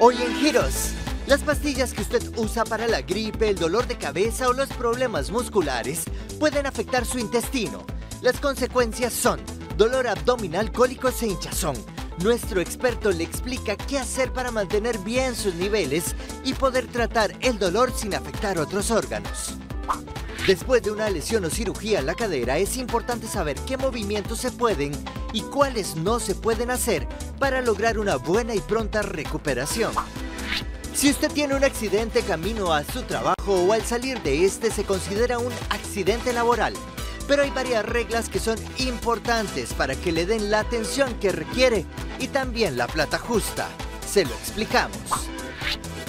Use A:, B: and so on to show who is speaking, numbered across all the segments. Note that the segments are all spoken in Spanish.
A: Hoy en Giros, las pastillas que usted usa para la gripe, el dolor de cabeza o los problemas musculares pueden afectar su intestino. Las consecuencias son dolor abdominal, cólicos e hinchazón. Nuestro experto le explica qué hacer para mantener bien sus niveles y poder tratar el dolor sin afectar otros órganos. Después de una lesión o cirugía en la cadera, es importante saber qué movimientos se pueden y cuáles no se pueden hacer para lograr una buena y pronta recuperación. Si usted tiene un accidente camino a su trabajo o al salir de este, se considera un accidente laboral. Pero hay varias reglas que son importantes para que le den la atención que requiere y también la plata justa. Se lo explicamos.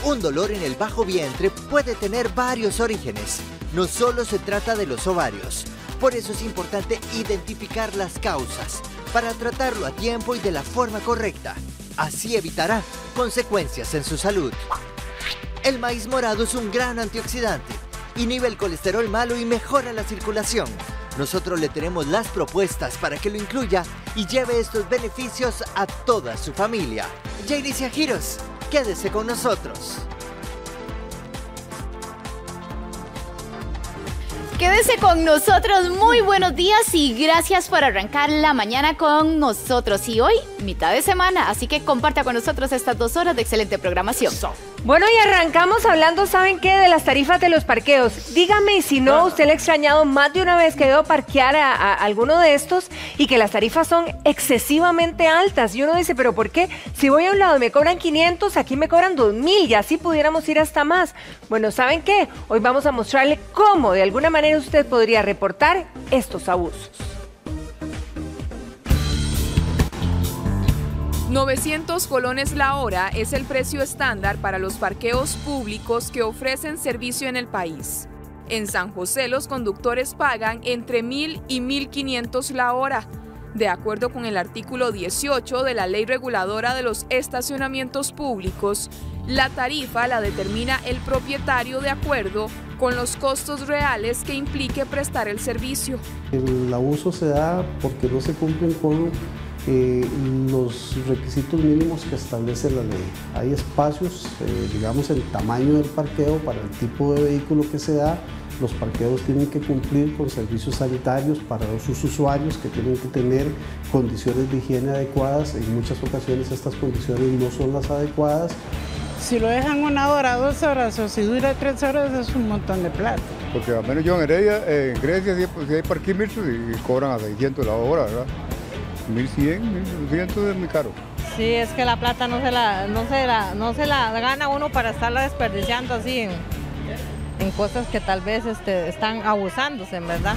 A: Un dolor en el bajo vientre puede tener varios orígenes. No solo se trata de los ovarios. Por eso es importante identificar las causas para tratarlo a tiempo y de la forma correcta. Así evitará consecuencias en su salud. El maíz morado es un gran antioxidante. Inhibe el colesterol malo y mejora la circulación. Nosotros le tenemos las propuestas para que lo incluya y lleve estos beneficios a toda su familia. Ya inicia Giros. Quédese con nosotros.
B: Quédese con nosotros, muy buenos días y gracias por arrancar la mañana con nosotros. Y hoy, mitad de semana, así que comparta con nosotros estas 2 horas de excelente programación.
C: Bueno, y arrancamos hablando, ¿saben qué? De las tarifas de los parqueos. Dígame si no, usted le ha extrañado más de una vez que debo parquear a alguno de estos y que las tarifas son excesivamente altas. Y uno dice, ¿pero por qué? Si voy a un lado y me cobran 500, aquí me cobran 2,000 y así pudiéramos ir hasta más. Bueno, ¿saben qué? Hoy vamos a mostrarle cómo de alguna manera usted podría reportar estos abusos.
D: 900 colones la hora es el precio estándar para los parqueos públicos que ofrecen servicio en el país. En San José los conductores pagan entre 1,000 y 1,500 la hora. De acuerdo con el artículo 18 de la Ley Reguladora de los Estacionamientos Públicos, la tarifa la determina el propietario de acuerdo con los costos reales que implique prestar el servicio.
E: El abuso se da porque no se cumplen con los requisitos mínimos que establece la ley. Hay espacios, digamos, el tamaño del parqueo para el tipo de vehículo que se da. Los parqueos tienen que cumplir con servicios sanitarios para sus usuarios, que tienen que tener condiciones de higiene adecuadas. En muchas ocasiones estas condiciones no son las adecuadas.
F: Si lo dejan 1 hora, 2 horas o si dura 3 horas es un montón de plata.
G: Porque al menos yo en Heredia, en Grecia, si hay parquímetros y cobran a 600 la hora, ¿verdad? 1,100, 1,200 es muy caro.
H: Sí, es que la plata no se la gana uno para estarla desperdiciando así en cosas que tal vez están abusándose, en verdad.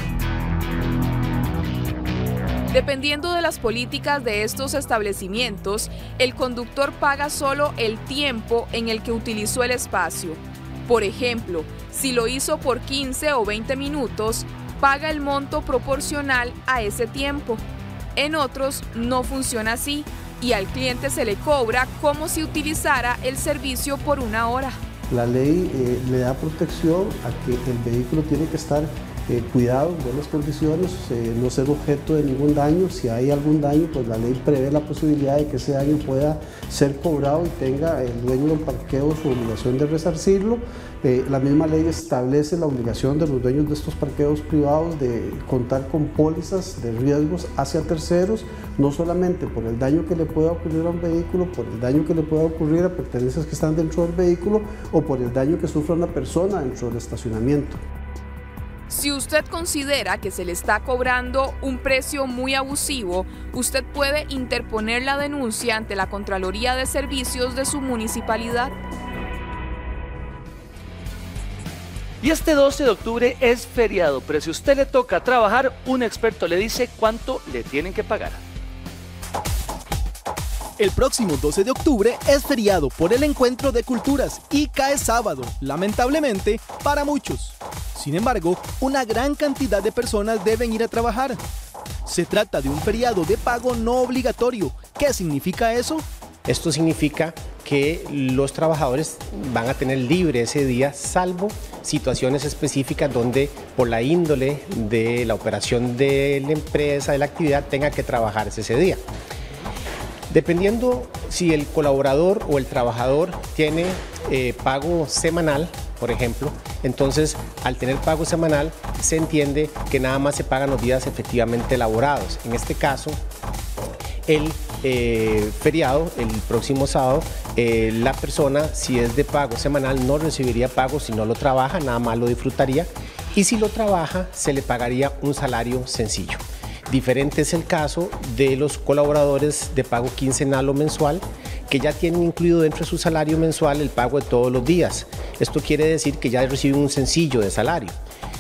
D: Dependiendo de las políticas de estos establecimientos, el conductor paga solo el tiempo en el que utilizó el espacio. Por ejemplo, si lo hizo por 15 o 20 minutos, paga el monto proporcional a ese tiempo. En otros no funciona así y al cliente se le cobra como si utilizara el servicio por 1 hora.
E: La ley le da protección a que el vehículo tiene que estar cuidado, en buenas condiciones, no ser objeto de ningún daño. Si hay algún daño, pues la ley prevé la posibilidad de que ese daño pueda ser cobrado y tenga el dueño del parqueo su obligación de resarcirlo. La misma ley establece la obligación de los dueños de estos parqueos privados de contar con pólizas de riesgos hacia terceros, no solamente por el daño que le pueda ocurrir a un vehículo, por el daño que le pueda ocurrir a pertenencias que están dentro del vehículo o por el daño que sufra una persona dentro del estacionamiento.
D: Si usted considera que se le está cobrando un precio muy abusivo, usted puede interponer la denuncia ante la Contraloría de Servicios de su municipalidad.
I: Y este 12 de octubre es feriado, pero si a usted le toca trabajar, un experto le dice cuánto le tienen que pagar.
J: El próximo 12 de octubre es feriado por el Encuentro de Culturas y cae sábado, lamentablemente, para muchos. Sin embargo, una gran cantidad de personas deben ir a trabajar. Se trata de un feriado de pago no obligatorio. ¿Qué significa eso?
K: Esto significa que los trabajadores van a tener libre ese día, salvo situaciones específicas donde por la índole de la operación de la empresa, de la actividad, tenga que trabajarse ese día. Dependiendo si el colaborador o el trabajador tiene pago semanal, por ejemplo, entonces al tener pago semanal se entiende que nada más se pagan los días efectivamente elaborados. En este caso, el feriado, el próximo sábado, la persona, si es de pago semanal, no recibiría pago si no lo trabaja, nada más lo disfrutaría, y si lo trabaja, se le pagaría un salario sencillo. Diferente es el caso de los colaboradores de pago quincenal o mensual, que ya tienen incluido dentro de su salario mensual el pago de todos los días. Esto quiere decir que ya reciben un sencillo de salario.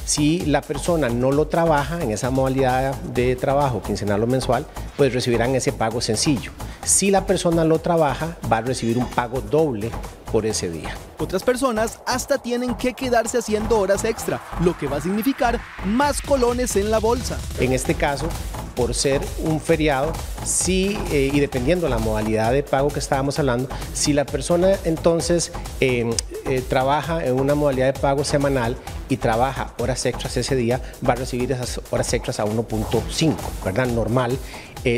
K: Si la persona no lo trabaja en esa modalidad de trabajo quincenal o mensual, pues recibirán ese pago sencillo. Si la persona lo trabaja, va a recibir un pago doble por ese día.
J: Otras personas hasta tienen que quedarse haciendo horas extra, lo que va a significar más colones en la bolsa.
K: En este caso, por ser un feriado, sí, y dependiendo de la modalidad de pago que estábamos hablando, si la persona entonces trabaja en una modalidad de pago semanal y trabaja horas extras ese día, va a recibir esas horas extras a 1.5, ¿verdad? Normal.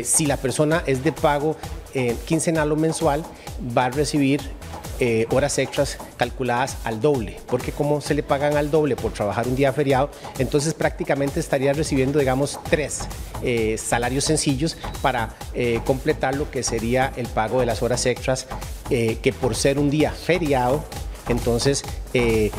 K: Si la persona es de pago quincenal o mensual, va a recibir horas extras calculadas al doble, porque como se le pagan al doble por trabajar un día feriado, entonces prácticamente estaría recibiendo, digamos, 3 salarios sencillos para completar lo que sería el pago de las horas extras, que por ser un día feriado, entonces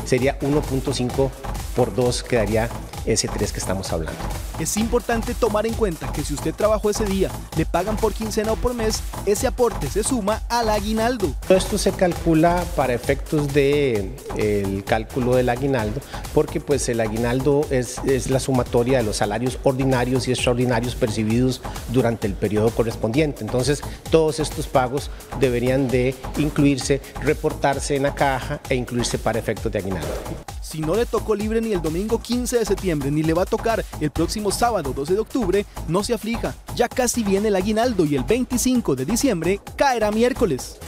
K: sería 1.5 por 2, quedaría ese 3 que estamos hablando.
J: Es importante tomar en cuenta que si usted trabajó ese día, le pagan por quincena o por mes, ese aporte se suma al aguinaldo.
K: Todo esto se calcula para efectos del cálculo del aguinaldo, porque pues el aguinaldo es la sumatoria de los salarios ordinarios y extraordinarios percibidos durante el periodo correspondiente. Entonces, todos estos pagos deberían de incluirse, reportarse en la caja e incluirse para efectos de aguinaldo.
J: Si no le tocó libre ni el domingo 15 de septiembre, ni le va a tocar el próximo sábado 12 de octubre, no se aflija. Ya casi viene el aguinaldo y el 25 de diciembre caerá miércoles.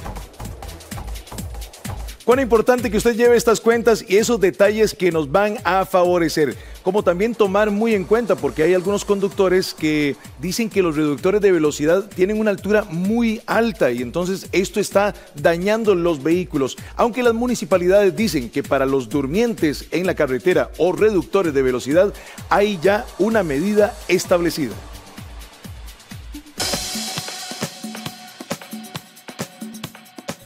L: Cuán importante que usted lleve estas cuentas y esos detalles que nos van a favorecer, como también tomar muy en cuenta, porque hay algunos conductores que dicen que los reductores de velocidad tienen una altura muy alta y entonces esto está dañando los vehículos, aunque las municipalidades dicen que para los durmientes en la carretera o reductores de velocidad hay ya una medida establecida.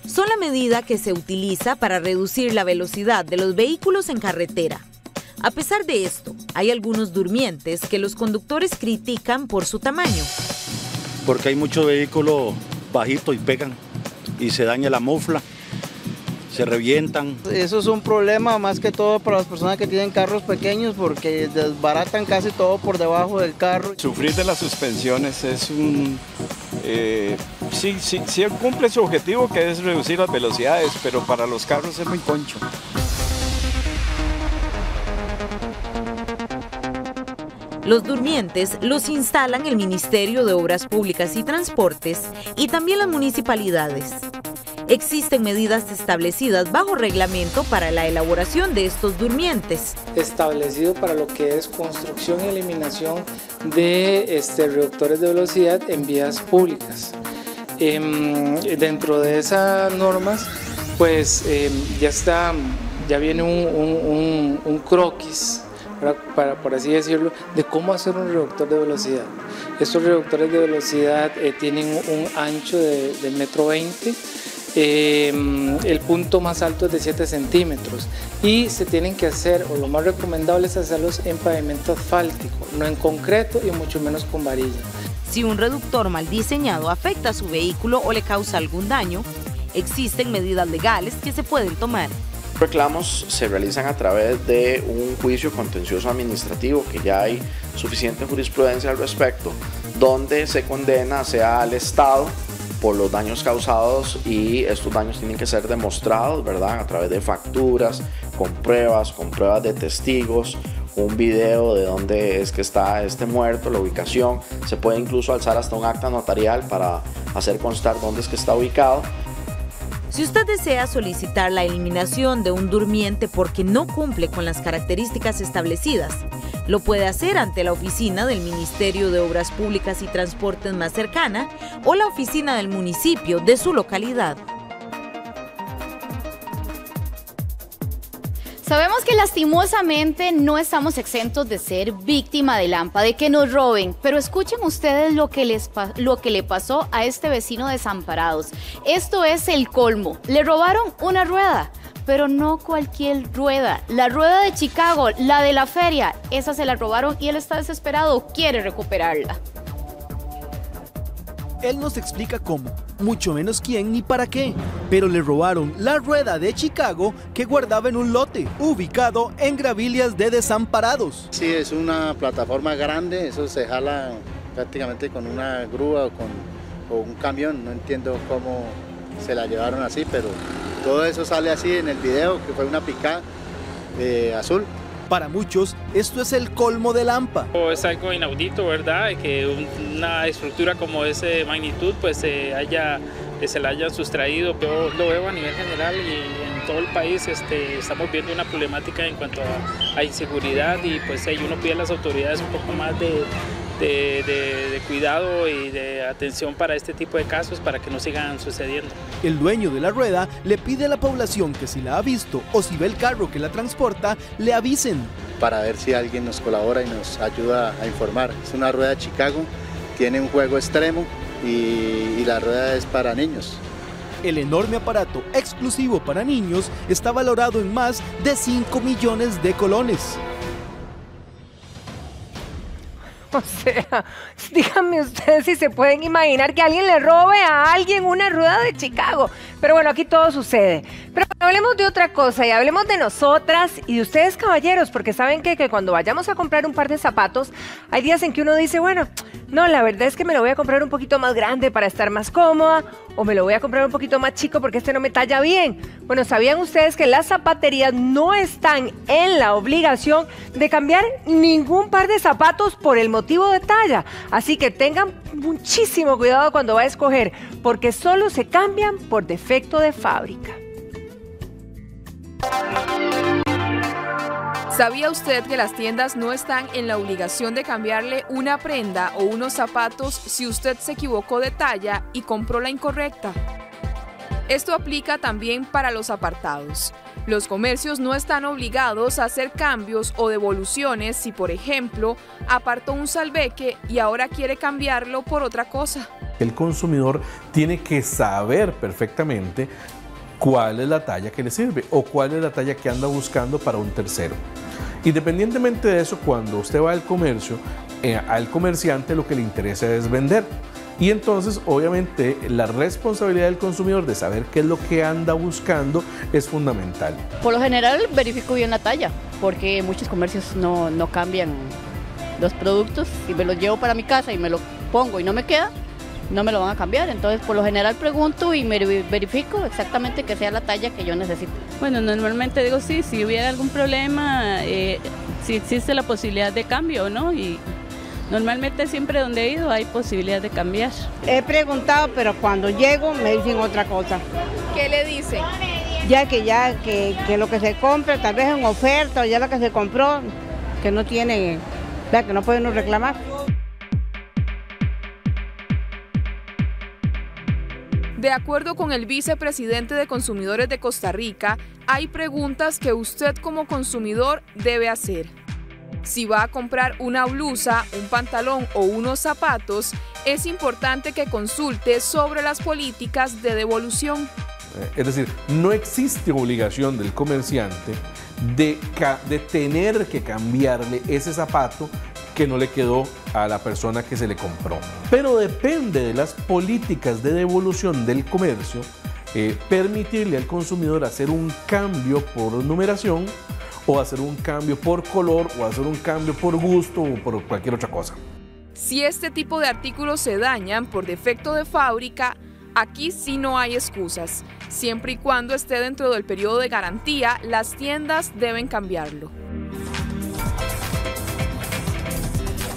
M: Son la medida que se utiliza para reducir la velocidad de los vehículos en carretera. A pesar de esto, hay algunos durmientes que los conductores critican por su tamaño.
N: Porque hay muchos vehículos bajitos y pegan y se daña la mufla, se revientan.
O: Eso es un problema más que todo para las personas que tienen carros pequeños porque desbaratan casi todo por debajo del carro.
P: Sufrir de las suspensiones es un... sí cumple su objetivo, que es reducir las velocidades, pero para los carros es muy concho.
M: Los durmientes los instalan el Ministerio de Obras Públicas y Transportes y también las municipalidades. Existen medidas establecidas bajo reglamento para la elaboración de estos durmientes.
Q: Establecido para lo que es construcción y eliminación de reductores de velocidad en vías públicas. Dentro de esas normas, pues ya viene un croquis, por así decirlo, de cómo hacer un reductor de velocidad. Estos reductores de velocidad tienen un ancho de 1,20 m, el punto más alto es de 7 centímetros y se tienen que hacer, o lo más recomendable es hacerlos en pavimento asfáltico, no en concreto y mucho menos con varilla.
M: Si un reductor mal diseñado afecta a su vehículo o le causa algún daño, existen medidas legales que se pueden tomar.
R: Reclamos se realizan a través de un juicio contencioso administrativo, que ya hay suficiente jurisprudencia al respecto, donde se condena sea al Estado por los daños causados y estos daños tienen que ser demostrados, ¿verdad? A través de facturas, con pruebas de testigos, un video de dónde es que está este muerto, la ubicación. Se puede incluso alzar hasta un acta notarial para hacer constar dónde es que está ubicado.
M: Si usted desea solicitar la eliminación de un durmiente porque no cumple con las características establecidas, Lo puede hacer ante la oficina del Ministerio de Obras Públicas y Transportes más cercana o la oficina del municipio de su localidad.
B: Sabemos que lastimosamente no estamos exentos de ser víctima de Lampa, de que nos roben, pero escuchen ustedes lo que le pasó a este vecino de Desamparados. Esto es el colmo. Le robaron una rueda, pero no cualquier rueda. La rueda de Chicago, la de la feria, esa se la robaron y él está desesperado, quiere recuperarla.
J: Él nos explica cómo, mucho menos quién ni para qué, pero le robaron la rueda de Chicago que guardaba en un lote ubicado en Gravilias de Desamparados.
S: Sí, es una plataforma grande, eso se jala prácticamente con una grúa o un camión, no entiendo cómo se la llevaron así, pero todo eso sale así en el video, que fue una pick-up azul.
J: Para muchos, esto es el colmo de Lampa.
T: Es algo inaudito, ¿verdad? Que una estructura como esa de magnitud pues se la hayan sustraído. Yo lo veo a nivel general y en todo el país estamos viendo una problemática en cuanto a inseguridad y pues uno pide a las autoridades un poco más de cuidado y de atención para este tipo de casos para que no sigan sucediendo.
J: El dueño de la rueda le pide a la población que si la ha visto o si ve el carro que la transporta, le avisen.
S: Para ver si alguien nos colabora y nos ayuda a informar. Es una rueda de Chicago, tiene un juego extremo y la rueda es para niños.
J: El enorme aparato exclusivo para niños está valorado en más de 5 millones de colones.
C: O sea, díganme ustedes si se pueden imaginar que alguien le robe a alguien una rueda de Chicago. Pero bueno, aquí todo sucede. Pero hablemos de otra cosa y hablemos de nosotras y de ustedes, caballeros, porque saben que cuando vayamos a comprar un par de zapatos, hay días en que uno dice, bueno, no, la verdad es que me lo voy a comprar un poquito más grande para estar más cómoda, o me lo voy a comprar un poquito más chico porque este no me talla bien. Bueno, ¿sabían ustedes que las zapaterías no están en la obligación de cambiar ningún par de zapatos por el motivo de talla? Así que tengan muchísimo cuidado cuando va a escoger, porque solo se cambian por defecto de fábrica.
D: ¿Sabía usted que las tiendas no están en la obligación de cambiarle una prenda o unos zapatos si usted se equivocó de talla y compró la incorrecta? Esto aplica también para los apartados. Los comercios no están obligados a hacer cambios o devoluciones si, por ejemplo, apartó un salveque y ahora quiere cambiarlo por otra cosa.
U: El consumidor tiene que saber perfectamente cuál es la talla que le sirve o cuál es la talla que anda buscando para un tercero. Independientemente de eso, cuando usted va al comercio, al comerciante lo que le interesa es vender. Y entonces, obviamente, la responsabilidad del consumidor de saber qué es lo que anda buscando es fundamental.
V: Por lo general, verifico bien la talla, porque muchos comercios no cambian los productos. Si me los llevo para mi casa y me lo pongo y no me queda, no me lo van a cambiar. Entonces, por lo general, pregunto y me verifico exactamente que sea la talla que yo necesito.
W: Bueno, normalmente digo sí, si hubiera algún problema, si existe la posibilidad de cambio, ¿no? Y normalmente siempre donde he ido hay posibilidad de cambiar.
F: He preguntado, pero cuando llego me dicen otra cosa.
D: ¿Qué le dicen?
F: Que lo que se compra, tal vez en oferta, o ya lo que se compró, que no tiene, que no puede uno reclamar.
D: De acuerdo con el vicepresidente de Consumidores de Costa Rica, hay preguntas que usted como consumidor debe hacer. Si va a comprar una blusa, un pantalón o unos zapatos, es importante que consulte sobre las políticas de devolución.
U: Es decir, no existe obligación del comerciante de tener que cambiarle ese zapato que no le quedó a la persona que se le compró. Pero depende de las políticas de devolución del comercio, permitirle al consumidor hacer un cambio por numeración o hacer un cambio por color o hacer un cambio por gusto o por cualquier otra cosa.
D: Si este tipo de artículos se dañan por defecto de fábrica, aquí sí no hay excusas. Siempre y cuando esté dentro del periodo de garantía, las tiendas deben cambiarlo.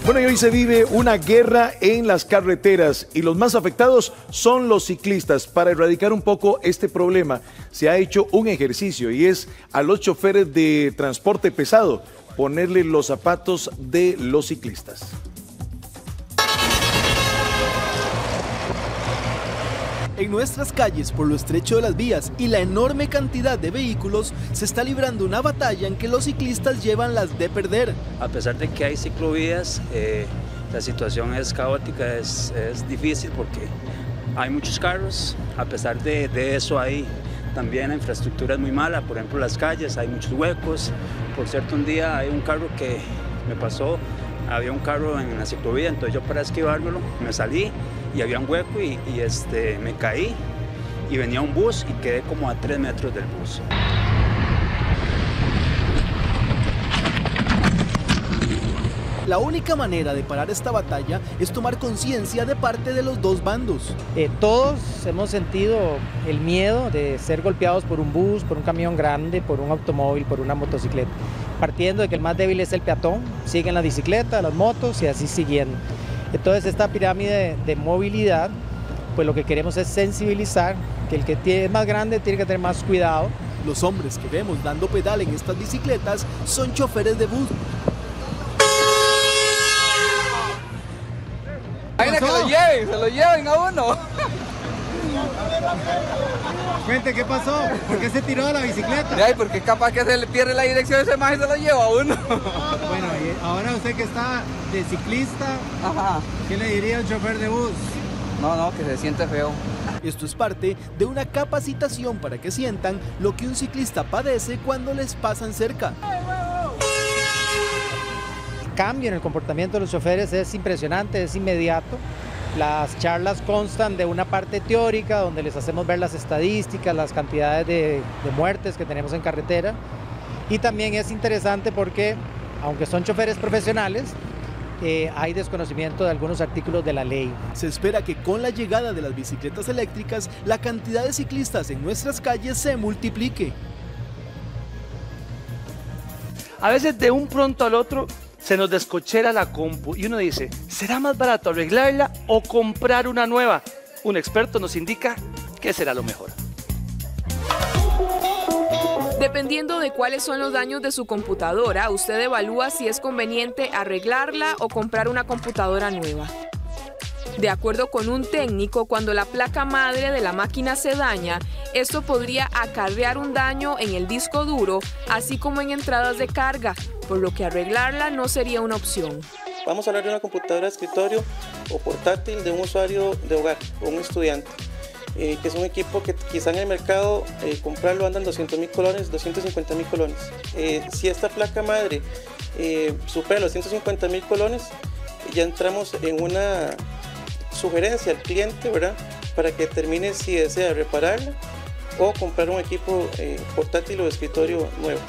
L: Bueno, y hoy se vive una guerra en las carreteras y los más afectados son los ciclistas. Para erradicar un poco este problema, se ha hecho un ejercicio y es a los choferes de transporte pesado ponerle los zapatos de los ciclistas.
J: En nuestras calles, por lo estrecho de las vías y la enorme cantidad de vehículos, se está librando una batalla en que los ciclistas llevan las de perder.
A: A pesar de que hay ciclovías, la situación es caótica, es difícil porque hay muchos carros. A pesar de eso, también la infraestructura es muy mala. Por ejemplo, las calles, hay muchos huecos. Por cierto, un día hay un carro que me pasó, había un carro en la ciclovía, entonces yo para esquivármelo me salí y había un hueco y me caí y venía un bus y quedé como a 3 metros del bus.
J: La única manera de parar esta batalla es tomar conciencia de parte de los dos bandos.
G: Todos hemos sentido el miedo de ser golpeados por un bus, por un camión grande, por un automóvil, por una motocicleta. Partiendo de que el más débil es el peatón, siguen la bicicleta, las motos y así siguiendo. Entonces esta pirámide de movilidad, pues lo que queremos es sensibilizar que el que es más grande tiene que tener más cuidado.
J: Los hombres que vemos dando pedal en estas bicicletas son choferes de bus.
H: Que se lo lleven a uno.
G: Cuente, ¿qué pasó? ¿Por qué se tiró de la bicicleta?
H: Ay, porque capaz que se le pierde la dirección ese más y se lo lleva a uno.
G: Bueno, y ahora usted que está de ciclista, ¿qué le diría al chofer de bus?
H: No, que se siente feo.
J: Esto es parte de una capacitación para que sientan lo que un ciclista padece cuando les pasan cerca.
G: El cambio en el comportamiento de los choferes es impresionante, es inmediato. Las charlas constan de una parte teórica donde les hacemos ver las estadísticas, las cantidades de muertes que tenemos en carretera, y también es interesante porque, aunque son choferes profesionales, hay desconocimiento de algunos artículos de la ley.
J: Se espera que con la llegada de las bicicletas eléctricas, la cantidad de ciclistas en nuestras calles se multiplique.
I: A veces de un pronto al otro se nos descochera la compu y uno dice, ¿será más barato arreglarla o comprar una nueva? Un experto nos indica qué será lo mejor.
D: Dependiendo de cuáles son los daños de su computadora, usted evalúa si es conveniente arreglarla o comprar una computadora nueva. De acuerdo con un técnico, cuando la placa madre de la máquina se daña, esto podría acarrear un daño en el disco duro, así como en entradas de carga, por lo que arreglarla no sería una opción.
X: Vamos a hablar de una computadora de escritorio o portátil de un usuario de hogar o un estudiante, que es un equipo que quizá en el mercado comprarlo andan 200.000 colones, 250.000 colones. Si esta placa madre supera los 150.000 colones, ya entramos en una sugerencia al cliente, ¿verdad?, para que determine si desea repararla o comprar un equipo portátil o de escritorio nuevo.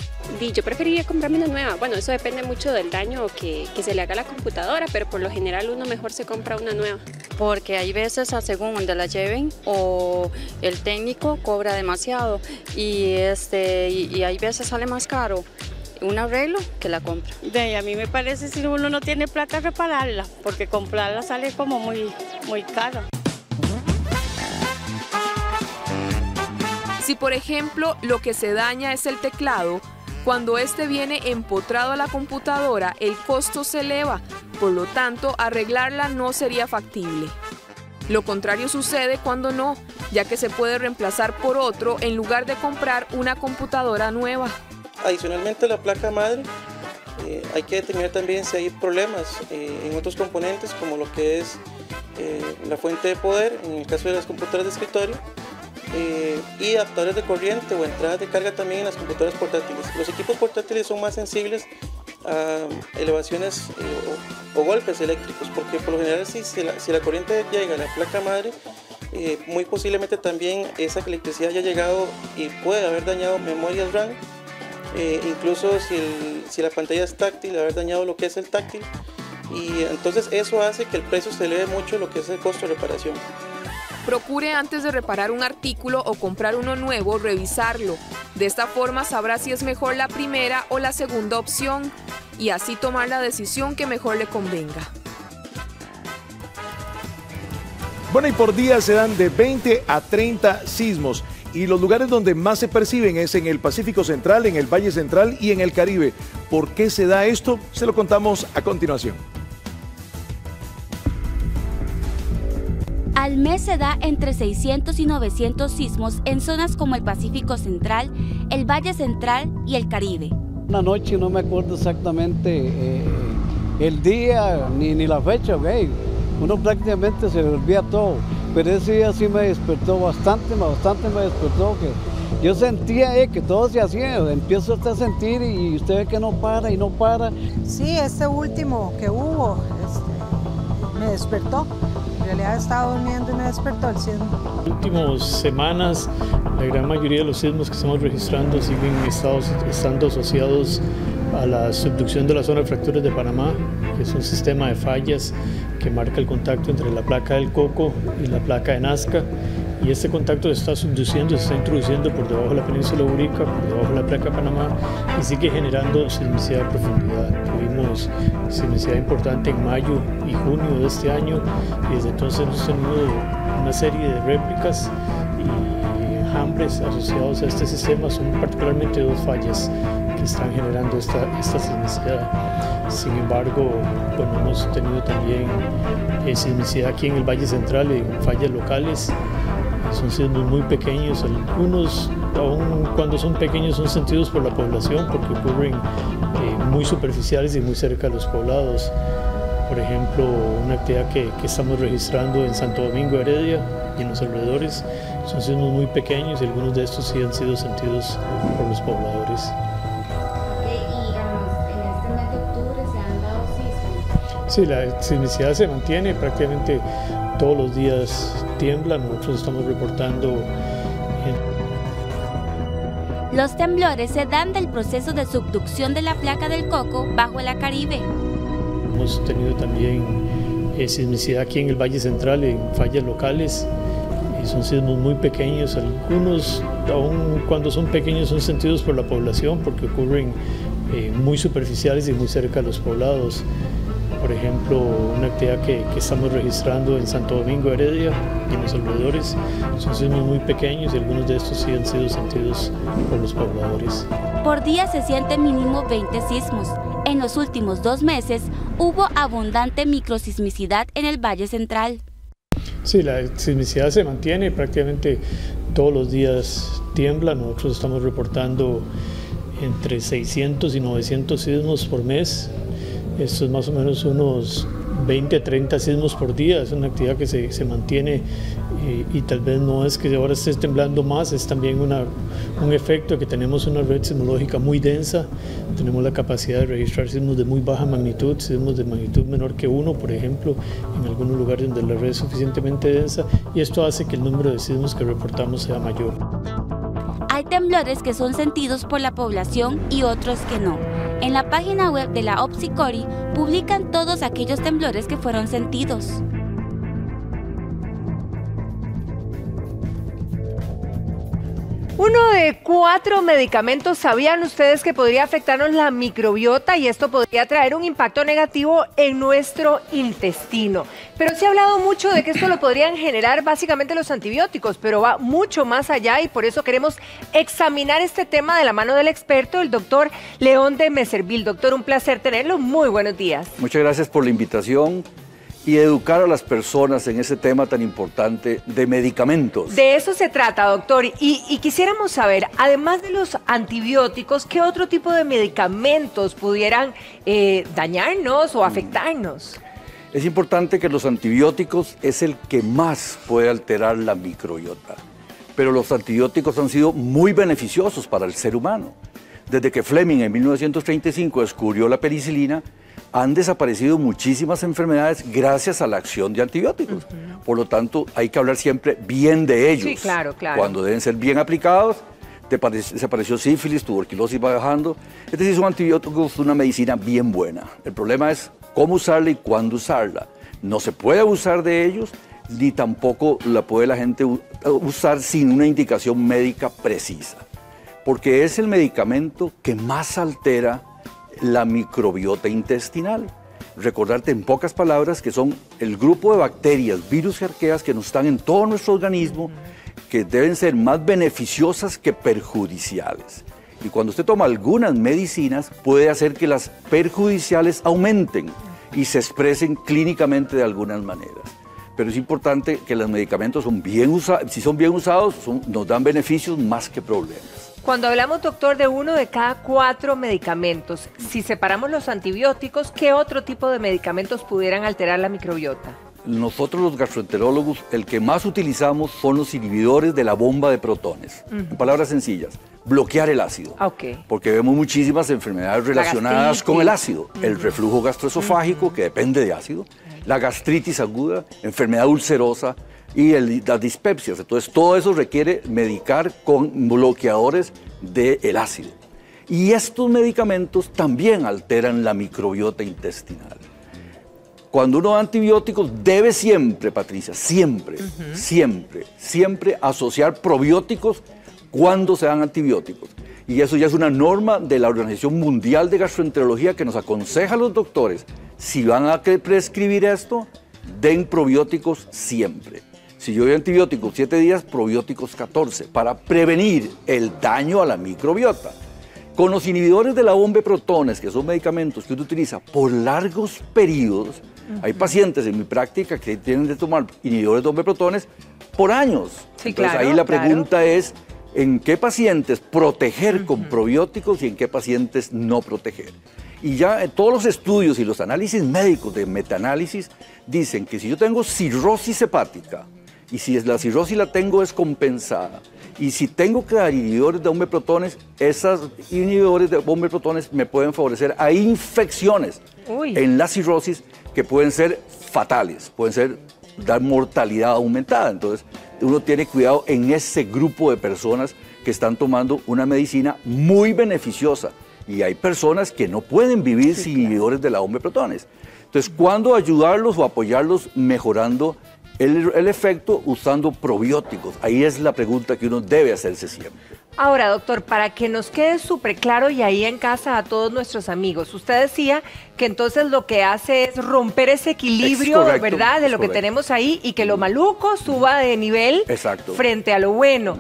Y: Yo preferiría comprarme una nueva. Bueno, eso depende mucho del daño que se le haga a la computadora, pero por lo general uno mejor se compra una nueva.
V: Porque hay veces, según donde la lleven, o el técnico cobra demasiado y hay veces sale más caro un arreglo que la compra.
W: A mí me parece si uno no tiene plata repararla, porque comprarla sale como muy caro.
D: Si por ejemplo lo que se daña es el teclado, cuando este viene empotrado a la computadora, el costo se eleva, por lo tanto arreglarla no sería factible. Lo contrario sucede cuando no, ya que se puede reemplazar por otro en lugar de comprar una computadora nueva.
X: Adicionalmente a la placa madre, hay que determinar también si hay problemas en otros componentes, como lo que es la fuente de poder, en el caso de las computadoras de escritorio, y adaptadores de corriente o entradas de carga también en las computadoras portátiles. Los equipos portátiles son más sensibles a elevaciones o golpes eléctricos, porque por lo general si la corriente llega a la placa madre, muy posiblemente también esa electricidad haya llegado y puede haber dañado memorias RAM, incluso si la pantalla es táctil, haber dañado lo que es el táctil, y entonces eso hace que el precio se eleve mucho lo que es el costo de reparación.
D: Procure antes de reparar un artículo o comprar uno nuevo, revisarlo. De esta forma sabrá si es mejor la primera o la segunda opción y así tomar la decisión que mejor le convenga.
L: Bueno, y por día se dan de 20 a 30 sismos. y los lugares donde más se perciben es en el Pacífico Central, en el Valle Central y en el Caribe. ¿Por qué se da esto? Se lo contamos a continuación.
E: Al mes se da entre 600 y 900 sismos en zonas como el Pacífico Central, el Valle Central y el Caribe.
K: Una noche, no me acuerdo exactamente el día ni la fecha, okay. Uno prácticamente se le olvida todo, pero ese día sí me despertó bastante me despertó, que yo sentía que todo se hacía, empiezo a sentir y usted ve que no para y no para.
N: Sí, este último que hubo me despertó. En realidad estaba durmiendo y me despertó el sismo.
O: En las últimas semanas, la gran mayoría de los sismos que estamos registrando siguen estando asociados a la subducción de la zona de fracturas de Panamá, que es un sistema de fallas que marca el contacto entre la placa del Coco y la placa de Nazca. Y este contacto se está subduciendo, se está introduciendo por debajo de la península Urica, por debajo de la placa de Panamá, y sigue generando sismicidad de profundidad. Tuvimos sismicidad importante en mayo y junio de este año, y desde entonces hemos tenido una serie de réplicas y enjambres asociados a este sistema. Son particularmente dos fallas que están generando esta sismicidad. Sin embargo, bueno, hemos tenido también sismicidad aquí en el Valle Central, en fallas locales. Son sismos muy pequeños, algunos, aun cuando son pequeños, son sentidos por la población porque ocurren muy superficiales y muy cerca de los poblados. Por ejemplo, una actividad que estamos registrando en Santo Domingo, Heredia y en los alrededores, son sismos muy pequeños y algunos de estos sí han sido sentidos por los pobladores. Sí, la sismicidad se mantiene, prácticamente todos los días tiembla. Nosotros estamos reportando.
E: Los temblores se dan del proceso de subducción de la placa del Coco bajo el Caribe.
O: Hemos tenido también sismicidad aquí en el Valle Central, en fallas locales. Son sismos muy pequeños, algunos, aun cuando son pequeños, son sentidos por la población porque ocurren muy superficiales y muy cerca de los poblados. Por ejemplo, una actividad que estamos registrando en Santo Domingo, Heredia y en los alrededores, son sismos muy pequeños y algunos de estos sí han sido sentidos por los pobladores.
E: Por día se sienten mínimo 20 sismos. En los últimos 2 meses hubo abundante microsismicidad en el Valle Central.
O: Sí, la sismicidad se mantiene, prácticamente todos los días tiembla. Nosotros estamos reportando entre 600 y 900 sismos por mes. Esto es más o menos unos 20 a 30 sismos por día. Es una actividad que se mantiene y tal vez no es que ahora esté temblando más, es también un efecto de que tenemos una red sismológica muy densa. Tenemos la capacidad de registrar sismos de muy baja magnitud, sismos de magnitud menor que 1, por ejemplo, en algunos lugares donde la red es suficientemente densa, y esto hace que el número de sismos que reportamos sea mayor.
E: Hay temblores que son sentidos por la población y otros que no. En la página web de la OPSICORI publican todos aquellos temblores que fueron sentidos.
C: Uno de 4 medicamentos sabían ustedes que podría afectarnos la microbiota y esto podría traer un impacto negativo en nuestro intestino. Pero se ha hablado mucho de que esto lo podrían generar básicamente los antibióticos, pero va mucho más allá y por eso queremos examinar este tema de la mano del experto, el doctor León de Meservil. Doctor, un placer tenerlo. Muy buenos días.
P: Muchas gracias por la invitación y educar a las personas en ese tema tan importante de medicamentos.
C: De eso se trata, doctor. Y quisiéramos saber, además de los antibióticos, ¿qué otro tipo de medicamentos pudieran dañarnos o afectarnos?
P: Es importante que los antibióticos es el que más puede alterar la microbiota. Pero los antibióticos han sido muy beneficiosos para el ser humano. Desde que Fleming en 1935 descubrió la penicilina, han desaparecido muchísimas enfermedades gracias a la acción de antibióticos. Por lo tanto, hay que hablar siempre bien de ellos.
C: Sí, claro, claro.
P: Cuando deben ser bien aplicados, desapareció sífilis, tuberculosis va bajando. Es decir, son antibióticos, una medicina bien buena. El problema es cómo usarla y cuándo usarla. No se puede abusar de ellos, ni tampoco la puede la gente usar sin una indicación médica precisa. Porque es el medicamento que más altera la microbiota intestinal. Recordarte en pocas palabras que son el grupo de bacterias, virus y arqueas que nos están en todo nuestro organismo que deben ser más beneficiosas que perjudiciales. Y cuando usted toma algunas medicinas, puede hacer que las perjudiciales aumenten y se expresen clínicamente de algunas maneras. Pero es importante que los medicamentos si son bien usados, nos dan beneficios más que problemas.
C: Cuando hablamos, doctor, de 1 de cada 4 medicamentos, si separamos los antibióticos, ¿qué otro tipo de medicamentos pudieran alterar la microbiota?
P: Nosotros los gastroenterólogos, el que más utilizamos son los inhibidores de la bomba de protones. En palabras sencillas, bloquear el ácido. Porque vemos muchísimas enfermedades relacionadas con el ácido. El reflujo gastroesofágico, que depende de ácido, la gastritis aguda, enfermedad ulcerosa y las dispepsias. Entonces, todo eso requiere medicar con bloqueadores del ácido. Y estos medicamentos también alteran la microbiota intestinal. Cuando uno da antibióticos, debe siempre, Patricia, siempre asociar probióticos cuando se dan antibióticos. Y eso ya es una norma de la Organización Mundial de Gastroenterología que nos aconseja a los doctores, si van a prescribir esto, den probióticos siempre. Si yo doy antibióticos 7 días, probióticos 14, para prevenir el daño a la microbiota. Con los inhibidores de la bomba de protones, que son medicamentos que uno utiliza por largos periodos, hay pacientes en mi práctica que tienen de tomar inhibidores de bomba de protones por años. Entonces ahí la pregunta es, ¿en qué pacientes proteger con probióticos y en qué pacientes no proteger? Y ya todos los estudios y los análisis médicos de metaanálisis dicen que si yo tengo cirrosis hepática y si la cirrosis la tengo descompensada y si tengo que dar inhibidores de bomba de protones, esos inhibidores de bomba de protones me pueden favorecer a infecciones en la cirrosis que pueden ser fatales, pueden dar mortalidad aumentada. Entonces, uno tiene cuidado en ese grupo de personas que están tomando una medicina muy beneficiosa. Y hay personas que no pueden vivir sin inhibidores de la bomba de protones. Entonces, ¿cuándo ayudarlos o apoyarlos mejorando el efecto usando probióticos? Ahí es la pregunta que uno debe hacerse siempre.
C: Ahora, doctor, para que nos quede súper claro y ahí en casa a todos nuestros amigos, usted decía que entonces lo que hace es romper ese equilibrio, ¿verdad?, de lo que tenemos ahí y que lo maluco suba de nivel frente a lo bueno.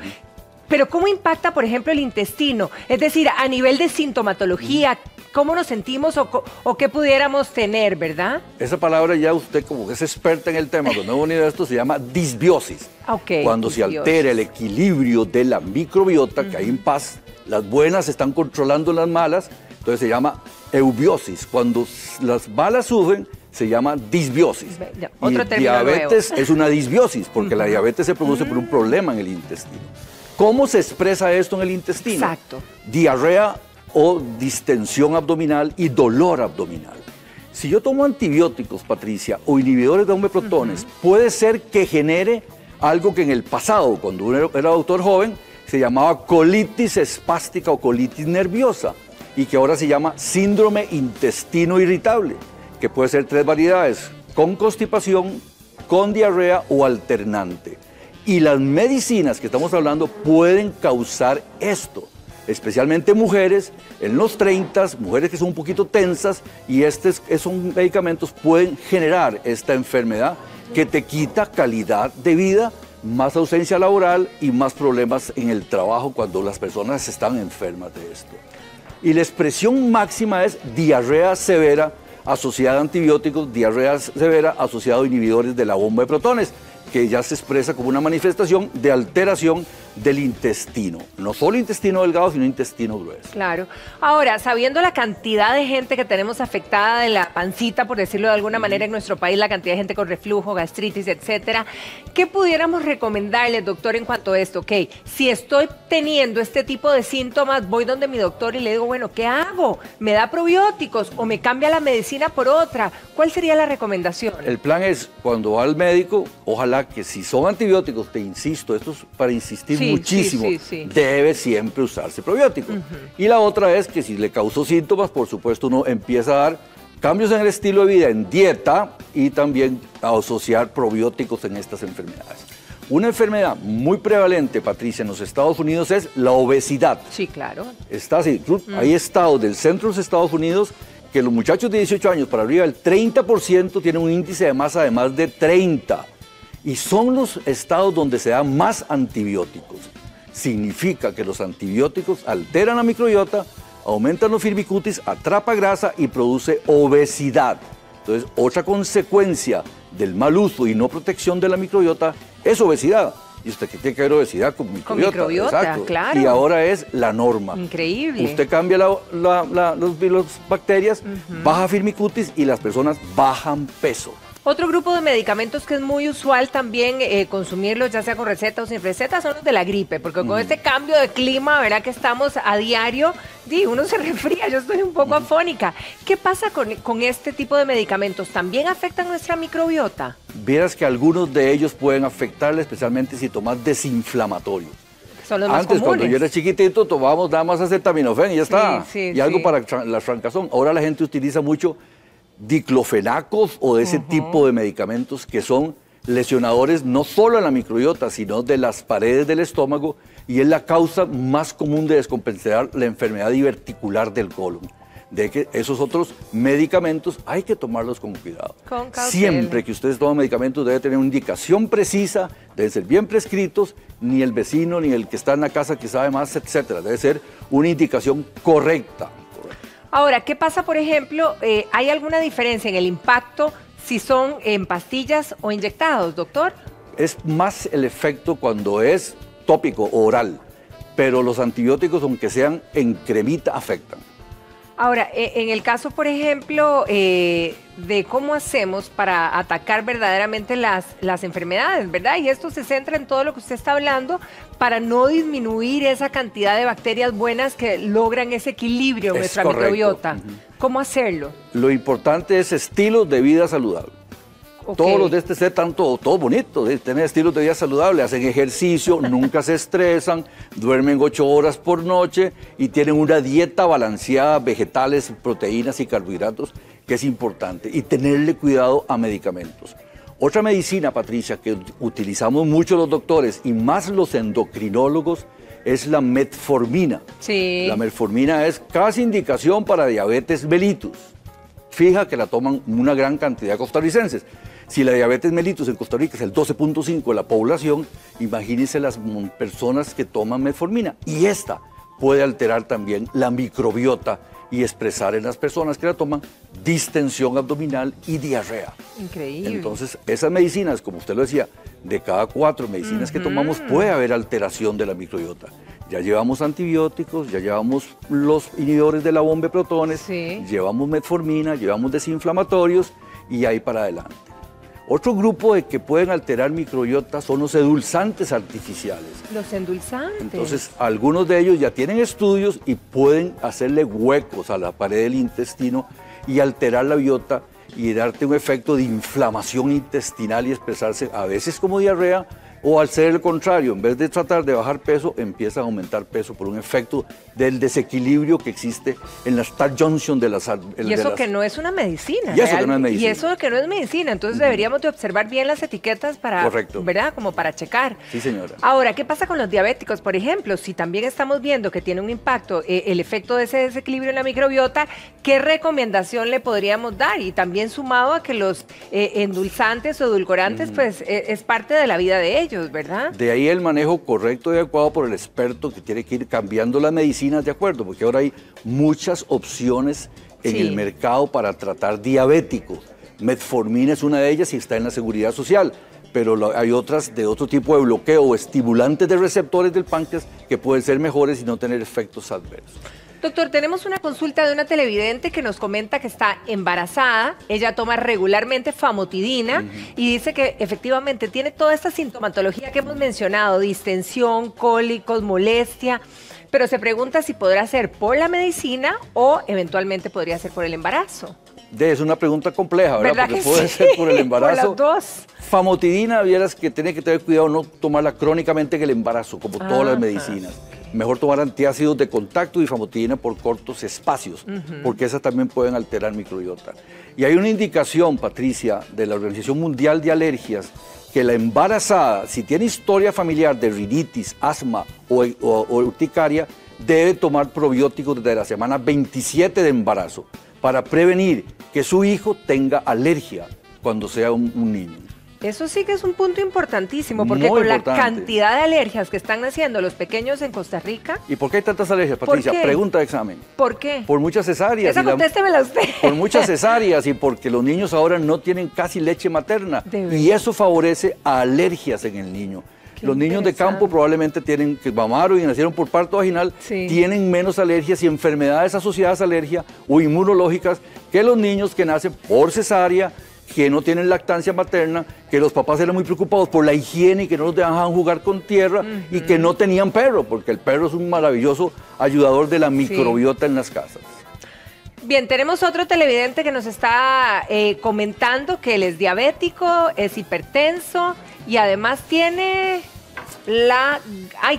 C: Pero ¿cómo impacta, por ejemplo, el intestino? Es decir, a nivel de sintomatología, ¿cómo nos sentimos o qué pudiéramos tener, verdad?
P: Esa palabra ya usted como que es experta en el tema, cuando hemos venido a esto se llama disbiosis. Cuando se altera el equilibrio de la microbiota, que hay en paz, las buenas están controlando las malas, entonces se llama eubiosis. Cuando las malas suben, se llama disbiosis.
C: Otro término
P: diabetes
C: nuevo.
P: Es una disbiosis, porque la diabetes se produce por un problema en el intestino. ¿Cómo se expresa esto en el intestino? Diarrea o distensión abdominal y dolor abdominal. Si yo tomo antibióticos, Patricia, o inhibidores de bomba de protones, puede ser que genere algo que en el pasado, cuando uno era doctor joven, se llamaba colitis espástica o colitis nerviosa y que ahora se llama síndrome intestino irritable, que puede ser 3 variedades, con constipación, con diarrea o alternante. Y las medicinas que estamos hablando pueden causar esto, especialmente mujeres en los 30, mujeres que son un poquito tensas, y esos medicamentos pueden generar esta enfermedad que te quita calidad de vida, más ausencia laboral y más problemas en el trabajo cuando las personas están enfermas de esto. Y la expresión máxima es diarrea severa asociada a antibióticos, diarrea severa asociada a inhibidores de la bomba de protones, que ya se expresa como una manifestación de alteración del intestino. No solo intestino delgado, sino intestino grueso.
C: Claro. Ahora, sabiendo la cantidad de gente que tenemos afectada de la pancita, por decirlo de alguna manera, en nuestro país, la cantidad de gente con reflujo, gastritis, etcétera, ¿qué pudiéramos recomendarles, doctor, en cuanto a esto? Ok, si estoy teniendo este tipo de síntomas, voy donde mi doctor y le digo, bueno, ¿qué hago? ¿Me da probióticos o me cambia la medicina por otra? ¿Cuál sería la recomendación?
P: El plan es, cuando va al médico, ojalá que si son antibióticos, te insisto, esto es para insistir muchísimo, debe siempre usarse probióticos. Y la otra es que si le causó síntomas, por supuesto uno empieza a dar cambios en el estilo de vida, en dieta y también a asociar probióticos en estas enfermedades. Una enfermedad muy prevalente, Patricia, en los Estados Unidos es la obesidad.
C: Sí, claro.
P: Está así. Hay estados del centro de los Estados Unidos que los muchachos de 18 años para arriba, el 30% tienen un índice de masa de más de 30. y son los estados donde se dan más antibióticos. Significa que los antibióticos alteran la microbiota, aumentan los firmicutes, atrapa grasa y produce obesidad. Entonces, otra consecuencia del mal uso y no protección de la microbiota es obesidad. Y usted que tiene que ver obesidad con microbiota.
C: Con microbiota,
P: exacto.
C: claro.
P: Y ahora es la norma.
C: Increíble.
P: Usted cambia las bacterias, baja firmicutes y las personas bajan peso.
C: Otro grupo de medicamentos que es muy usual también consumirlos, ya sea con receta o sin receta, son los de la gripe, porque con este cambio de clima, ¿verdad? Que estamos a diario, uno se resfría, yo estoy un poco afónica. ¿Qué pasa con este tipo de medicamentos? ¿También afectan nuestra microbiota?
P: Vieras que algunos de ellos pueden afectarle, especialmente si tomas desinflamatorio.
C: Son los más
P: Antes,
C: comunes.
P: cuando yo era chiquitito, tomábamos nada más acetaminofén y ya está. Y algo para la francazón. Ahora la gente utiliza mucho diclofenacos o de ese tipo de medicamentos que son lesionadores no solo en la microbiota, sino de las paredes del estómago, y es la causa más común de descompensar la enfermedad diverticular del colon. De que esos otros medicamentos hay que tomarlos con cuidado.
C: Con cautela.
P: Siempre que ustedes toman medicamentos debe tener una indicación precisa, deben ser bien prescritos, ni el vecino, ni el que está en la casa que sabe más, etcétera. Debe ser una indicación correcta.
C: Ahora, ¿qué pasa, por ejemplo? ¿Hay alguna diferencia en el impacto si son en pastillas o inyectados, doctor?
P: Es más el efecto cuando es tópico o oral, pero los antibióticos, aunque sean en cremita, afectan.
C: Ahora, en el caso, por ejemplo, de cómo hacemos para atacar verdaderamente las enfermedades, ¿verdad? Y esto se centra en todo lo que usted está hablando para no disminuir esa cantidad de bacterias buenas que logran ese equilibrio en nuestra microbiota. ¿Cómo hacerlo?
P: Lo importante es estilos de vida saludable. Todos los de este set están todo bonito, tienen estilos de vida saludable, hacen ejercicio, nunca se estresan, duermen 8 horas por noche y tienen una dieta balanceada, vegetales, proteínas y carbohidratos, que es importante, y tenerle cuidado a medicamentos. Otra medicina, Patricia, que utilizamos mucho los doctores y más los endocrinólogos, es la metformina.
C: Sí.
P: La metformina es casi indicación para diabetes mellitus. Fija que la toman una gran cantidad de costarricenses. Si la diabetes mellitus en Costa Rica es el 12.5% de la población, imagínense las personas que toman metformina. Y esta puede alterar también la microbiota y expresar en las personas que la toman distensión abdominal y diarrea.
C: Increíble.
P: Entonces, esas medicinas, como usted lo decía, de cada 4 medicinas que tomamos puede haber alteración de la microbiota. Ya llevamos antibióticos, ya llevamos los inhibidores de la bomba de protones, llevamos metformina, llevamos desinflamatorios y ahí para adelante. Otro grupo de que pueden alterar microbiota son los edulzantes artificiales.
C: Los endulzantes.
P: Entonces, algunos de ellos ya tienen estudios y pueden hacerle huecos a la pared del intestino y alterar la biota y darte un efecto de inflamación intestinal y expresarse a veces como diarrea, o al ser el contrario, en vez de tratar de bajar peso, empieza a aumentar peso por un efecto del desequilibrio que existe en la Star Junction de las...
C: Y eso que no es una medicina.
P: Y eso que no es medicina.
C: Y eso que no es medicina. Entonces deberíamos de observar bien las etiquetas para...
P: Correcto.
C: ¿Verdad? Como para checar.
P: Sí, señora.
C: Ahora, ¿qué pasa con los diabéticos? Por ejemplo, si también estamos viendo que tiene un impacto el efecto de ese desequilibrio en la microbiota, ¿qué recomendación le podríamos dar? Y también sumado a que los endulzantes o edulcorantes, pues es parte de la vida de ellos, ¿verdad?
P: De ahí el manejo correcto y adecuado por el experto que tiene que ir cambiando las medicinas de acuerdo, porque ahora hay muchas opciones en el mercado para tratar diabéticos. Metformina es una de ellas y está en la seguridad social, pero hay otras de otro tipo de bloqueo o estimulantes de receptores del páncreas que pueden ser mejores y no tener efectos adversos.
C: Doctor, tenemos una consulta de una televidente que nos comenta que está embarazada, ella toma regularmente famotidina y dice que efectivamente tiene toda esta sintomatología que hemos mencionado, distensión, cólicos, molestia, pero se pregunta si podrá ser por la medicina o eventualmente podría ser por el embarazo.
P: Es una pregunta compleja, ¿verdad? Porque puede
C: sí?
P: ser por el embarazo.
C: Por las dos.
P: Famotidina, vieras que tiene que tener cuidado no tomarla crónicamente en el embarazo, como todas las medicinas. Mejor tomar antiácidos de contacto y famotidina por cortos espacios, porque esas también pueden alterar microbiota. Y hay una indicación, Patricia, de la Organización Mundial de Alergias, que la embarazada, si tiene historia familiar de rinitis, asma o urticaria, debe tomar probióticos desde la semana 27 de embarazo para prevenir que su hijo tenga alergia cuando sea un niño.
C: Eso sí que es un punto importantísimo, porque
P: Muy
C: con la
P: importante.
C: cantidad de alergias que están haciendo los pequeños en Costa Rica,
P: ¿Y por qué hay tantas alergias, Patricia?
C: qué?
P: Pregunta de examen.
C: ¿por qué?
P: Por muchas cesáreas.
C: Esa contéstemela usted.
P: Por muchas cesáreas y porque los niños ahora no tienen casi leche materna. Y eso favorece a alergias en el niño. Los niños de campo probablemente tienen, que mamaron y nacieron por parto vaginal, tienen menos alergias y enfermedades asociadas a alergia o inmunológicas que los niños que nacen por cesárea, que no tienen lactancia materna, que los papás eran muy preocupados por la higiene y que no los dejaban jugar con tierra y que no tenían perro, porque el perro es un maravilloso ayudador de la microbiota en las casas.
C: Bien, tenemos otro televidente que nos está comentando que él es diabético, es hipertenso y además tiene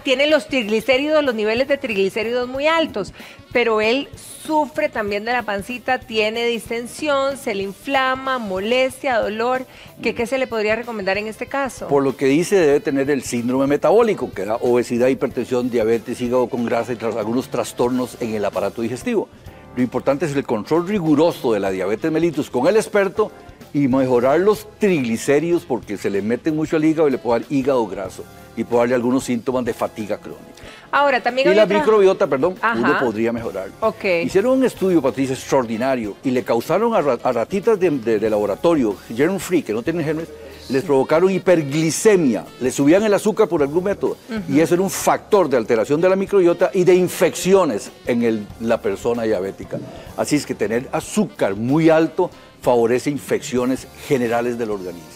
C: tiene los triglicéridos, los niveles de triglicéridos muy altos, pero él sufre también de la pancita, tiene distensión, se le inflama, molestia, dolor. ¿Qué se le podría recomendar en este caso?
P: Por lo que dice, debe tener el síndrome metabólico, que era obesidad, hipertensión, diabetes, hígado con grasa y algunos trastornos en el aparato digestivo. Lo importante es el control riguroso de la diabetes mellitus con el experto y mejorar los triglicéridos porque se le meten mucho al hígado y le puede dar hígado graso y puede darle algunos síntomas de fatiga crónica.
C: Ahora, también
P: y la microbiota, perdón,
C: Ajá.
P: uno podría mejorar.
C: Okay.
P: Hicieron un estudio, Patricia, extraordinario y le causaron a ratitas de laboratorio, germ free, que no tienen germes, les provocaron hiperglicemia, les subían el azúcar por algún método y eso era un factor de alteración de la microbiota y de infecciones en la persona diabética. Así es que tener azúcar muy alto favorece infecciones generales del organismo.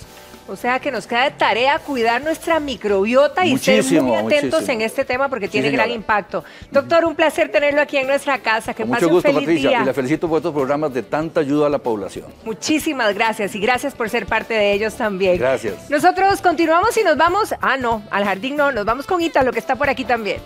C: O sea que nos queda de tarea cuidar nuestra microbiota y ser muy atentos en este tema porque tiene gran impacto. Doctor, un placer tenerlo aquí en nuestra casa. Que pase un feliz día. Mucho gusto, Patricia,
P: y la felicito por estos programas de tanta ayuda a la población.
C: Muchísimas gracias y gracias por ser parte de ellos también.
P: Gracias.
C: Nosotros continuamos y nos vamos, al jardín no, nos vamos con Ítalo que está por aquí también.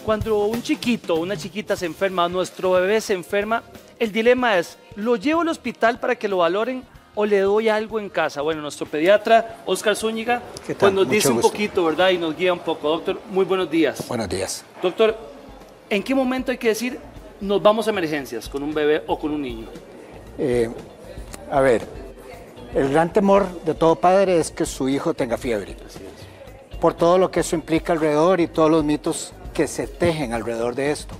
I: Cuando un chiquito o una chiquita se enferma, nuestro bebé se enferma, el dilema es, ¿lo llevo al hospital para que lo valoren o le doy algo en casa? Bueno, nuestro pediatra, Oscar Zúñiga, pues nos dice un poquito, ¿verdad? Y nos guía un poco. Doctor, muy buenos días.
B: Buenos días.
I: Doctor, ¿en qué momento hay que decir nos vamos a emergencias con un bebé o con un niño?
B: A ver, el gran temor de todo padre es que su hijo tenga fiebre.
I: Así es.
B: Por todo lo que eso implica alrededor y todos los mitos que se tejen alrededor de esto.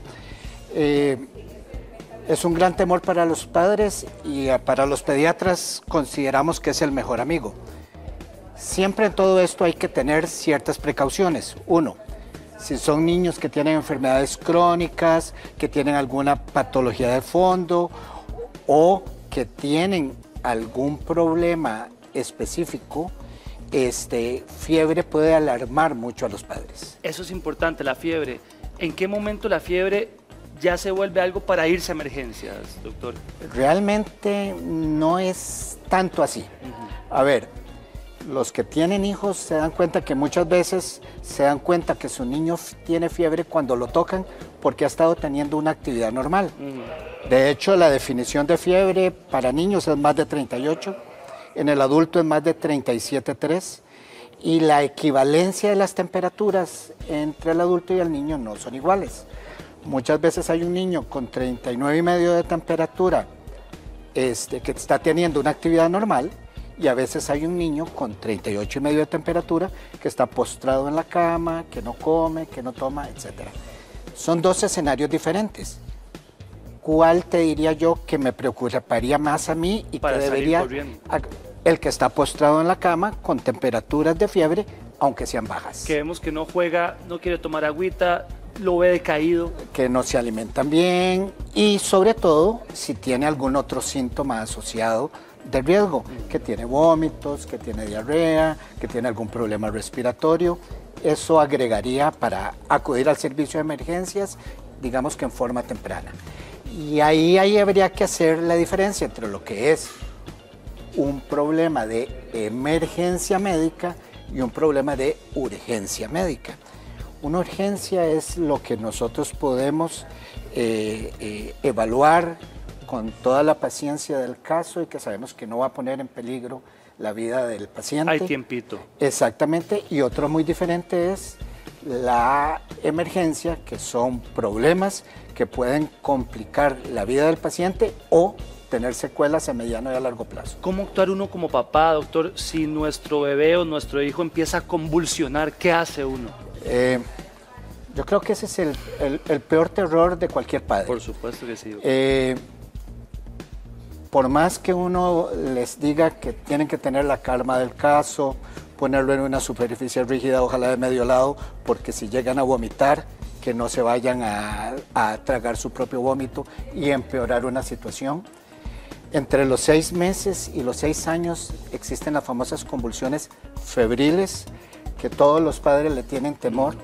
B: Es un gran temor para los padres y para los pediatras consideramos que es el mejor amigo. Siempre en todo esto hay que tener ciertas precauciones. Uno, si son niños que tienen enfermedades crónicas, que tienen alguna patología de fondo o que tienen algún problema específico, fiebre puede alarmar mucho a los padres.
I: Eso es importante, la fiebre. ¿En qué momento la fiebre ya se vuelve algo para irse a emergencias, doctor?
B: Realmente no es tanto así. A ver, los que tienen hijos se dan cuenta que muchas veces se dan cuenta que su niño tiene fiebre cuando lo tocan porque ha estado teniendo una actividad normal. De hecho, la definición de fiebre para niños es más de 38, en el adulto es más de 37,3 y la equivalencia de las temperaturas entre el adulto y el niño no son iguales. Muchas veces hay un niño con 39,5 de temperatura que está teniendo una actividad normal y a veces hay un niño con 38,5 de temperatura que está postrado en la cama, que no come, que no toma, etc. Son dos escenarios diferentes. ¿Cuál te diría yo que me preocuparía más a mí y que debería? El que está postrado en la cama con temperaturas de fiebre, aunque sean bajas.
I: Que vemos que no juega, no quiere tomar agüita, lo ve decaído.
B: Que no se alimentan bien y sobre todo si tiene algún otro síntoma asociado de riesgo, que tiene vómitos, que tiene diarrea, que tiene algún problema respiratorio. Eso agregaría para acudir al servicio de emergencias, digamos que en forma temprana. Y ahí habría que hacer la diferencia entre lo que es un problema de emergencia médica y un problema de urgencia médica. Una urgencia es lo que nosotros podemos evaluar con toda la paciencia del caso y que sabemos que no va a poner en peligro la vida del paciente.
I: Hay tiempito.
B: Exactamente, y otro muy diferente es la emergencia, que son problemas que pueden complicar la vida del paciente o tener secuelas a mediano y a largo plazo.
I: ¿Cómo actuar uno como papá, doctor, si nuestro bebé o nuestro hijo empieza a convulsionar? ¿Qué hace uno?
B: Yo creo que ese es el peor terror de cualquier padre.
I: Por supuesto que sí.
B: Por más que uno les diga que tienen que tener la calma del caso, ponerlo en una superficie rígida, ojalá de medio lado, porque si llegan a vomitar, que no se vayan a tragar su propio vómito y empeorar una situación. Entre los 6 meses y los 6 años existen las famosas convulsiones febriles, que todos los padres le tienen temor,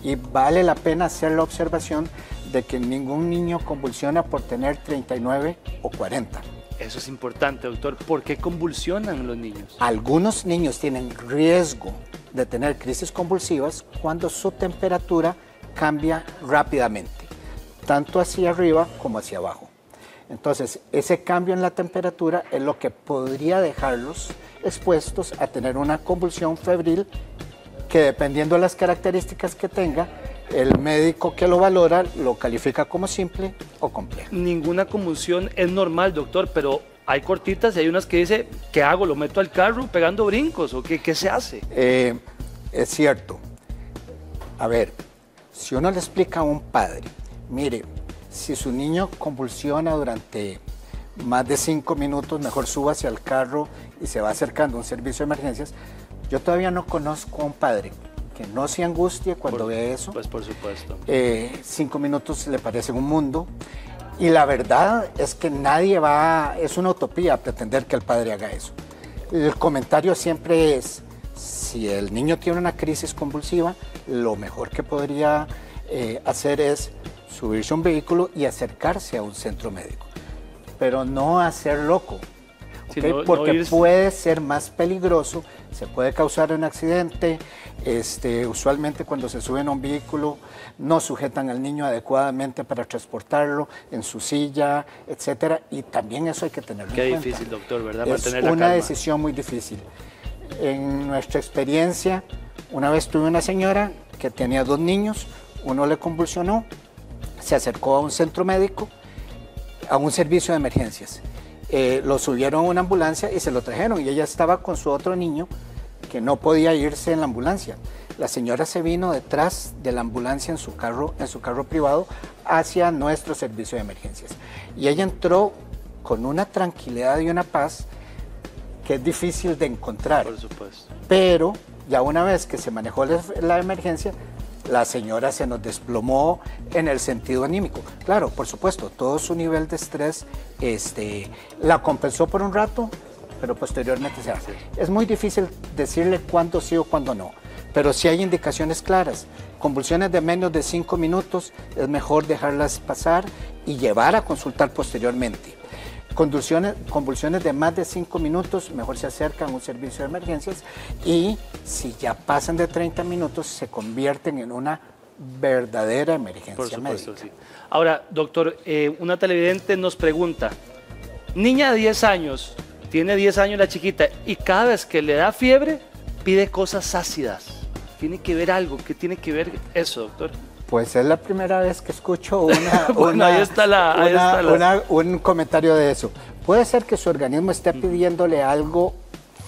B: y vale la pena hacer la observación de que ningún niño convulsiona por tener 39 o 40.
I: Eso es importante, doctor. ¿Por qué convulsionan los niños?
B: Algunos niños tienen riesgo de tener crisis convulsivas cuando su temperatura cambia rápidamente, tanto hacia arriba como hacia abajo. Entonces, ese cambio en la temperatura es lo que podría dejarlos expuestos a tener una convulsión febril que, dependiendo de las características que tenga, el médico que lo valora lo califica como simple o compleja.
I: Ninguna convulsión es normal, doctor, pero hay cortitas y hay unas que dice, ¿qué hago? ¿Lo meto al carro pegando brincos o qué se hace?
B: Es cierto. A ver, si uno le explica a un padre, mire, si su niño convulsiona durante más de 5 minutos, mejor suba hacia el carro y se va acercando a un servicio de emergencias. Yo todavía no conozco a un padre que no se angustie cuando ve eso.
I: Pues por supuesto.
B: 5 minutos le parece un mundo. Y la verdad es que es una utopía pretender que el padre haga eso. El comentario siempre es, si el niño tiene una crisis convulsiva, lo mejor que podría hacer es subirse a un vehículo y acercarse a un centro médico. Pero no hacer loco, ¿okay? Porque puede ser más peligroso, se puede causar un accidente. Usualmente cuando se suben a un vehículo no sujetan al niño adecuadamente para transportarlo en su silla, etcétera, y también eso hay que tenerlo en cuenta.
I: Qué difícil, doctor, ¿verdad?
B: Es
I: Mantener la
B: una
I: calma.
B: decisión muy difícil. En nuestra experiencia, una vez tuve una señora que tenía 2 niños, uno le convulsionó, se acercó a un centro médico, a un servicio de emergencias. Lo subieron a una ambulancia y se lo trajeron, y ella estaba con su otro niño que no podía irse en la ambulancia. La señora se vino detrás de la ambulancia en su carro privado hacia nuestro servicio de emergencias. Y ella entró con una tranquilidad y una paz que es difícil de encontrar.
I: Por supuesto.
B: Pero ya una vez que se manejó la emergencia, la señora se nos desplomó en el sentido anímico. Claro, por supuesto, todo su nivel de estrés la compensó por un rato, pero posteriormente se hace. Es muy difícil decirle cuándo sí o cuándo no, pero sí hay indicaciones claras. Convulsiones de menos de 5 minutos es mejor dejarlas pasar y llevar a consultar posteriormente. Convulsiones de más de 5 minutos, mejor se acercan a un servicio de emergencias, y si ya pasan de 30 minutos se convierten en una verdadera emergencia
I: Por supuesto,
B: médica.
I: sí. Ahora, doctor, una televidente nos pregunta, niña de 10 años, tiene 10 años la chiquita, y cada vez que le da fiebre pide cosas ácidas. ¿Tiene que ver algo? ¿Qué tiene que ver eso, doctor?
B: Pues es la primera vez que escucho
I: bueno, ahí está
B: un comentario de eso. Puede ser que su organismo esté pidiéndole algo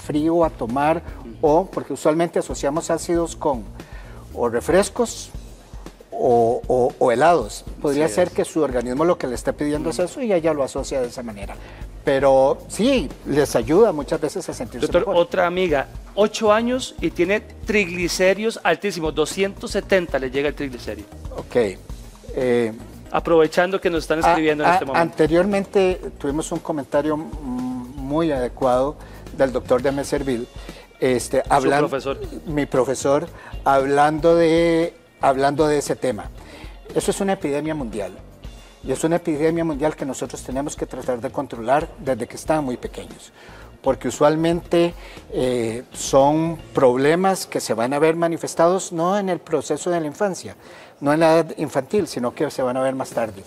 B: frío a tomar, o porque usualmente asociamos ácidos con o refrescos o helados. Podría ser que su organismo lo que le esté pidiendo es eso y ella lo asocia de esa manera. Pero sí, les ayuda muchas veces a sentirse
I: doctor,
B: mejor.
I: Otra amiga, 8 años y tiene triglicéridos altísimos, 270 le llega el triglicérido.
B: Ok.
I: Aprovechando que nos están escribiendo en este momento.
B: Anteriormente tuvimos un comentario muy adecuado del doctor de Messerville, hablando,
I: profesor.
B: Mi profesor, hablando de ese tema. Eso es una epidemia mundial. Y es una epidemia mundial que nosotros tenemos que tratar de controlar desde que están muy pequeños, porque usualmente son problemas que se van a ver manifestados no en el proceso de la infancia, no en la edad infantil, sino que se van a ver más tarde.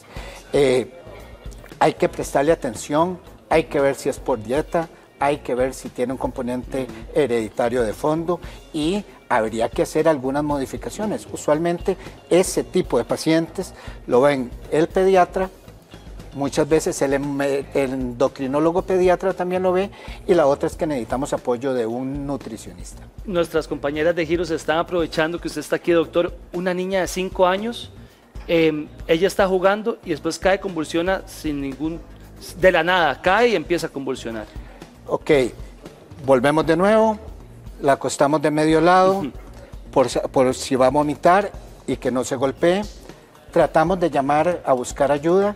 B: Hay que prestarle atención, hay que ver si es por dieta, hay que ver si tiene un componente hereditario de fondo, y habría que hacer algunas modificaciones. Usualmente ese tipo de pacientes lo ven el pediatra muchas veces el endocrinólogo pediatra también lo ve, y la otra es que necesitamos apoyo de un nutricionista.
I: Nuestras compañeras de Giros están aprovechando que usted está aquí, doctor. Una niña de 5 años, ella está jugando y después cae, convulsiona de la nada, cae y empieza a convulsionar.
B: Ok, volvemos de nuevo, la acostamos de medio lado, por si va a vomitar y que no se golpee. Tratamos de llamar a buscar ayuda.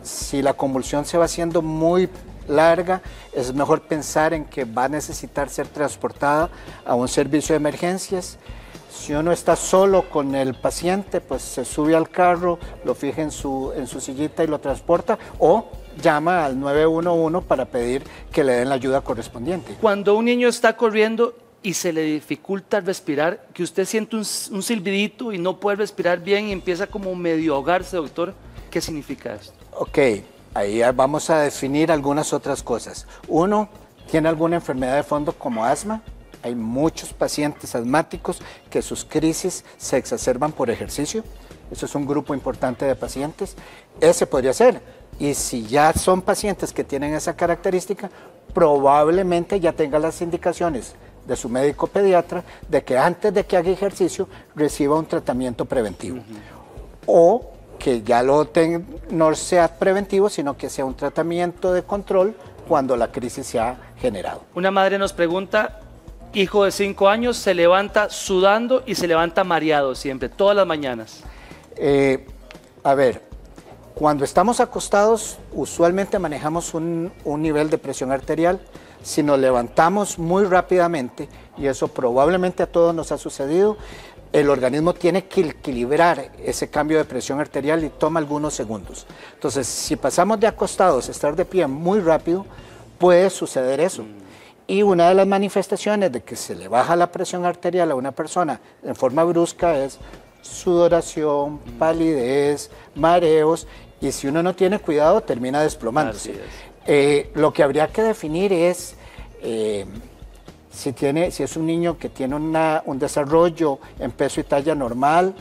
B: Si la convulsión se va haciendo muy larga, es mejor pensar en que va a necesitar ser transportada a un servicio de emergencias. Si uno está solo con el paciente, pues se sube al carro, lo fija en su sillita y lo transporta, o llama al 911 para pedir que le den la ayuda correspondiente.
I: Cuando un niño está corriendo y se le dificulta respirar, que usted siente un silbidito y no puede respirar bien y empieza como medio a ahogarse, doctor, ¿qué significa esto?
B: Ok, ahí vamos a definir algunas otras cosas. Uno, ¿tiene alguna enfermedad de fondo como asma? Hay muchos pacientes asmáticos que sus crisis se exacerban por ejercicio. Eso es un grupo importante de pacientes. Ese podría ser. Y si ya son pacientes que tienen esa característica, probablemente ya tenga las indicaciones de su médico pediatra de que antes de que haga ejercicio reciba un tratamiento preventivo. O que ya no sea preventivo, sino que sea un tratamiento de control cuando la crisis se ha generado.
I: Una madre nos pregunta, hijo de 5 años, se levanta sudando y se levanta mareado siempre, todas las mañanas.
B: A ver, cuando estamos acostados, usualmente manejamos un nivel de presión arterial. Si nos levantamos muy rápidamente, y eso probablemente a todos nos ha sucedido, el organismo tiene que equilibrar ese cambio de presión arterial y toma algunos segundos. Entonces, si pasamos de acostados a estar de pie muy rápido, puede suceder eso. Y una de las manifestaciones de que se le baja la presión arterial a una persona en forma brusca es sudoración, palidez, mareos, y si uno no tiene cuidado termina desplomándose. Lo que habría que definir es si es un niño que tiene un desarrollo en peso y talla normal,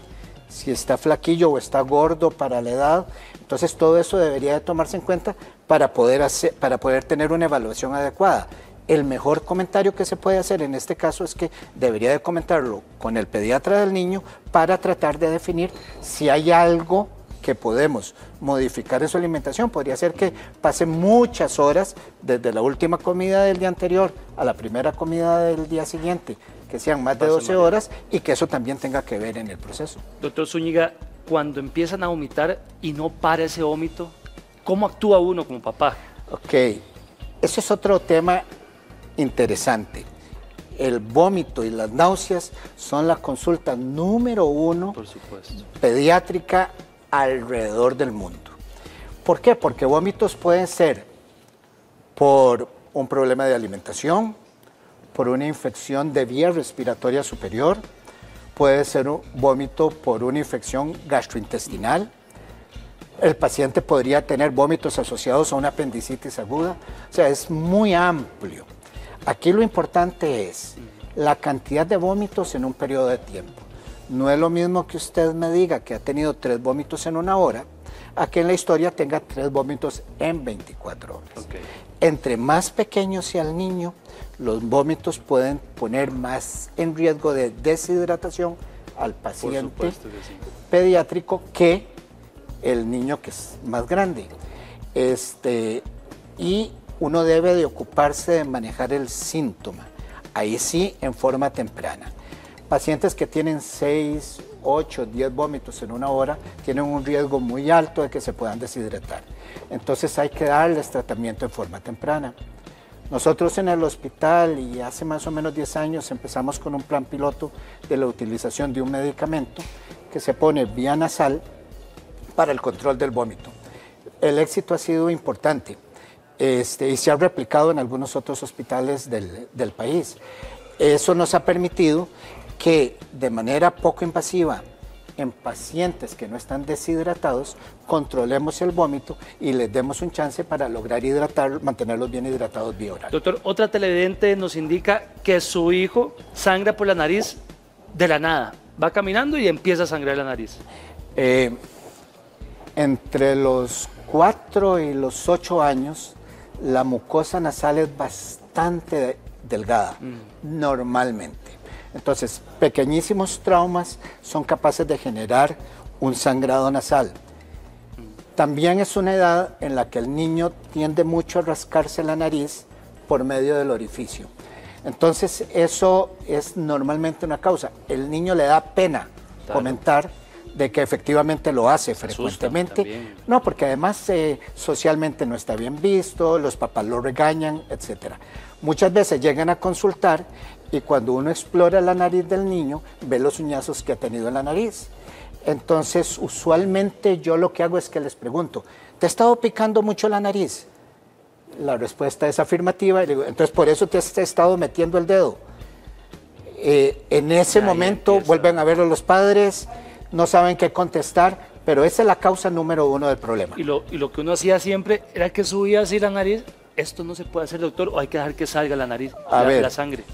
B: si está flaquillo o está gordo para la edad. Entonces todo eso debería de tomarse en cuenta para poder tener una evaluación adecuada. El mejor comentario que se puede hacer en este caso es que debería de comentarlo con el pediatra del niño para tratar de definir si hay algo que podemos modificar en su alimentación. Podría ser que pase muchas horas desde la última comida del día anterior a la primera comida del día siguiente, que sean más de 12 horas, y que eso también tenga que ver en el proceso.
I: Doctor Zúñiga, cuando empiezan a vomitar y no para ese vómito, ¿cómo actúa uno como papá?
B: Ok, eso es otro tema interesante. El vómito y las náuseas son la consulta número 1 pediátrica alrededor del mundo. ¿Por qué? Porque vómitos pueden ser por un problema de alimentación, por una infección de vía respiratoria superior, puede ser un vómito por una infección gastrointestinal. El paciente podría tener vómitos asociados a una apendicitis aguda. O sea, es muy amplio. Aquí lo importante es la cantidad de vómitos en un periodo de tiempo. No es lo mismo que usted me diga que ha tenido 3 vómitos en una hora, a que en la historia tenga 3 vómitos en 24 horas. Entre más pequeño sea el niño, los vómitos pueden poner más en riesgo de deshidratación al paciente pediátrico que el niño que es más grande. Y uno debe de ocuparse de manejar el síntoma, ahí sí en forma temprana. Pacientes que tienen 6, 8, 10 vómitos en una hora tienen un riesgo muy alto de que se puedan deshidratar. Entonces hay que darles tratamiento en forma temprana. Nosotros en el hospital, y hace más o menos 10 años, empezamos con un plan piloto de la utilización de un medicamento que se pone vía nasal para el control del vómito. El éxito ha sido importante y se ha replicado en algunos otros hospitales del país. Eso nos ha permitido que de manera poco invasiva en pacientes que no están deshidratados, controlemos el vómito y les demos un chance para lograr mantenerlos bien hidratados vía oral.
I: Doctor, otra televidente nos indica que su hijo sangra por la nariz de la nada. Va caminando y empieza a sangrar la nariz.
B: Entre los 4 y los 8 años, la mucosa nasal es bastante delgada, normalmente. Entonces, pequeñísimos traumas son capaces de generar un sangrado nasal. También es una edad en la que el niño tiende mucho a rascarse la nariz por medio del orificio. Entonces, eso es normalmente una causa. El niño le da pena comentar de que efectivamente lo hace frecuentemente. No, porque además socialmente no está bien visto, los papás lo regañan, etc. Muchas veces llegan a consultar y cuando uno explora la nariz del niño, ve los uñazos que ha tenido en la nariz. Entonces, usualmente yo lo que hago es que les pregunto, ¿te ha estado picando mucho la nariz? La respuesta es afirmativa, y digo, entonces por eso te has estado metiendo el dedo. En ese momento vuelven a verlo los padres, no saben qué contestar, pero esa es la causa número 1 del problema.
I: Y lo que uno hacía siempre era que subía así la nariz. ¿Esto no se puede hacer, doctor, o hay que dejar que salga la nariz, la sangre?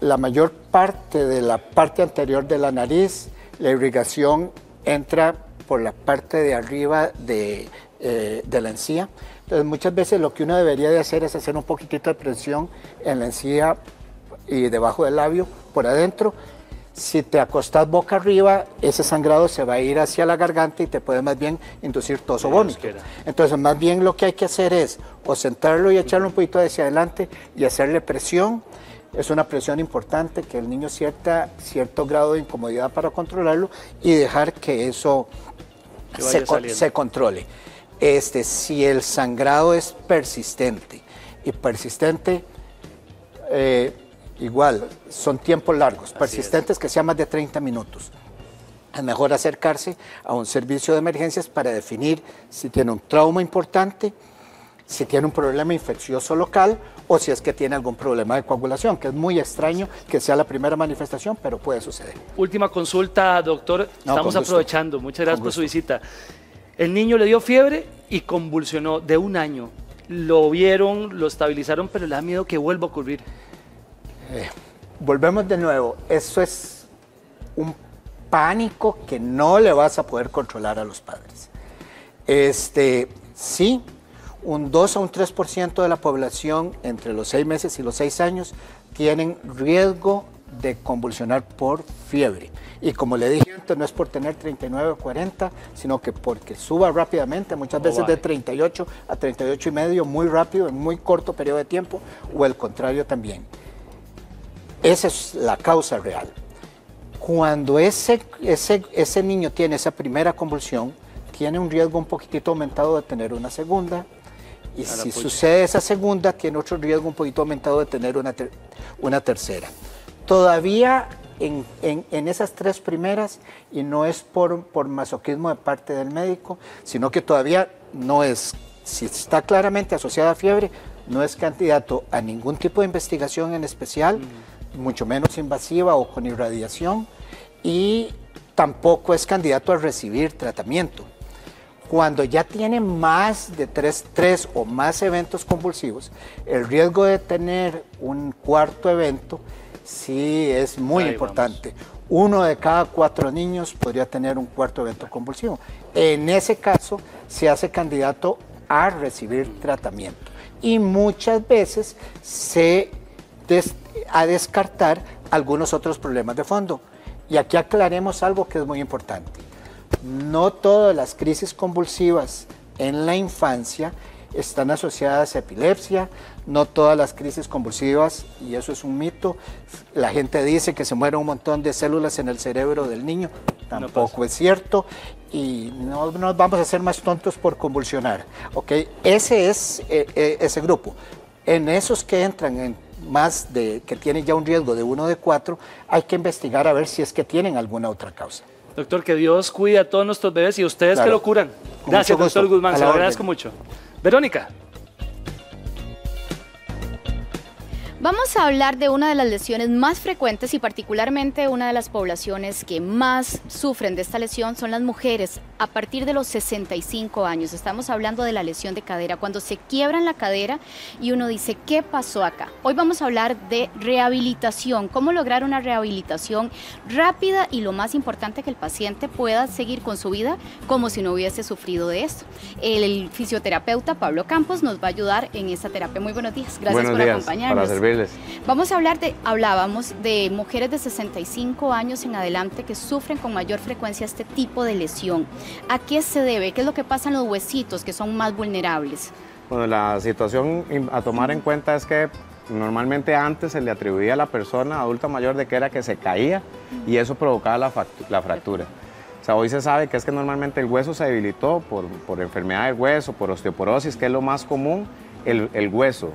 B: La mayor parte de la parte anterior de la nariz, la irrigación entra por la parte de arriba de la encía. Entonces muchas veces lo que uno debería de hacer es hacer un poquitito de presión en la encía y debajo del labio, por adentro. Si te acostás boca arriba, ese sangrado se va a ir hacia la garganta y te puede más bien inducir tos o vómito. Entonces más bien lo que hay que hacer es o sentarlo y echarlo un poquito hacia adelante y hacerle presión. Es una presión importante, que el niño sienta cierto grado de incomodidad para controlarlo y dejar que eso se controle. Si el sangrado es persistente y persistente, igual, son tiempos largos, persistentes que sean más de 30 minutos. Es mejor acercarse a un servicio de emergencias para definir si tiene un trauma importante, si tiene un problema infeccioso local o si es que tiene algún problema de coagulación, que es muy extraño que sea la primera manifestación, pero puede suceder.
I: Última consulta, doctor. Estamos aprovechando. Muchas gracias por su visita. El niño le dio fiebre y convulsionó de 1 año. Lo vieron, lo estabilizaron, pero le da miedo que vuelva a ocurrir.
B: Volvemos de nuevo. Eso es un pánico que no le vas a poder controlar a los padres. Sí, un 2 a un 3% de la población entre los 6 meses y los 6 años tienen riesgo de convulsionar por fiebre. Y como le dije antes, no es por tener 39 o 40, sino que porque suba rápidamente, muchas veces de 38 a 38,5, muy rápido, en muy corto periodo de tiempo, o el contrario también. Esa es la causa real. Cuando ese niño tiene esa primera convulsión, tiene un riesgo un poquitito aumentado de tener una segunda, y si sucede esa segunda, tiene otro riesgo un poquito aumentado de tener una tercera. Todavía en esas 3 primeras, y no es por masoquismo de parte del médico, sino que todavía no es, si está claramente asociada a fiebre, no es candidato a ningún tipo de investigación en especial, mucho menos invasiva o con irradiación, y tampoco es candidato a recibir tratamiento. Cuando ya tiene más de 3 o más eventos convulsivos, el riesgo de tener un cuarto evento sí es muy importante. 1 de cada 4 niños podría tener un cuarto evento convulsivo. En ese caso, se hace candidato a recibir tratamiento. Y muchas veces a descartar algunos otros problemas de fondo. Y aquí aclaremos algo que es muy importante. No todas las crisis convulsivas en la infancia están asociadas a epilepsia, no todas las crisis convulsivas, y eso es un mito. La gente dice que se muere un montón de células en el cerebro del niño, tampoco es cierto, y no nos vamos a hacer más tontos por convulsionar. ¿Okay? Ese es ese grupo. En esos que entran en que tienen ya un riesgo de 1 de 4, hay que investigar a ver si es que tienen alguna otra causa.
I: Doctor, que Dios cuide a todos nuestros bebés y ustedes que lo curan. Gracias, doctor Guzmán, se lo agradezco mucho. Verónica.
M: Vamos a hablar de una de las lesiones más frecuentes y particularmente una de las poblaciones que más sufren de esta lesión son las mujeres a partir de los 65 años. Estamos hablando de la lesión de cadera, cuando se quiebran la cadera y uno dice, ¿qué pasó acá? Hoy vamos a hablar de rehabilitación, cómo lograr una rehabilitación rápida y lo más importante, que el paciente pueda seguir con su vida como si no hubiese sufrido de esto. El fisioterapeuta Pablo Campos nos va a ayudar en esta terapia. Muy buenos días, gracias por acompañarnos.
Q: Para servirles.
M: Vamos a hablar hablábamos de mujeres de 65 años en adelante que sufren con mayor frecuencia este tipo de lesión. ¿A qué se debe? ¿Qué es lo que pasa en los huesitos que son más vulnerables?
Q: Bueno, la situación a tomar en cuenta es que normalmente antes se le atribuía a la persona adulta mayor de que era que se caía y eso provocaba la fractura. O sea, hoy se sabe que es que normalmente el hueso se debilitó por enfermedad del hueso, por osteoporosis, que es lo más común, el hueso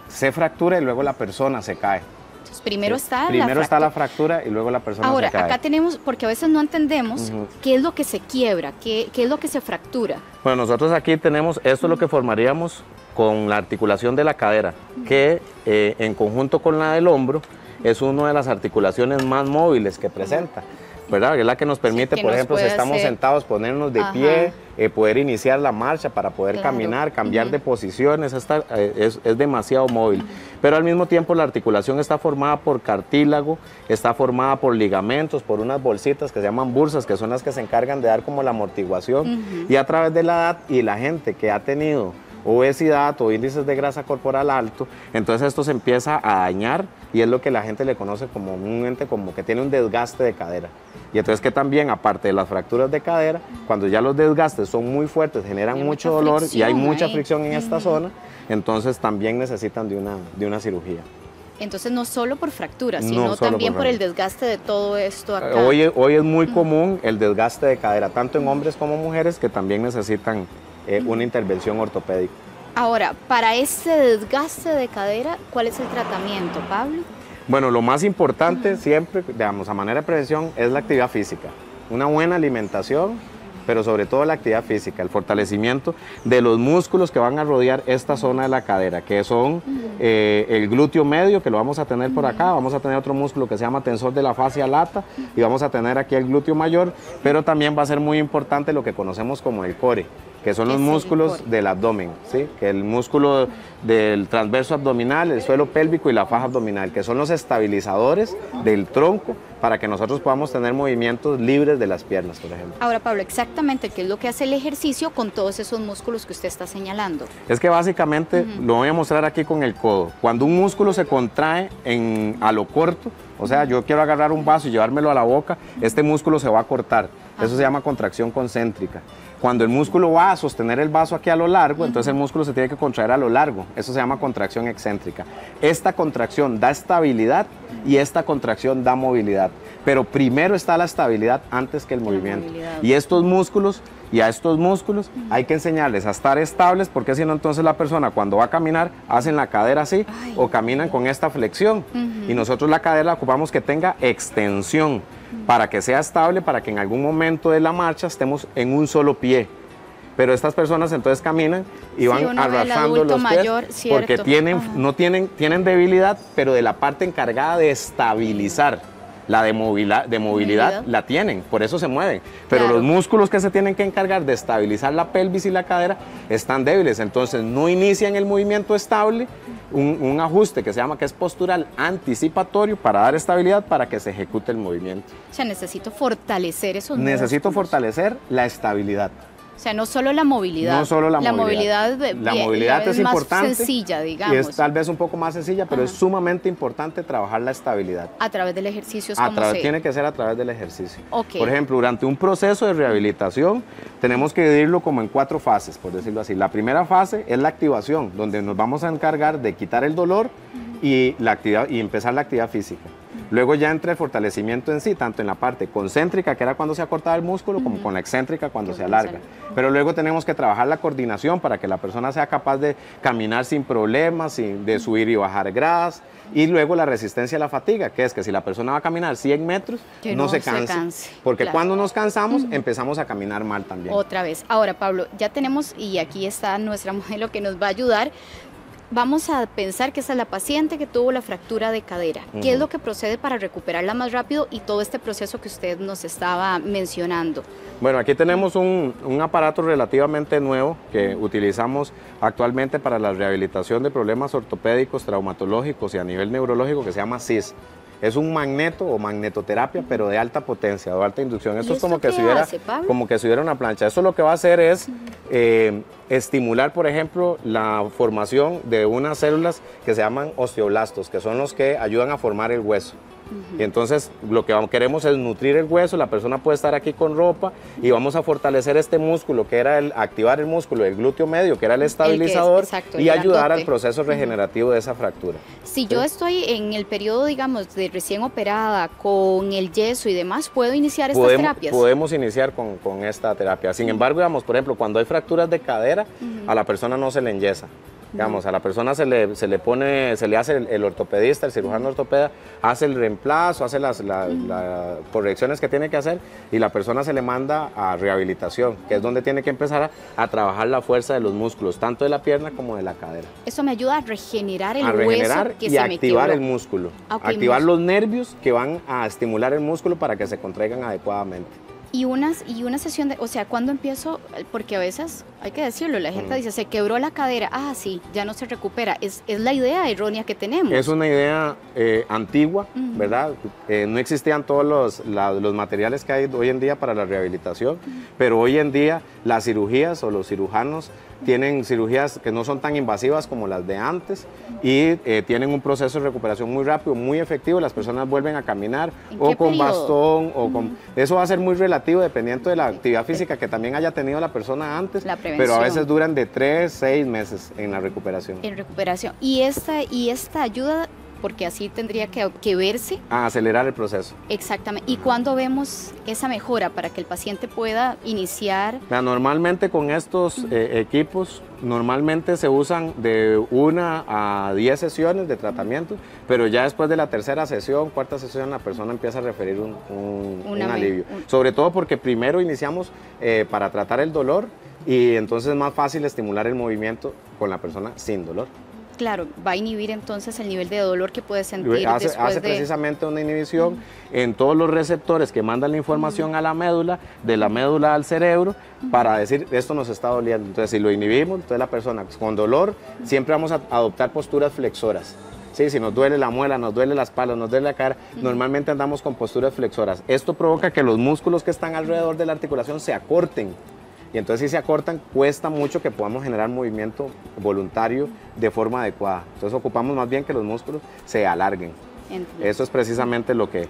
Q: se fractura y luego la persona se cae.
M: Entonces, primero está
Q: la fractura y luego la persona
M: se cae.
Q: Ahora,
M: acá tenemos, porque a veces no entendemos qué es lo que se quiebra, qué es lo que se fractura.
Q: Bueno, nosotros aquí tenemos, esto es lo que formaríamos con la articulación de la cadera, que en conjunto con la del hombro es una de las articulaciones más móviles que presenta. ¿Verdad? Es la que nos permite, por ejemplo, si estamos sentados, ponernos de pie, poder iniciar la marcha para poder caminar, cambiar de posiciones, es demasiado móvil. Pero al mismo tiempo la articulación está formada por cartílago, está formada por ligamentos, por unas bolsitas que se llaman bursas, que son las que se encargan de dar como la amortiguación. Y a través de la edad y la gente que ha tenido obesidad o índices de grasa corporal alto, entonces esto se empieza a dañar y es lo que la gente le conoce comúnmente como que tiene un desgaste de cadera. Y entonces que también, aparte de las fracturas de cadera, cuando ya los desgastes son muy fuertes, generan mucho dolor y hay mucha fricción en esta zona, entonces también necesitan de una cirugía.
M: Entonces no solo por fracturas, sino también por el desgaste de todo esto acá.
Q: Hoy es muy común el desgaste de cadera, tanto en hombres como mujeres, que también necesitan una intervención ortopédica.
M: Ahora, para ese desgaste de cadera, ¿cuál es el tratamiento, Pablo?
Q: Bueno, lo más importante siempre, digamos, a manera de prevención, es la actividad física. Una buena alimentación, pero sobre todo la actividad física, el fortalecimiento de los músculos que van a rodear esta zona de la cadera, que son el glúteo medio, que lo vamos a tener por acá, vamos a tener otro músculo que se llama tensor de la fascia lata, y vamos a tener aquí el glúteo mayor, pero también va a ser muy importante lo que conocemos como el core, que son los músculos del abdomen, ¿sí? Que el músculo del transverso abdominal, el suelo pélvico y la faja abdominal, que son los estabilizadores del tronco para que nosotros podamos tener movimientos libres de las piernas, por ejemplo.
M: Ahora, Pablo, exactamente, ¿qué es lo que hace el ejercicio con todos esos músculos que usted está señalando?
Q: Es que básicamente, lo voy a mostrar aquí con el codo, cuando un músculo se contrae a lo corto, o sea, yo quiero agarrar un vaso y llevármelo a la boca, este músculo se va a cortar, eso se llama contracción concéntrica. Cuando el músculo va a sostener el vaso aquí a lo largo, entonces el músculo se tiene que contraer a lo largo. Eso se llama contracción excéntrica. Esta contracción da estabilidad y esta contracción da movilidad. Pero primero está la estabilidad antes que el movimiento. Y a estos músculos hay que enseñarles a estar estables, porque si no, entonces la persona cuando va a caminar hacen la cadera así o caminan con esta flexión. Y nosotros la cadera la ocupamos que tenga extensión, para que sea estable, para que en algún momento de la marcha estemos en un solo pie. Pero estas personas entonces caminan y van arrastrando los pies porque tienen debilidad, pero de la parte encargada de estabilizar. La de movilidad la tienen, por eso se mueven. Pero los músculos que se tienen que encargar de estabilizar la pelvis y la cadera están débiles. Entonces no inician el movimiento estable, un ajuste que se llama, que es postural anticipatorio para dar estabilidad para que se ejecute el movimiento.
M: O sea, necesito fortalecer esos músculos.
Q: Necesito fortalecer la estabilidad.
M: O sea, no solo la movilidad.
Q: No solo la movilidad.
M: La
Q: movilidad es importante.
M: Más sencilla, digamos.
Q: Y es tal vez un poco más sencilla, pero es sumamente importante trabajar la estabilidad.
M: A través del ejercicio.
Q: Tiene que ser a través del ejercicio.
M: Okay.
Q: Por ejemplo, durante un proceso de rehabilitación, tenemos que dividirlo como en 4 fases, por decirlo así. La primera fase es la activación, donde nos vamos a encargar de quitar el dolor y empezar la actividad física. Luego ya entra el fortalecimiento en sí, tanto en la parte concéntrica, que era cuando se acortaba el músculo, como con la excéntrica cuando se alarga. Pero luego tenemos que trabajar la coordinación para que la persona sea capaz de caminar sin problemas, de subir y bajar gradas. Y luego la resistencia a la fatiga, que es que si la persona va a caminar 100 metros, no se canse. Porque cuando nos cansamos, empezamos a caminar mal también.
M: Otra vez. Ahora, Pablo, ya tenemos, y aquí está nuestra modelo que nos va a ayudar. Vamos a pensar que esa es la paciente que tuvo la fractura de cadera. ¿Qué es lo que procede para recuperarla más rápido y todo este proceso que usted nos estaba mencionando?
Q: Bueno, aquí tenemos un aparato relativamente nuevo que utilizamos actualmente para la rehabilitación de problemas ortopédicos, traumatológicos y a nivel neurológico, que se llama CIS. Es un magneto o magnetoterapia, pero de alta potencia, de alta inducción. Esto es como que, si hubiera una plancha. Eso lo que va a hacer es estimular, por ejemplo, la formación de unas células que se llaman osteoblastos, que son los que ayudan a formar el hueso. Y entonces lo que queremos es nutrir el hueso, la persona puede estar aquí con ropa y vamos a fortalecer este músculo que era activar el músculo del glúteo medio, que era el estabilizador, y ayudar al proceso regenerativo de esa fractura.
M: Si yo estoy en el periodo, digamos, de recién operada, con el yeso y demás, ¿puedo iniciar estas terapias? Podemos
Q: iniciar con esta terapia. Sin embargo, digamos, por ejemplo, cuando hay fracturas de cadera, a la persona no se le enyesa. Digamos, a la persona se le hace el ortopedista, el cirujano ortopeda, hace el reemplazo, hace las correcciones que tiene que hacer y la persona se le manda a rehabilitación, que es donde tiene que empezar a trabajar la fuerza de los músculos, tanto de la pierna como de la cadera.
M: Eso me ayuda a regenerar el hueso que se me quebró.
Q: Y activar el músculo, activar los nervios que van a estimular el músculo para que se contraigan adecuadamente.
M: Y una sesión de, o sea, ¿cuándo empiezo? Porque a veces, hay que decirlo, la gente dice, se quebró la cadera, sí, ya no se recupera. Es la idea errónea que tenemos.
Q: Es una idea antigua, ¿verdad? No existían todos los materiales que hay hoy en día para la rehabilitación, pero hoy en día las cirugías o los cirujanos tienen cirugías que no son tan invasivas como las de antes y tienen un proceso de recuperación muy rápido, muy efectivo. Las personas vuelven a caminar o con bastón o con... Eso va a ser muy relativo dependiendo de la actividad física que también haya tenido la persona antes, pero a veces duran de 3 a 6 meses en la recuperación.
M: En recuperación. Y esta ayuda, porque así tendría que verse.
Q: A acelerar el proceso.
M: Exactamente. ¿Y cuándo vemos esa mejora para que el paciente pueda iniciar?
Q: Normalmente con estos equipos, normalmente se usan de 1 a 10 sesiones de tratamiento, pero ya después de la tercera sesión, cuarta sesión, la persona empieza a referir un alivio. Sobre todo porque primero iniciamos para tratar el dolor y entonces es más fácil estimular el movimiento con la persona sin dolor.
M: Claro, va a inhibir entonces el nivel de dolor que puede sentir
Q: hace precisamente una inhibición en todos los receptores que mandan la información a la médula, de la médula al cerebro, para decir, esto nos está doliendo. Entonces, si lo inhibimos, entonces la persona con dolor, siempre vamos a adoptar posturas flexoras. Sí, si nos duele la muela, nos duele la espalda, nos duele la cara, normalmente andamos con posturas flexoras. Esto provoca que los músculos que están alrededor de la articulación se acorten. Y entonces si se acortan, cuesta mucho que podamos generar movimiento voluntario de forma adecuada. Entonces ocupamos más bien que los músculos se alarguen. Entiendo. Eso es precisamente lo que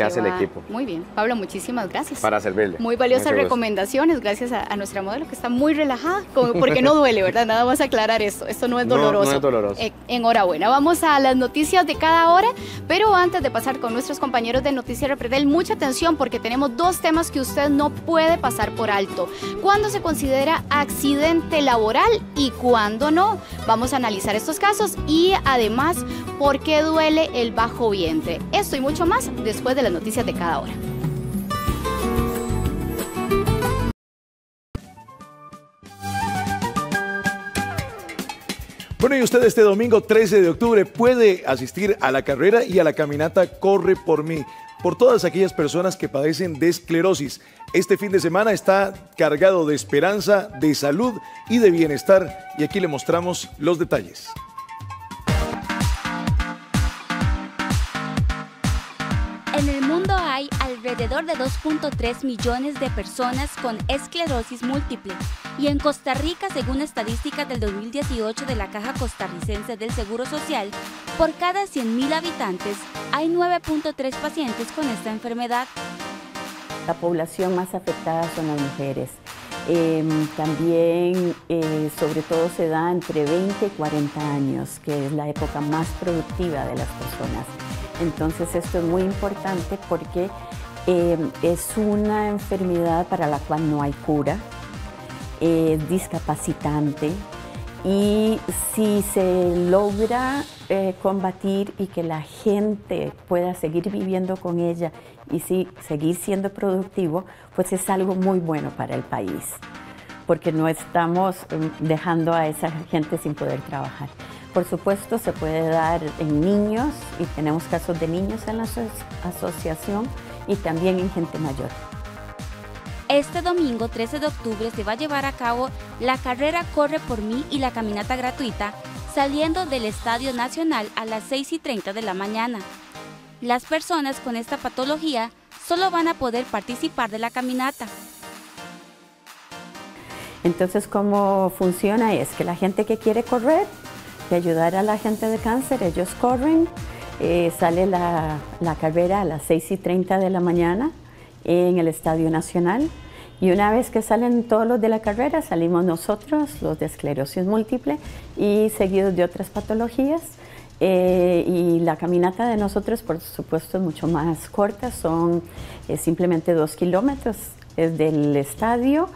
Q: hace el equipo.
M: Muy bien. Pablo, muchísimas gracias.
Q: Para servirle.
M: Muy valiosas recomendaciones, gracias a nuestra modelo que está muy relajada, porque no duele, ¿verdad? Nada más aclarar esto. Esto no es doloroso.
Q: No es doloroso.
M: Enhorabuena. Vamos a las noticias de cada hora, pero antes de pasar con nuestros compañeros de Noticias Repredel, mucha atención porque tenemos 2 temas que usted no puede pasar por alto. ¿Cuándo se considera accidente laboral y cuándo no? Vamos a analizar estos casos y además, ¿por qué duele el bajo vientre? Esto y mucho más después de las noticias de cada hora.
L: Bueno, y usted este domingo 13 de octubre puede asistir a la carrera y a la caminata Corre por mí, por todas aquellas personas que padecen de esclerosis. Este fin de semana está cargado de esperanza, de salud y de bienestar, y aquí le mostramos los detalles.
E: En el mundo hay alrededor de 2.3 millones de personas con esclerosis múltiple y en Costa Rica, según estadísticas del 2018 de la Caja Costarricense del Seguro Social, por cada 100.000 habitantes hay 9.3 pacientes con esta enfermedad.
F: La población más afectada son las mujeres. También, sobre todo, se da entre 20 y 40 años, que es la época más productiva de las personas. Entonces esto es muy importante porque es una enfermedad para la cual no hay cura, es discapacitante y si se logra combatir y que la gente pueda seguir viviendo con ella y seguir siendo productivo, pues es algo muy bueno para el país, porque no estamos dejando a esa gente sin poder trabajar. Por supuesto, se puede dar en niños y tenemos casos de niños en la asociación y también en gente mayor.
E: Este domingo 13 de octubre se va a llevar a cabo la carrera Corre por Mí y la caminata gratuita, saliendo del Estadio Nacional a las 6:30 de la mañana. Las personas con esta patología solo van a poder participar de la caminata.
F: Entonces, ¿cómo funciona? Es que la gente que quiere correr, de ayudar a la gente de cáncer, ellos corren, sale la carrera a las 6:30 de la mañana en el Estadio Nacional, y una vez que salen todos los de la carrera, salimos nosotros, los de esclerosis múltiple y seguidos de otras patologías, y la caminata de nosotros, por supuesto, es mucho más corta, son simplemente 2 kilómetros, es del estadio,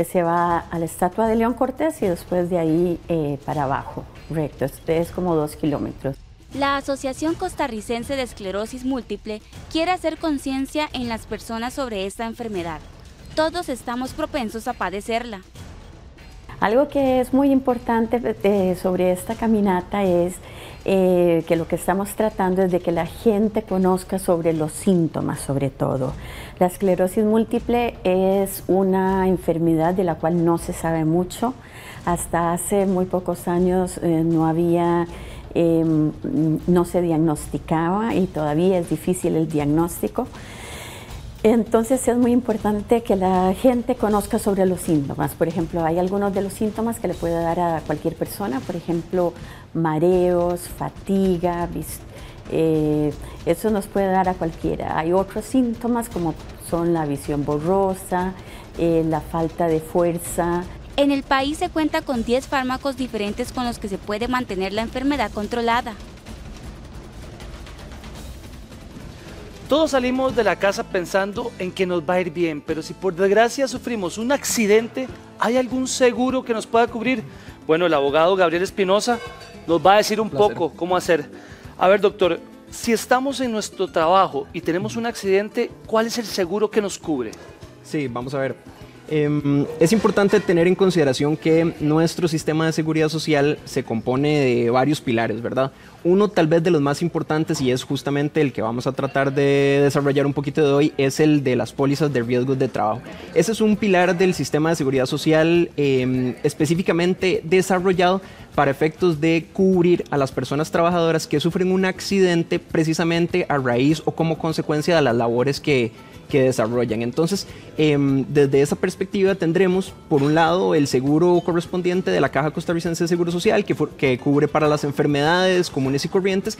F: se va a la estatua de León Cortés y después de ahí para abajo, recto, es como 2 kilómetros.
E: La Asociación Costarricense de Esclerosis Múltiple quiere hacer conciencia en las personas sobre esta enfermedad. Todos estamos propensos a padecerla.
F: Algo que es muy importante sobre esta caminata es que lo que estamos tratando es de que la gente conozca sobre los síntomas, sobre todo. La esclerosis múltiple es una enfermedad de la cual no se sabe mucho. Hasta hace muy pocos años no se diagnosticaba y todavía es difícil el diagnóstico. Entonces es muy importante que la gente conozca sobre los síntomas. Por ejemplo, hay algunos de los síntomas que le puede dar a cualquier persona, por ejemplo, mareos, fatiga, eso nos puede dar a cualquiera. Hay otros síntomas como son la visión borrosa, la falta de fuerza.
E: En el país se cuenta con 10 fármacos diferentes con los que se puede mantener la enfermedad controlada.
I: Todos salimos de la casa pensando en que nos va a ir bien, pero si por desgracia sufrimos un accidente, ¿hay algún seguro que nos pueda cubrir? Bueno, el abogado Gabriel Espinosa nos va a decir un poco cómo hacer. A ver, doctor, si estamos en nuestro trabajo y tenemos un accidente, ¿cuál es el seguro que nos cubre?
A: Sí, vamos a ver. Es importante tener en consideración que nuestro sistema de seguridad social se compone de varios pilares, ¿verdad? Uno tal vez de los más importantes, y es justamente el que vamos a tratar de desarrollar un poquito de hoy, es el de las pólizas de riesgos de trabajo. Ese es un pilar del sistema de seguridad social específicamente desarrollado para efectos de cubrir a las personas trabajadoras que sufren un accidente precisamente a raíz o como consecuencia de las labores que desarrollan. Entonces, desde esa perspectiva tendremos, por un lado, el seguro correspondiente de la Caja Costarricense de Seguro Social, que cubre para las enfermedades comunes y corrientes,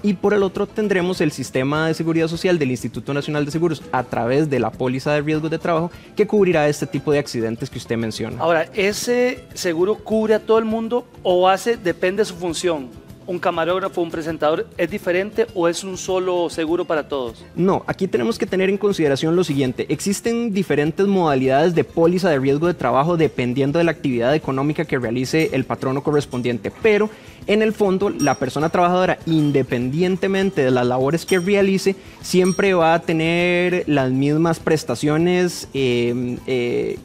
A: y por el otro tendremos el sistema de seguridad social del Instituto Nacional de Seguros a través de la póliza de riesgos de trabajo, que cubrirá este tipo de accidentes que usted menciona.
I: Ahora, ¿ese seguro cubre a todo el mundo o depende de su función? ¿Un camarógrafo, un presentador, es diferente o es un solo seguro para todos?
A: No, aquí tenemos que tener en consideración lo siguiente. Existen diferentes modalidades de póliza de riesgo de trabajo dependiendo de la actividad económica que realice el patrono correspondiente, pero en el fondo la persona trabajadora, independientemente de las labores que realice, siempre va a tener las mismas prestaciones que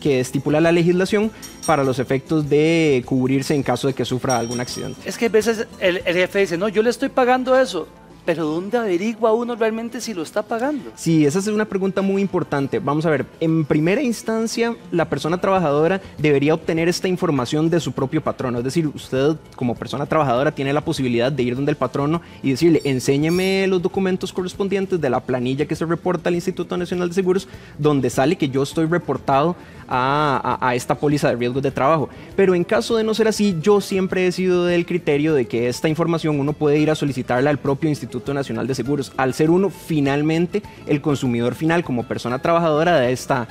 A: estipula la legislación para los efectos de cubrirse en caso de que sufra algún accidente.
I: Es que a veces el jefe dice, no, yo le estoy pagando eso, pero ¿dónde averigua uno realmente si lo está pagando?
A: Sí, esa es una pregunta muy importante. Vamos a ver, en primera instancia, la persona trabajadora debería obtener esta información de su propio patrono. Es decir, usted como persona trabajadora tiene la posibilidad de ir donde el patrono y decirle, enséñeme los documentos correspondientes de la planilla que se reporta al Instituto Nacional de Seguros, donde sale que yo estoy reportado a esta póliza de riesgos de trabajo. Pero en caso de no ser así, yo siempre he sido del criterio de que esta información uno puede ir a solicitarla al propio Instituto Nacional de Seguros, al ser uno finalmente el consumidor final como persona trabajadora de esta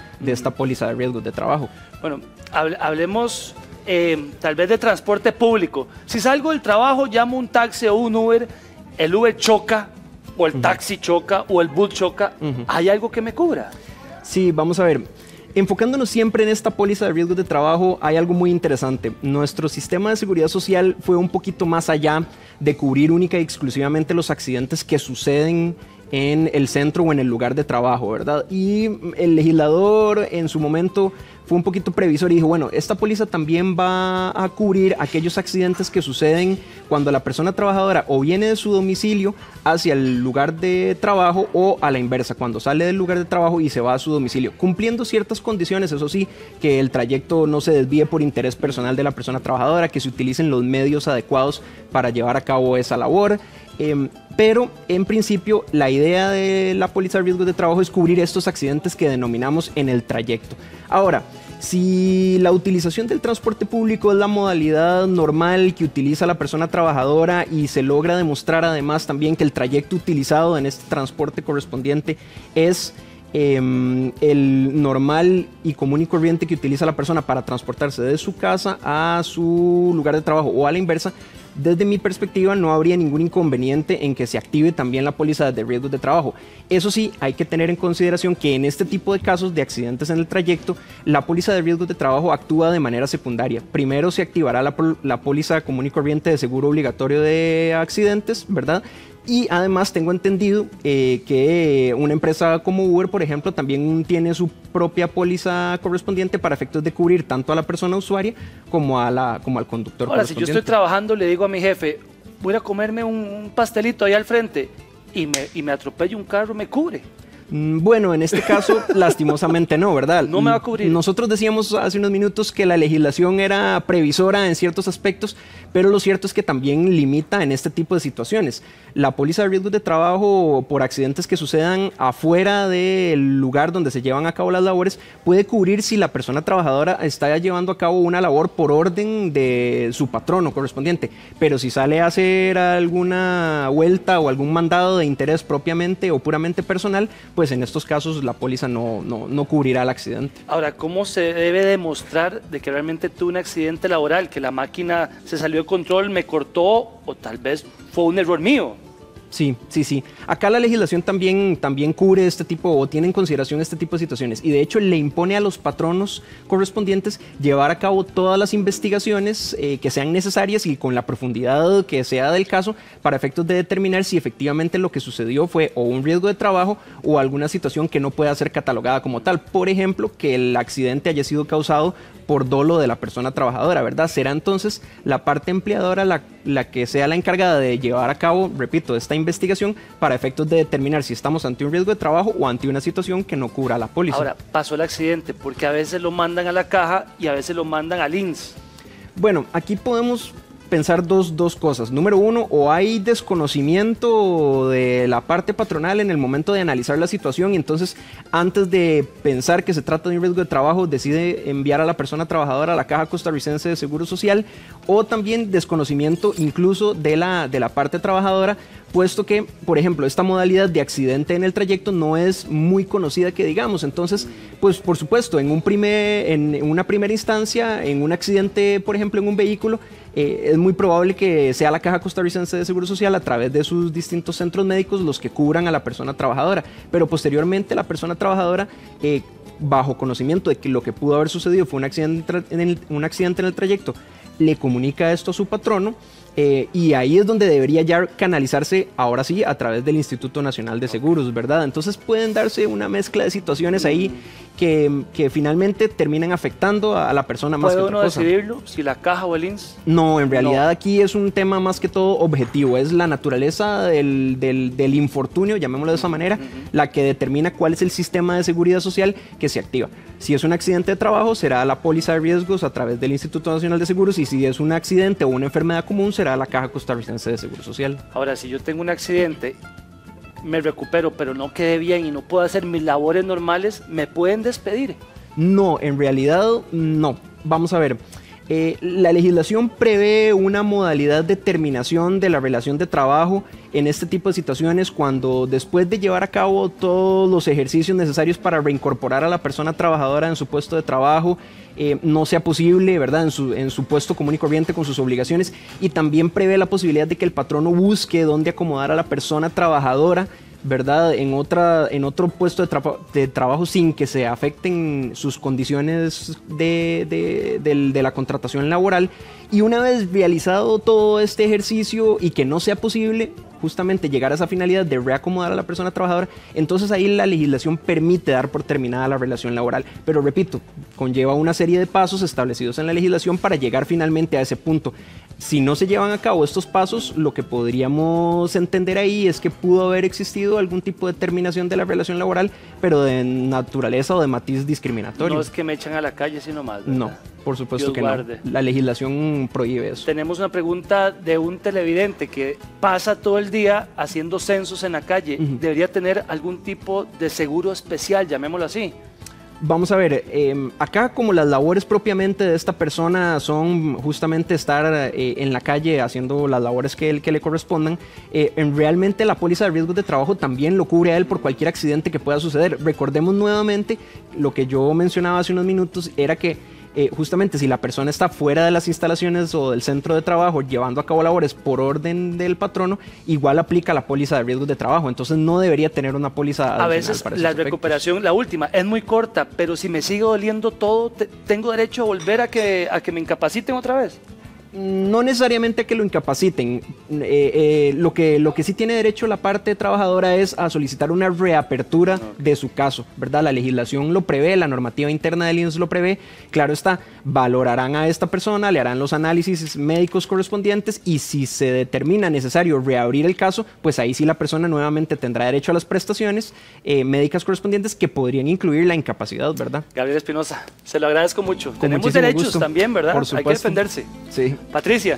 A: póliza de riesgos de trabajo.
I: Bueno, hablemos tal vez de transporte público. Si salgo del trabajo, llamo un taxi o un Uber, el Uber choca, o el taxi choca, o el bus choca, ¿hay algo que me cubra?
A: Sí, vamos a ver. Enfocándonos siempre en esta póliza de riesgos de trabajo, hay algo muy interesante. Nuestro sistema de seguridad social fue un poquito más allá de cubrir única y exclusivamente los accidentes que suceden en el centro o en el lugar de trabajo, ¿verdad? Y el legislador en su momento fue un poquito previsor y dijo, bueno, esta póliza también va a cubrir aquellos accidentes que suceden cuando la persona trabajadora o viene de su domicilio hacia el lugar de trabajo o a la inversa, cuando sale del lugar de trabajo y se va a su domicilio, cumpliendo ciertas condiciones, eso sí, que el trayecto no se desvíe por interés personal de la persona trabajadora, que se utilicen los medios adecuados para llevar a cabo esa labor. Pero en principio la idea de la póliza de riesgos de trabajo es cubrir estos accidentes que denominamos en el trayecto. Ahora, si la utilización del transporte público es la modalidad normal que utiliza la persona trabajadora y se logra demostrar además también que el trayecto utilizado en este transporte correspondiente es el normal y común y corriente que utiliza la persona para transportarse de su casa a su lugar de trabajo o a la inversa, desde mi perspectiva no habría ningún inconveniente en que se active también la póliza de riesgos de trabajo. Eso sí, hay que tener en consideración que en este tipo de casos de accidentes en el trayecto, la póliza de riesgos de trabajo actúa de manera secundaria. Primero se activará la póliza común y corriente de seguro obligatorio de accidentes, ¿verdad? Y además tengo entendido que una empresa como Uber, por ejemplo, también tiene su propia póliza correspondiente para efectos de cubrir tanto a la persona usuaria como al conductor.
I: Ahora, si yo estoy trabajando, le digo a mi jefe, voy a comerme un pastelito ahí al frente y me atropella un carro, ¿me cubre?
A: Bueno, en este caso, lastimosamente no, ¿verdad?
I: No me va a cubrir.
A: Nosotros decíamos hace unos minutos que la legislación era previsora en ciertos aspectos, pero lo cierto es que también limita en este tipo de situaciones. La póliza de riesgos de trabajo por accidentes que sucedan afuera del lugar donde se llevan a cabo las labores puede cubrir si la persona trabajadora está llevando a cabo una labor por orden de su patrono correspondiente, pero si sale a hacer alguna vuelta o algún mandado de interés propiamente o puramente personal, pues en estos casos la póliza no cubrirá el accidente.
I: Ahora, ¿cómo se debe demostrar de que realmente tuve un accidente laboral, que la máquina se salió de control, me cortó o tal vez fue un error mío?
A: Sí. Acá la legislación también cubre este tipo o tiene en consideración este tipo de situaciones y de hecho le impone a los patronos correspondientes llevar a cabo todas las investigaciones que sean necesarias y con la profundidad que sea del caso para efectos de determinar si efectivamente lo que sucedió fue o un riesgo de trabajo o alguna situación que no pueda ser catalogada como tal. Por ejemplo, que el accidente haya sido causado por dolo de la persona trabajadora, ¿verdad? Será entonces la parte empleadora la que sea la encargada de llevar a cabo, repito, esta investigación para efectos de determinar si estamos ante un riesgo de trabajo o ante una situación que no cubra la póliza.
I: Ahora, pasó el accidente, porque a veces lo mandan a la caja y a veces lo mandan al INSS.
A: Bueno, aquí podemos pensar dos cosas. Número uno, o hay desconocimiento de la parte patronal en el momento de analizar la situación y entonces antes de pensar que se trata de un riesgo de trabajo decide enviar a la persona trabajadora a la Caja Costarricense de Seguro Social, o también desconocimiento incluso de la parte trabajadora, puesto que, por ejemplo, esta modalidad de accidente en el trayecto no es muy conocida que digamos. Entonces, pues por supuesto, en una primera instancia, en un accidente, por ejemplo, en un vehículo, es muy probable que sea la Caja Costarricense de Seguro Social a través de sus distintos centros médicos los que cubran a la persona trabajadora, pero posteriormente la persona trabajadora, bajo conocimiento de que lo que pudo haber sucedido fue un accidente en el trayecto, le comunica esto a su patrono. Y ahí es donde debería ya canalizarse, ahora sí, a través del Instituto Nacional de Seguros, ¿verdad? Entonces pueden darse una mezcla de situaciones ahí que finalmente terminan afectando a la persona más que otra cosa.
I: ¿Puede uno decidirlo, si la caja o el INSS?
A: No, en realidad aquí es un tema más que todo objetivo, es la naturaleza del infortunio, llamémoslo de esa manera, la que determina cuál es el sistema de seguridad social que se activa. Si es un accidente de trabajo, será la póliza de riesgos a través del Instituto Nacional de Seguros, y si es un accidente o una enfermedad común, será la Caja Costarricense de Seguro Social.
I: Ahora, si yo tengo un accidente, me recupero, pero no quedé bien y no puedo hacer mis labores normales, ¿me pueden despedir?
A: No, en realidad no. Vamos a ver. La legislación prevé una modalidad de terminación de la relación de trabajo en este tipo de situaciones cuando después de llevar a cabo todos los ejercicios necesarios para reincorporar a la persona trabajadora en su puesto de trabajo, no sea posible, ¿verdad?, en su puesto común y corriente con sus obligaciones, y también prevé la posibilidad de que el patrono busque dónde acomodar a la persona trabajadora, ¿verdad?, en otro puesto de trabajo sin que se afecten sus condiciones de la contratación laboral. Y una vez realizado todo este ejercicio y que no sea posible, justamente llegar a esa finalidad de reacomodar a la persona trabajadora, entonces ahí la legislación permite dar por terminada la relación laboral. Pero repito, conlleva una serie de pasos establecidos en la legislación para llegar finalmente a ese punto. Si no se llevan a cabo estos pasos, lo que podríamos entender ahí es que pudo haber existido algún tipo de terminación de la relación laboral, pero de naturaleza o de matiz discriminatorio.
I: No es que me echan a la calle, sino más, ¿verdad?
A: No, por supuesto
I: Dios
A: que
I: guarde.
A: no. La legislación prohíbe eso.
I: Tenemos una pregunta de un televidente que pasa todo el día haciendo censos en la calle. ¿Debería tener algún tipo de seguro especial, llamémoslo así?
A: Vamos a ver, acá como las labores propiamente de esta persona son justamente estar en la calle haciendo las labores que le correspondan, realmente la póliza de riesgos de trabajo también lo cubre a él por cualquier accidente que pueda suceder. Recordemos nuevamente lo que yo mencionaba hace unos minutos, era que justamente si la persona está fuera de las instalaciones o del centro de trabajo llevando a cabo labores por orden del patrono, igual aplica la póliza de riesgos de trabajo, entonces no debería tener una póliza adicional.
I: A veces
A: para
I: la
A: esos
I: recuperación, la última, es muy corta, pero si me sigue doliendo todo, ¿tengo derecho a volver a que me incapaciten otra vez?
A: No necesariamente que lo incapaciten. Lo que sí tiene derecho la parte trabajadora es a solicitar una reapertura de su caso, ¿verdad? La legislación lo prevé, la normativa interna del INSS lo prevé. Claro está, valorarán a esta persona, le harán los análisis médicos correspondientes y si se determina necesario reabrir el caso, pues ahí sí la persona nuevamente tendrá derecho a las prestaciones médicas correspondientes que podrían incluir la incapacidad, ¿verdad?
I: Gabriel Espinosa, se lo agradezco mucho.
A: Con
I: Tenemos
A: muchísimo
I: derechos
A: gusto.
I: también, ¿verdad?
A: Por
I: Hay que
A: supuesto.
I: defenderse.
A: Sí.
I: Patricia.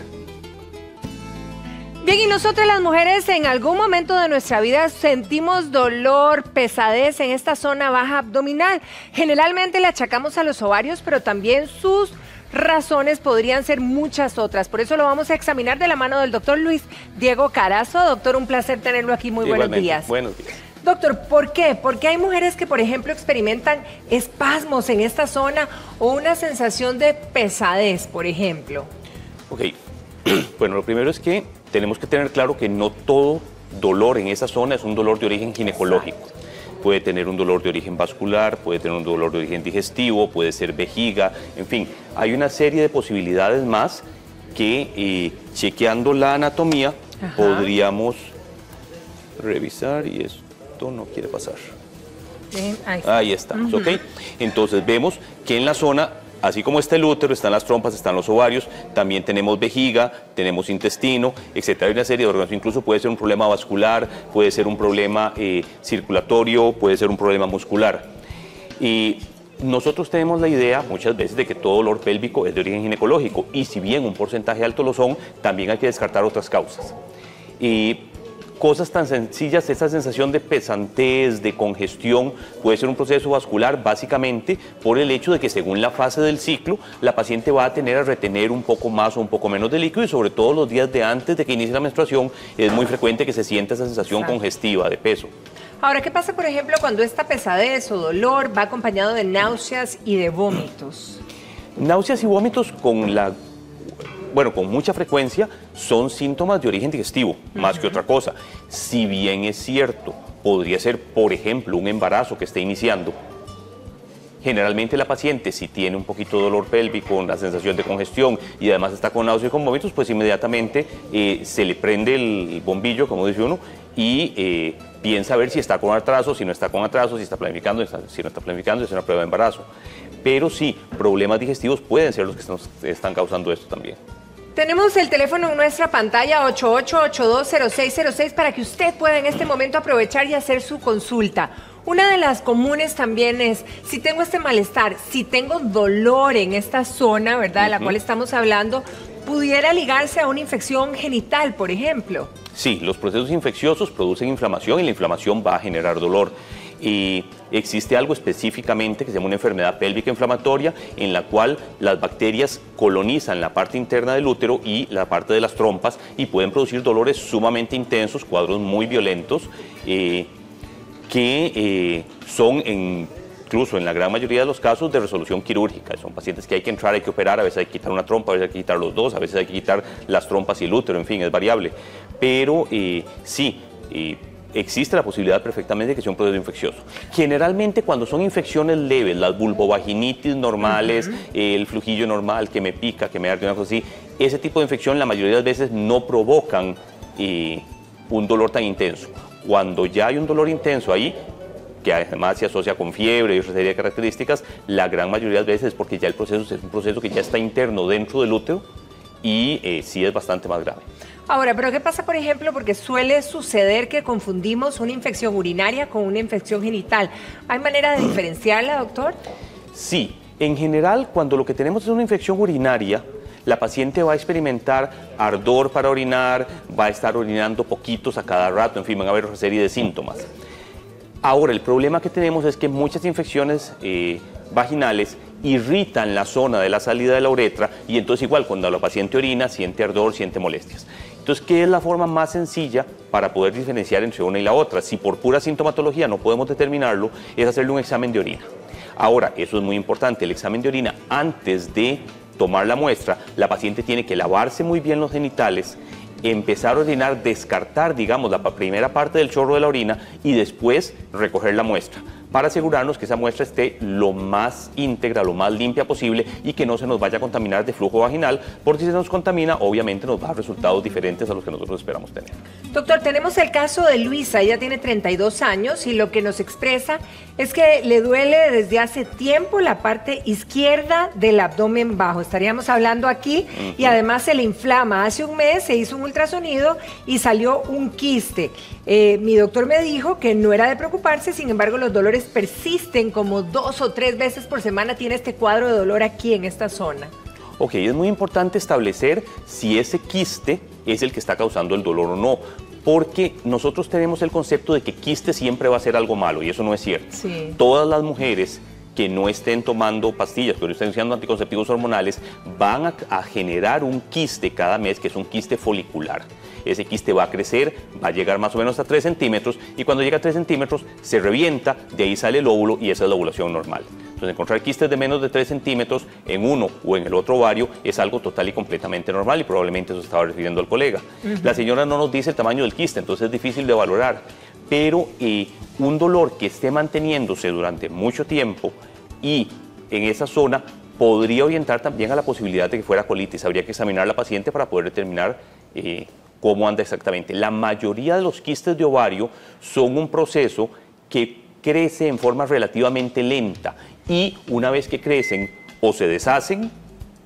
C: Bien, y nosotras las mujeres en algún momento de nuestra vida sentimos dolor, pesadez en esta zona baja abdominal. Generalmente le achacamos a los ovarios, pero también sus razones podrían ser muchas otras. Por eso lo vamos a examinar de la mano del doctor Luis Diego Carazo. Doctor, un placer tenerlo aquí. Muy buenos días.
H: Buenos días.
C: Doctor, ¿por qué? Porque hay mujeres que, por ejemplo, experimentan espasmos en esta zona o una sensación de pesadez, por ejemplo.
H: Ok, bueno, lo primero es que tenemos que tener claro que no todo dolor en esa zona es un dolor de origen ginecológico. Puede tener un dolor de origen vascular, puede tener un dolor de origen digestivo, puede ser vejiga, en fin, hay una serie de posibilidades más que chequeando la anatomía podríamos revisar y esto no quiere pasar. Ahí estamos, ¿ok? Entonces vemos que en la zona, así como está el útero, están las trompas, están los ovarios, también tenemos vejiga, tenemos intestino, etcétera. Hay una serie de órganos, incluso puede ser un problema vascular, puede ser un problema circulatorio, puede ser un problema muscular. Y nosotros tenemos la idea muchas veces de que todo dolor pélvico es de origen ginecológico y si bien un porcentaje alto lo son, también hay que descartar otras causas. Y cosas tan sencillas, esa sensación de pesantez, de congestión, puede ser un proceso vascular básicamente por el hecho de que según la fase del ciclo, la paciente va a tener a retener un poco más o un poco menos de líquido y sobre todo los días de antes de que inicie la menstruación es muy frecuente que se sienta esa sensación congestiva de peso.
C: Ahora, ¿qué pasa, por ejemplo, cuando esta pesadez o dolor va acompañado de náuseas y de vómitos?
H: Náuseas y vómitos con mucha frecuencia son síntomas de origen digestivo, más que otra cosa. Si bien es cierto, podría ser, por ejemplo, un embarazo que esté iniciando. Generalmente la paciente, si tiene un poquito de dolor pélvico, una sensación de congestión y además está con náuseas y con vómitos, pues inmediatamente se le prende el bombillo, como dice uno, y piensa a ver si está con atraso, si no está con atraso, si está planificando, si no está planificando, es una prueba de embarazo. Pero sí, problemas digestivos pueden ser los que están causando esto también.
C: Tenemos el teléfono en nuestra pantalla 88820606 para que usted pueda en este momento aprovechar y hacer su consulta. Una de las comunes también es, si tengo este malestar, si tengo dolor en esta zona, ¿verdad?, de la cual estamos hablando, pudiera ligarse a una infección genital, por ejemplo.
H: Sí, los procesos infecciosos producen inflamación y la inflamación va a generar dolor. Y existe algo específicamente que se llama una enfermedad pélvica inflamatoria en la cual las bacterias colonizan la parte interna del útero y la parte de las trompas y pueden producir dolores sumamente intensos, cuadros muy violentos que son incluso en la gran mayoría de los casos de resolución quirúrgica. Son pacientes que hay que entrar, hay que operar, a veces hay que quitar una trompa, a veces hay que quitar los dos, a veces hay que quitar las trompas y el útero, en fin, es variable. Pero sí, existe la posibilidad perfectamente de que sea un proceso infeccioso. Generalmente cuando son infecciones leves, las vulvovaginitis normales, el flujillo normal que me pica, que me arde, una cosa así, ese tipo de infección la mayoría de las veces no provocan un dolor tan intenso. Cuando ya hay un dolor intenso ahí, que además se asocia con fiebre y otra serie de características, la gran mayoría de veces es porque ya el proceso es un proceso que ya está interno dentro del útero y sí es bastante más grave.
C: Ahora, ¿pero qué pasa, por ejemplo? Porque suele suceder que confundimos una infección urinaria con una infección genital. ¿Hay manera de diferenciarla, doctor?
H: Sí, en general, cuando lo que tenemos es una infección urinaria, la paciente va a experimentar ardor para orinar, va a estar orinando poquitos a cada rato, en fin, van a haber una serie de síntomas. Ahora, el problema que tenemos es que muchas infecciones vaginales irritan la zona de la salida de la uretra y entonces igual cuando la paciente orina siente ardor, siente molestias. Entonces, ¿qué es la forma más sencilla para poder diferenciar entre una y la otra? Si por pura sintomatología no podemos determinarlo, es hacerle un examen de orina. Ahora, eso es muy importante, el examen de orina antes de tomar la muestra, la paciente tiene que lavarse muy bien los genitales, empezar a orinar, descartar, digamos, la primera parte del chorro de la orina y después recoger la muestra, para asegurarnos que esa muestra esté lo más íntegra, lo más limpia posible y que no se nos vaya a contaminar de flujo vaginal, porque si se nos contamina, obviamente nos va a dar resultados diferentes a los que nosotros esperamos tener.
C: Doctor, tenemos el caso de Luisa, ella tiene 32 años y lo que nos expresa es que le duele desde hace tiempo la parte izquierda del abdomen bajo, estaríamos hablando aquí, y además se le inflama. Hace un mes se hizo un ultrasonido y salió un quiste. Mi doctor me dijo que no era de preocuparse, sin embargo los dolores persisten como 2 o 3 veces por semana, tiene este cuadro de dolor aquí en esta zona.
H: Ok, es muy importante establecer si ese quiste es el que está causando el dolor o no, porque nosotros tenemos el concepto de que quiste siempre va a ser algo malo y eso no es cierto.
C: Sí.
H: Todas las mujeres que no estén tomando pastillas, que no estén usando anticonceptivos hormonales, van a generar un quiste cada mes, que es un quiste folicular. Ese quiste va a crecer, va a llegar más o menos a 3 centímetros y cuando llega a 3 centímetros se revienta, de ahí sale el óvulo y esa es la ovulación normal. Entonces, encontrar quistes de menos de 3 centímetros en uno o en el otro ovario es algo total y completamente normal y probablemente eso estaba refiriendo al colega. La señora no nos dice el tamaño del quiste, entonces es difícil de valorar, pero un dolor que esté manteniéndose durante mucho tiempo y en esa zona podría orientar también a la posibilidad de que fuera colitis. Habría que examinar a la paciente para poder determinar cómo anda exactamente. La mayoría de los quistes de ovario son un proceso que crece en forma relativamente lenta y una vez que crecen o se deshacen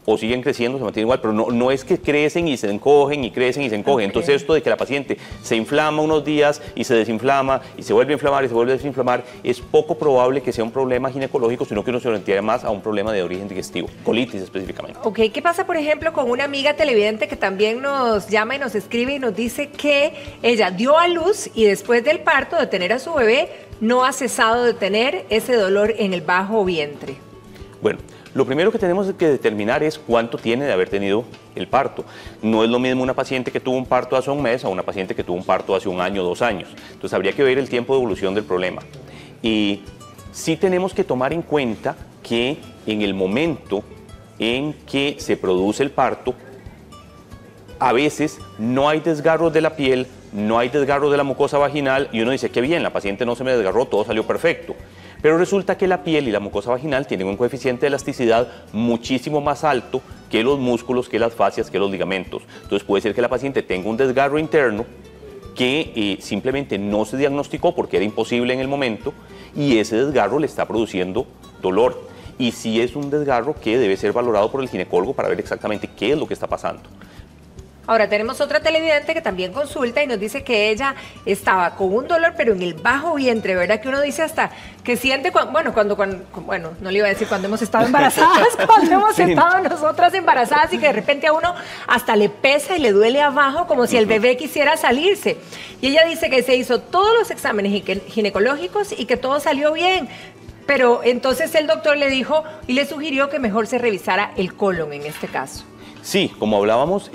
H: o siguen creciendo, se mantienen igual, pero no es que crecen y se encogen y crecen y se encogen. Okay. Entonces esto de que la paciente se inflama unos días y se desinflama y se vuelve a inflamar y se vuelve a desinflamar, es poco probable que sea un problema ginecológico, sino que uno se orientaría más a un problema de origen digestivo, colitis específicamente.
C: Ok, ¿qué pasa por ejemplo con una amiga televidente que también nos llama y nos escribe y nos dice que ella dio a luz y después del parto, de tener a su bebé, no ha cesado de tener ese dolor en el bajo vientre?
H: Bueno, lo primero que tenemos que determinar es cuánto tiene de haber tenido el parto. No es lo mismo una paciente que tuvo un parto hace un mes a una paciente que tuvo un parto hace 1 año o 2 años. Entonces habría que ver el tiempo de evolución del problema. Y sí tenemos que tomar en cuenta que en el momento en que se produce el parto, a veces no hay desgarros de la piel, no hay desgarros de la mucosa vaginal y uno dice, qué bien, la paciente no se me desgarró, todo salió perfecto. Pero resulta que la piel y la mucosa vaginal tienen un coeficiente de elasticidad muchísimo más alto que los músculos, que las fascias, que los ligamentos. Entonces puede ser que la paciente tenga un desgarro interno que simplemente no se diagnosticó porque era imposible en el momento y ese desgarro le está produciendo dolor. Y sí es un desgarro que debe ser valorado por el ginecólogo para ver exactamente qué es lo que está pasando.
C: Ahora tenemos otra televidente que también consulta y nos dice que ella estaba con un dolor pero en el bajo vientre, ¿verdad? Que uno dice hasta que siente, bueno, no le iba a decir cuando hemos estado embarazadas, cuando hemos estado nosotras embarazadas y que de repente a uno hasta le pesa y le duele abajo como si el bebé quisiera salirse. Y ella dice que se hizo todos los exámenes ginecológicos y que todo salió bien. Pero entonces el doctor le dijo y le sugirió que mejor se revisara el colon en este caso.
H: Sí, como hablábamos,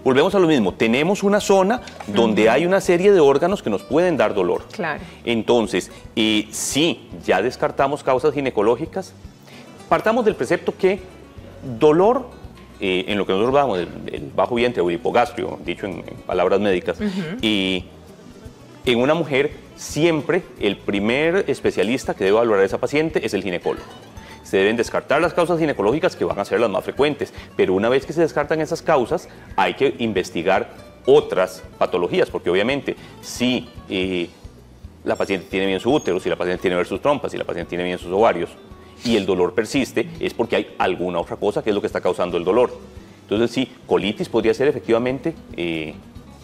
H: volvemos a lo mismo, tenemos una zona donde hay una serie de órganos que nos pueden dar dolor.
C: Claro.
H: Entonces, sí, ya descartamos causas ginecológicas. Partamos del precepto que dolor, en lo que nosotros hablamos, el bajo vientre o el hipogastrio, dicho en palabras médicas, y en una mujer siempre el primer especialista que debe valorar a esa paciente es el ginecólogo. Se deben descartar las causas ginecológicas que van a ser las más frecuentes, pero una vez que se descartan esas causas hay que investigar otras patologías, porque obviamente si la paciente tiene bien su útero, si la paciente tiene bien sus trompas, si la paciente tiene bien sus ovarios y el dolor persiste, es porque hay alguna otra cosa que es lo que está causando el dolor. Entonces sí, colitis podría ser efectivamente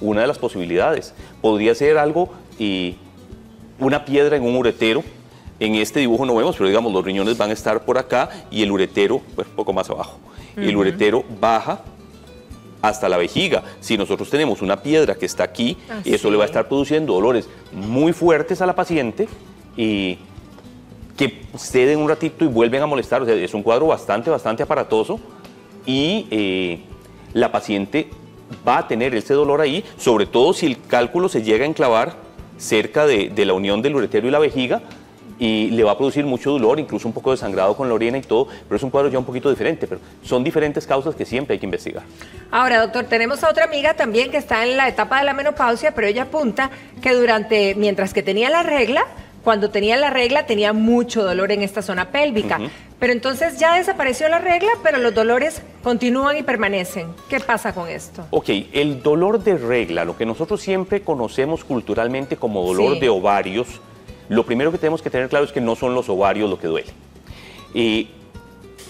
H: una de las posibilidades. Podría ser algo, una piedra en un uretero. En este dibujo no vemos, pero digamos los riñones van a estar por acá y el uretero pues un poco más abajo. El uretero baja hasta la vejiga. Si nosotros tenemos una piedra que está aquí, eso le va a estar produciendo dolores muy fuertes a la paciente y que ceden un ratito y vuelven a molestar. O sea, es un cuadro bastante aparatoso y la paciente va a tener ese dolor ahí, sobre todo si el cálculo se llega a enclavar cerca de la unión del uretero y la vejiga, y le va a producir mucho dolor, incluso un poco de sangrado con la orina y todo, pero es un cuadro ya un poquito diferente, pero son diferentes causas que siempre hay que investigar.
C: Ahora, doctor, tenemos a otra amiga también que está en la etapa de la menopausia, pero ella apunta que mientras que tenía la regla, cuando tenía la regla tenía mucho dolor en esta zona pélvica, pero entonces ya desapareció la regla, pero los dolores continúan y permanecen. ¿Qué pasa con esto?
H: Ok, el dolor de regla, lo que nosotros siempre conocemos culturalmente como dolor de ovarios, lo primero que tenemos que tener claro es que no son los ovarios lo que duele.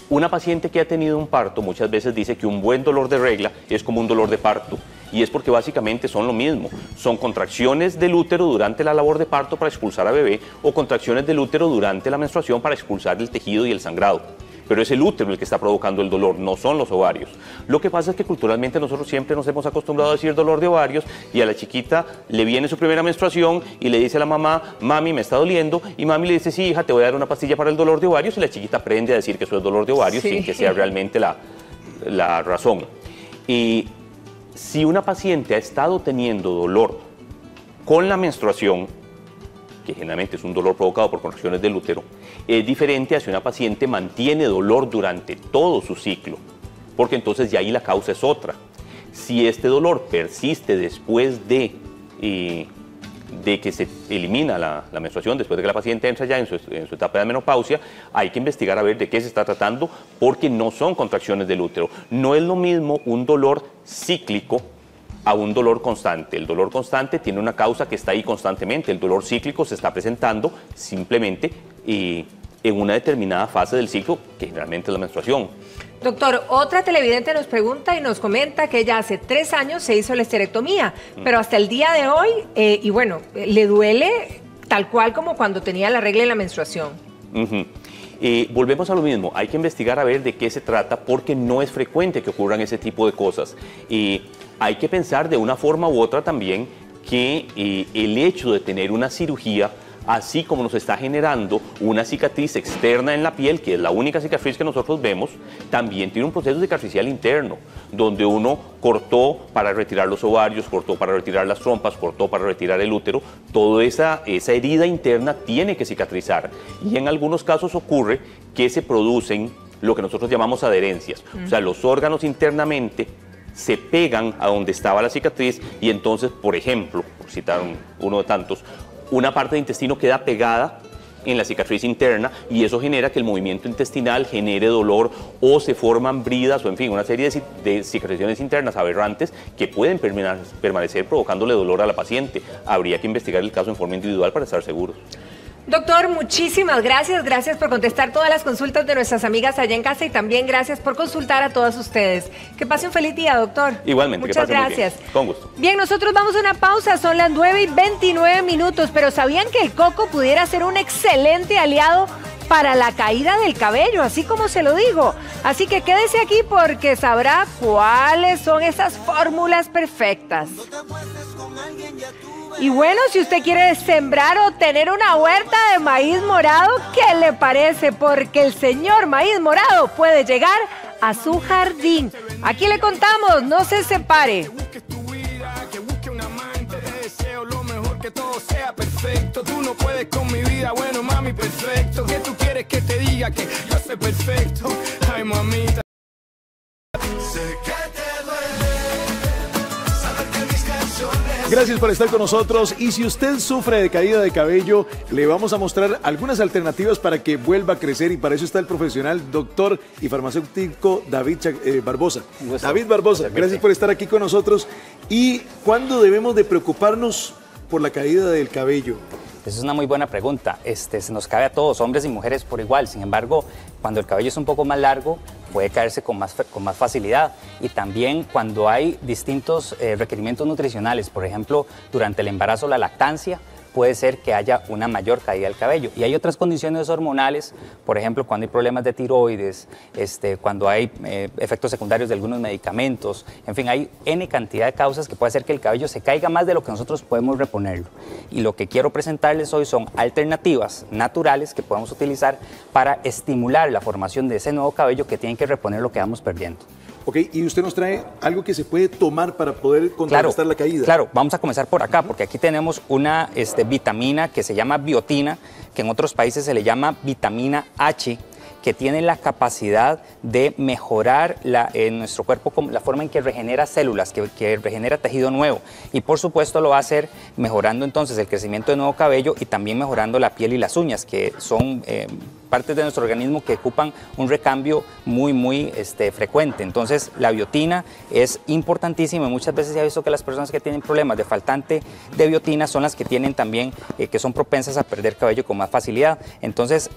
H: Una paciente que ha tenido un parto muchas veces dice que un buen dolor de regla es como un dolor de parto, y es porque básicamente son lo mismo. Son contracciones del útero durante la labor de parto para expulsar a bebé, o contracciones del útero durante la menstruación para expulsar el tejido y el sangrado. Pero es el útero el que está provocando el dolor, no son los ovarios. Lo que pasa es que culturalmente nosotros siempre nos hemos acostumbrado a decir dolor de ovarios, y a la chiquita le viene su primera menstruación y le dice a la mamá, mami, me está doliendo, y mami le dice, sí, hija, te voy a dar una pastilla para el dolor de ovarios, y la chiquita aprende a decir que eso es dolor de ovarios sin que sea realmente la razón. Y si una paciente ha estado teniendo dolor con la menstruación, que generalmente es un dolor provocado por contracciones del útero, es diferente a si una paciente mantiene dolor durante todo su ciclo, porque entonces ya ahí la causa es otra. Si este dolor persiste después de que se elimina la menstruación, después de que la paciente entra ya en su etapa de menopausia, hay que investigar a ver de qué se está tratando, porque no son contracciones del útero. No es lo mismo un dolor cíclico a un dolor constante. El dolor constante tiene una causa que está ahí constantemente. El dolor cíclico se está presentando simplemente en una determinada fase del ciclo, que generalmente es la menstruación.
C: Doctor, otra televidente nos pregunta y nos comenta que ella hace 3 años se hizo la esterectomía, pero hasta el día de hoy, y bueno, le duele tal cual como cuando tenía la regla y la menstruación.
H: Volvemos a lo mismo, hay que investigar a ver de qué se trata, porque no es frecuente que ocurran ese tipo de cosas. Hay que pensar de una forma u otra también que el hecho de tener una cirugía, así como nos está generando una cicatriz externa en la piel, que es la única cicatriz que nosotros vemos, también tiene un proceso cicatricial interno, donde uno cortó para retirar los ovarios, cortó para retirar las trompas, cortó para retirar el útero. Toda esa herida interna tiene que cicatrizar, y en algunos casos ocurre que se producen lo que nosotros llamamos adherencias, o sea, los órganos internamente se pegan a donde estaba la cicatriz, y entonces, por ejemplo, por citar uno de tantos, una parte del intestino queda pegada en la cicatriz interna, y eso genera que el movimiento intestinal genere dolor, o se forman bridas, o en fin, una serie de cicatrizaciones internas aberrantes que pueden permanecer provocándole dolor a la paciente. Habría que investigar el caso en forma individual para estar seguros.
C: Doctor, muchísimas gracias. Gracias por contestar todas las consultas de nuestras amigas allá en casa, y también gracias por consultar a todas ustedes. Que pase un feliz día, doctor.
H: Igualmente,
C: muchas
H: que pase
C: gracias.
H: Muy bien. Con gusto.
C: Bien, nosotros vamos a una pausa. Son las 9:29, pero ¿sabían que el coco pudiera ser un excelente aliado para la caída del cabello, así como se lo digo? Así que quédese aquí porque sabrá cuáles son esas fórmulas perfectas. Y bueno, si usted quiere sembrar o tener una huerta de maíz morado, ¿qué le parece? Porque el señor Maíz Morado puede llegar a su jardín. Aquí le contamos, no se separe.
G: Que todo sea perfecto, tú no puedes con mi vida, bueno mami, perfecto. ¿Qué tú quieres que te diga? Que yo soy perfecto. Ay mamita. Sé que te duele saber que mis canciones
L: Gracias por estar con nosotros. Y si usted sufre de caída de cabello, le vamos a mostrar algunas alternativas para que vuelva a crecer, y para eso está el profesional, doctor y farmacéutico David Barbosa. David Barbosa, gracias por estar aquí con nosotros. ¿Y cuándo debemos de preocuparnos por la caída del cabello?
J: Esa es una muy buena pregunta. Se nos cabe a todos, hombres y mujeres por igual. Sin embargo, cuando el cabello es un poco más largo, puede caerse con más facilidad. Y también cuando hay distintos requerimientos nutricionales, por ejemplo, durante el embarazo o la lactancia, puede ser que haya una mayor caída del cabello. Y hay otras condiciones hormonales, por ejemplo, cuando hay problemas de tiroides, cuando hay efectos secundarios de algunos medicamentos, en fin, hay N cantidad de causas que puede hacer que el cabello se caiga más de lo que nosotros podemos reponerlo. Y lo que quiero presentarles hoy son alternativas naturales que podemos utilizar para estimular la formación de ese nuevo cabello que tiene que reponer lo que vamos perdiendo.
L: Ok, y usted nos trae algo que se puede tomar para poder contrarrestar la caída.
J: Claro, vamos a comenzar por acá, porque aquí tenemos una vitamina que se llama biotina, que en otros países se le llama vitamina H, que tiene la capacidad de mejorar en nuestro cuerpo la forma en que regenera células, que regenera tejido nuevo. Y por supuesto lo va a hacer mejorando entonces el crecimiento de nuevo cabello y también mejorando la piel y las uñas, que son partes de nuestro organismo que ocupan un recambio muy frecuente. Entonces la biotina es importantísima y muchas veces se ha visto que las personas que tienen problemas de faltante de biotina son las que tienen también, que son propensas a perder cabello con más facilidad. Entonces,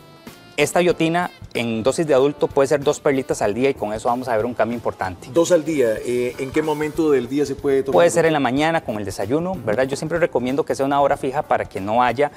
J: esta biotina en dosis de adulto puede ser 2 perlitas al día y con eso vamos a ver un cambio importante.
L: 2 al día, ¿en qué momento del día se puede tomar?
J: Puede ser en la mañana con el desayuno, ¿verdad? Yo siempre recomiendo que sea una hora fija para que no haya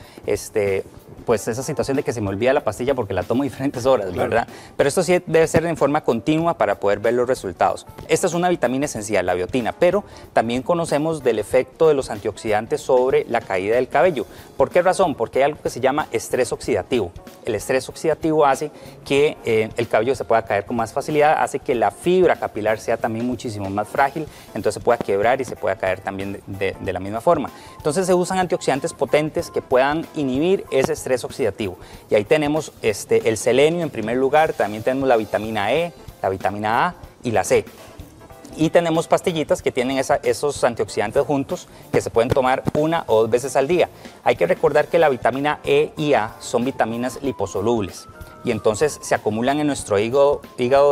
J: pues esa situación de que se me olvida la pastilla porque la tomo diferentes horas, ¿verdad? Claro. Pero esto sí debe ser en forma continua para poder ver los resultados. Esta es una vitamina esencial, la biotina, pero también conocemos del efecto de los antioxidantes sobre la caída del cabello. ¿Por qué razón? Porque hay algo que se llama estrés oxidativo. El estrés oxidativo hace que el cabello se pueda caer con más facilidad, hace que la fibra capilar sea también muchísimo más frágil, entonces se pueda quebrar y se pueda caer también de la misma forma. Entonces se usan antioxidantes potentes que puedan inhibir ese estrés oxidativo. Y ahí tenemos el selenio en primer lugar, también tenemos la vitamina E, la vitamina A y la C. Y tenemos pastillitas que tienen esos antioxidantes juntos que se pueden tomar 1 o 2 veces al día. Hay que recordar que la vitamina E y A son vitaminas liposolubles y entonces se acumulan en nuestro hígado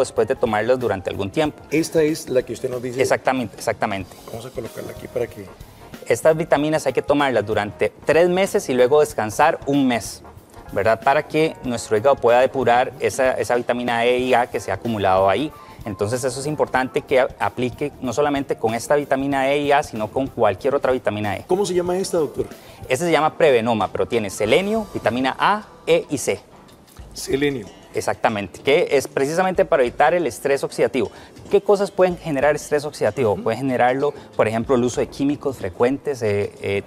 J: después de tomarlas durante algún tiempo.
L: Esta es la que usted nos dice.
J: Exactamente.
L: Vamos a colocarla aquí para que...
J: Estas vitaminas hay que tomarlas durante 3 meses y luego descansar 1 mes, ¿verdad? Para que nuestro hígado pueda depurar esa vitamina E y A que se ha acumulado ahí. Entonces eso es importante que aplique no solamente con esta vitamina E y A, sino con cualquier otra vitamina E.
L: ¿Cómo se llama esta, doctor?
J: Esta se llama Prevenoma, pero tiene selenio, vitamina A, E y C.
L: Selenio.
J: Exactamente, que es precisamente para evitar el estrés oxidativo. ¿Qué cosas pueden generar estrés oxidativo? Puede generarlo, por ejemplo, el uso de químicos frecuentes,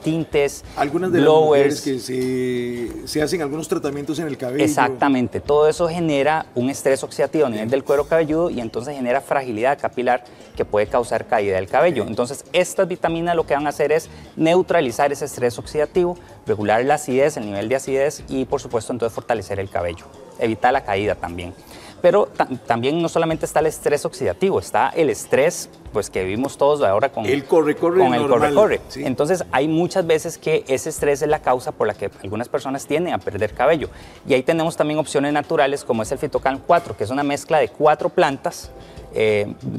J: tintes,
L: algunas de
J: blowers.
L: Las mujeres que se hacen algunos tratamientos en el cabello.
J: Exactamente, todo eso genera un estrés oxidativo a nivel del cuero cabelludo y entonces genera fragilidad capilar que puede causar caída del cabello. Entonces, estas vitaminas lo que van a hacer es neutralizar ese estrés oxidativo, regular la acidez, el nivel de acidez y, por supuesto, entonces fortalecer el cabello. Evitar la caída también. Pero también no solamente está el estrés oxidativo, está el estrés pues que vivimos todos ahora con
L: el corre-corre.
J: ¿Sí? Entonces hay muchas veces que ese estrés es la causa por la que algunas personas tienden a perder cabello. Y ahí tenemos también opciones naturales como es el Fitocan 4, que es una mezcla de 4 plantas.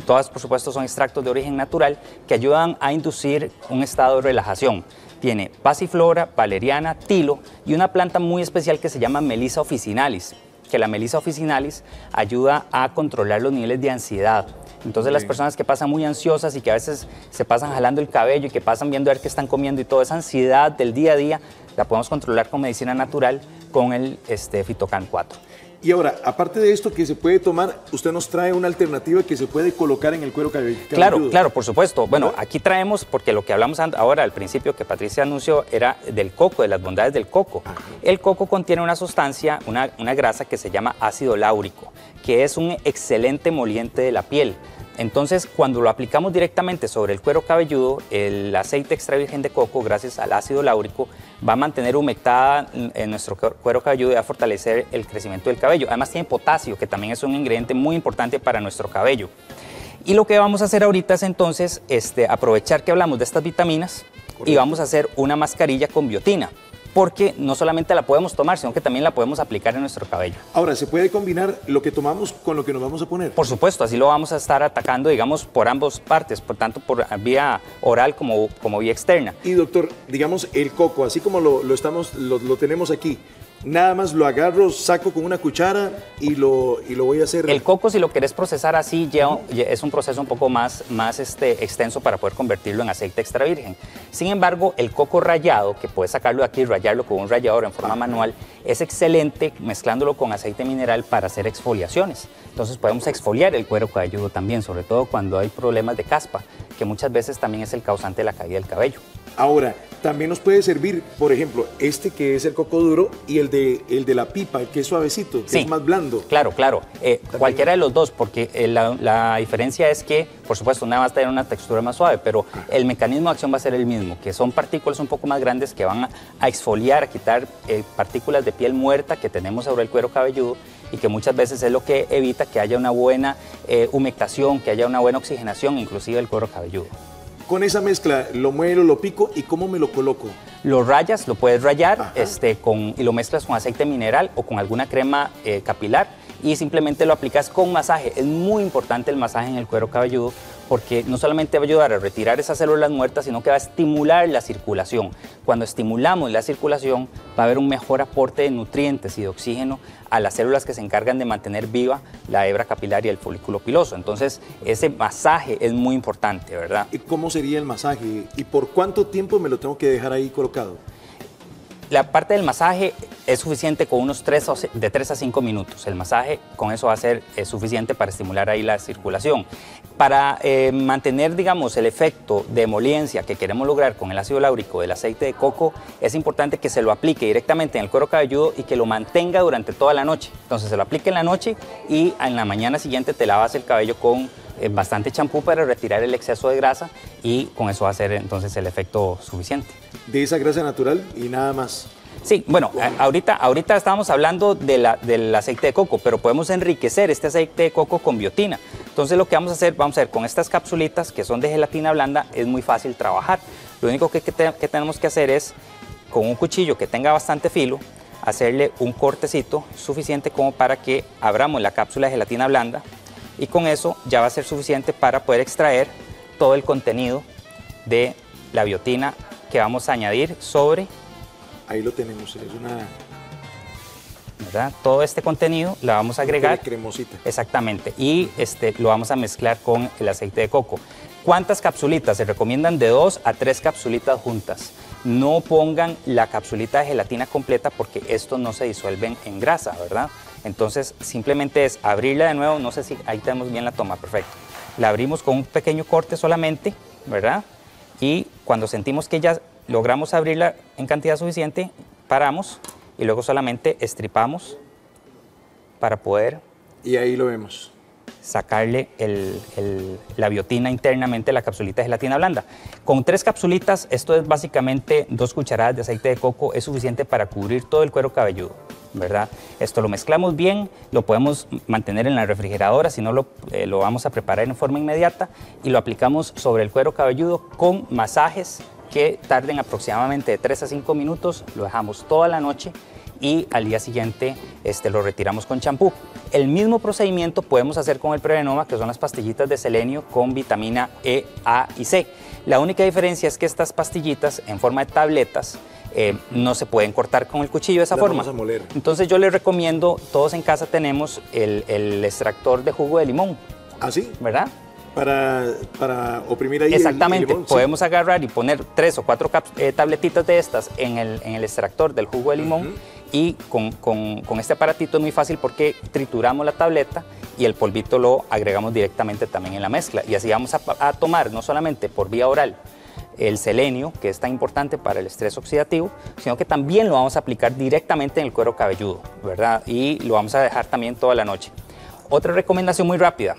J: Todas por supuesto son extractos de origen natural que ayudan a inducir un estado de relajación. Tiene pasiflora, valeriana, tilo y una planta muy especial que se llama Melissa officinalis, que la Melissa officinalis ayuda a controlar los niveles de ansiedad. Entonces las personas que pasan muy ansiosas y que a veces se pasan jalando el cabello y que pasan viendo a ver qué están comiendo y toda esa ansiedad del día a día, la podemos controlar con medicina natural con el Fitocan 4.
L: Y ahora, aparte de esto que se puede tomar, usted nos trae una alternativa que se puede colocar en el cuero cabelludo.
J: Claro, por supuesto. Bueno, aquí traemos, porque lo que hablamos ahora al principio que Patricia anunció era del coco, de las bondades del coco. El coco contiene una sustancia, una grasa que se llama ácido láurico, que es un excelente emoliente de la piel. Entonces, cuando lo aplicamos directamente sobre el cuero cabelludo, el aceite extra virgen de coco, gracias al ácido láurico, va a mantener humectada en nuestro cuero cabelludo y va a fortalecer el crecimiento del cabello. Además tiene potasio, que también es un ingrediente muy importante para nuestro cabello. Y lo que vamos a hacer ahorita es entonces aprovechar que hablamos de estas vitaminas y vamos a hacer una mascarilla con biotina, porque no solamente la podemos tomar, sino que también la podemos aplicar en nuestro cabello.
L: Ahora, ¿se puede combinar lo que tomamos con lo que nos vamos a poner?
J: Por supuesto, así lo vamos a estar atacando, digamos, por ambas partes, por tanto por vía oral como vía externa.
L: Y doctor, digamos, el coco, así como lo tenemos aquí, nada más lo agarro, saco con una cuchara y lo voy a hacer.
J: El coco, si lo querés procesar así, es un proceso un poco más extenso para poder convertirlo en aceite extra virgen. Sin embargo, el coco rallado, que puedes sacarlo de aquí y rallarlo con un rallador en forma manual, es excelente mezclándolo con aceite mineral para hacer exfoliaciones. Entonces podemos exfoliar el cuero cabelludo también, sobre todo cuando hay problemas de caspa, que muchas veces también es el causante de la caída del cabello.
L: Ahora, también nos puede servir, por ejemplo, este que es el coco duro y el de la pipa, el que es suavecito, que es más blando.
J: Claro. Cualquiera de los dos, porque la diferencia es que, por supuesto, una va a tener una textura más suave, pero el mecanismo de acción va a ser el mismo, que son partículas un poco más grandes que van a exfoliar, a quitar partículas de piel muerta que tenemos sobre el cuero cabelludo y que muchas veces es lo que evita que haya una buena humectación, que haya una buena oxigenación, inclusive del cuero cabelludo.
L: Con esa mezcla lo muelo, lo pico y ¿cómo me lo coloco?
J: Lo rayas, lo puedes rayar y lo mezclas con aceite mineral o con alguna crema capilar y simplemente lo aplicas con masaje. Es muy importante el masaje en el cuero cabelludo porque no solamente va a ayudar a retirar esas células muertas, sino que va a estimular la circulación. Cuando estimulamos la circulación, va a haber un mejor aporte de nutrientes y de oxígeno a las células que se encargan de mantener viva la hebra capilar y el folículo piloso. Entonces, ese masaje es muy importante, ¿verdad?
L: ¿Y cómo sería el masaje? ¿Y por cuánto tiempo me lo tengo que dejar ahí colocado?
J: La parte del masaje es suficiente con unos de 3 a 5 minutos. El masaje con eso va a ser suficiente para estimular ahí la circulación. Para mantener, digamos, el efecto de emoliencia que queremos lograr con el ácido láurico del aceite de coco, es importante que se lo aplique directamente en el cuero cabelludo y que lo mantenga durante toda la noche. Entonces se lo aplique en la noche y en la mañana siguiente te lavas el cabello con bastante champú para retirar el exceso de grasa y con eso va a ser entonces el efecto suficiente.
L: De esa grasa natural y nada más.
J: Sí, bueno, ahorita estábamos hablando del aceite de coco, pero podemos enriquecer este aceite de coco con biotina. Entonces lo que vamos a hacer con estas capsulitas que son de gelatina blanda, es muy fácil trabajar. Lo único que tenemos que hacer es, con un cuchillo que tenga bastante filo, hacerle un cortecito suficiente como para que abramos la cápsula de gelatina blanda y con eso ya va a ser suficiente para poder extraer todo el contenido de la biotina que vamos a añadir sobre.
L: Ahí lo tenemos, es una...
J: ¿verdad? Todo este contenido la vamos a agregar.
L: Cremosita.
J: Exactamente. Y lo vamos a mezclar con el aceite de coco. ¿Cuántas capsulitas? Se recomiendan de 2 a 3 capsulitas juntas. No pongan la capsulita de gelatina completa porque estos no se disuelven en grasa, ¿verdad? Entonces simplemente es abrirla de nuevo. No sé si ahí tenemos bien la toma, perfecto. La abrimos con un pequeño corte solamente, ¿verdad? Y cuando sentimos que ya logramos abrirla en cantidad suficiente, paramos y luego solamente estripamos para poder...
L: Y ahí lo vemos.
J: Sacarle la biotina internamente, la capsulita de gelatina blanda. Con 3 capsulitas, esto es básicamente 2 cucharadas de aceite de coco, es suficiente para cubrir todo el cuero cabelludo, ¿verdad? Esto lo mezclamos bien, lo podemos mantener en la refrigeradora, si no lo vamos a preparar en forma inmediata y lo aplicamos sobre el cuero cabelludo con masajes que tarden aproximadamente de 3 a 5 minutos, lo dejamos toda la noche y al día siguiente lo retiramos con champú. El mismo procedimiento podemos hacer con el Prevenoma, que son las pastillitas de selenio con vitamina E, A y C. La única diferencia es que estas pastillitas en forma de tabletas no se pueden cortar con el cuchillo de esa forma.
L: Vamos a moler.
J: Entonces yo les recomiendo, todos en casa tenemos el extractor de jugo de limón.
L: ¿Ah, sí?
J: ¿Verdad?
L: Para oprimir ahí.
J: Exactamente,
L: el limón,
J: podemos agarrar y poner 3 o 4 tabletitas de estas en el extractor del jugo de limón y con este aparatito es muy fácil porque trituramos la tableta y el polvito lo agregamos directamente también en la mezcla y así vamos a tomar no solamente por vía oral el selenio, que es tan importante para el estrés oxidativo, sino que también lo vamos a aplicar directamente en el cuero cabelludo, ¿verdad? Y lo vamos a dejar también toda la noche. Otra recomendación muy rápida.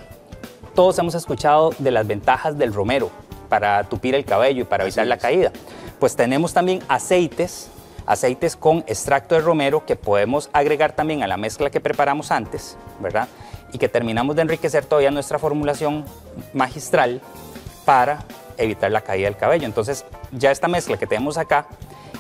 J: Todos hemos escuchado de las ventajas del romero para tupir el cabello y para evitar la caída. Pues tenemos también aceites con extracto de romero que podemos agregar también a la mezcla que preparamos antes, ¿verdad? Y que terminamos de enriquecer todavía nuestra formulación magistral para evitar la caída del cabello. Entonces, ya esta mezcla que tenemos acá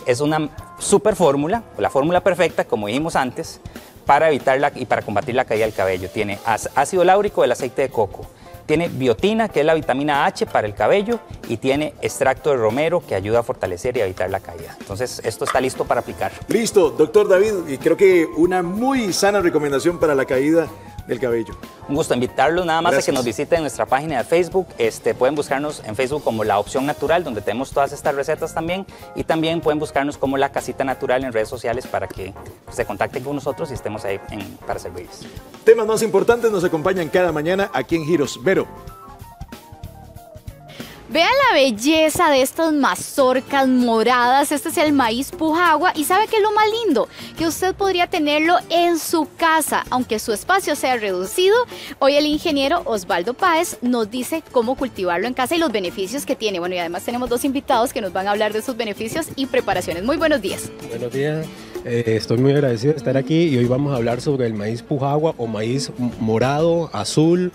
J: es una super fórmula, la fórmula perfecta, como dijimos antes, para evitarla y para combatir la caída del cabello. Tiene ácido láurico del aceite de coco, tiene biotina, que es la vitamina H para el cabello, y tiene extracto de romero, que ayuda a fortalecer y a evitar la caída. Entonces, esto está listo para aplicar.
L: Listo, doctor David, y creo que una muy sana recomendación para la caída del cabello.
J: Un gusto invitarlos nada más. Gracias. A que nos visiten en nuestra página de Facebook. Pueden buscarnos en Facebook como La Opción Natural, donde tenemos todas estas recetas también, y también pueden buscarnos como La Casita Natural en redes sociales para que se contacten con nosotros y estemos ahí para servirles.
L: Temas más importantes nos acompañan cada mañana aquí en Giros. Vero.
M: Vean la belleza de estas mazorcas moradas. Este es el maíz Pujagua. ¿Y sabe qué es lo más lindo? Que usted podría tenerlo en su casa, aunque su espacio sea reducido. Hoy el ingeniero Osvaldo Páez nos dice cómo cultivarlo en casa y los beneficios que tiene. Bueno, y además tenemos dos invitados que nos van a hablar de esos beneficios y preparaciones. Muy buenos días.
R: Buenos días. Estoy muy agradecido de estar aquí y hoy vamos a hablar sobre el maíz Pujagua o maíz morado, azul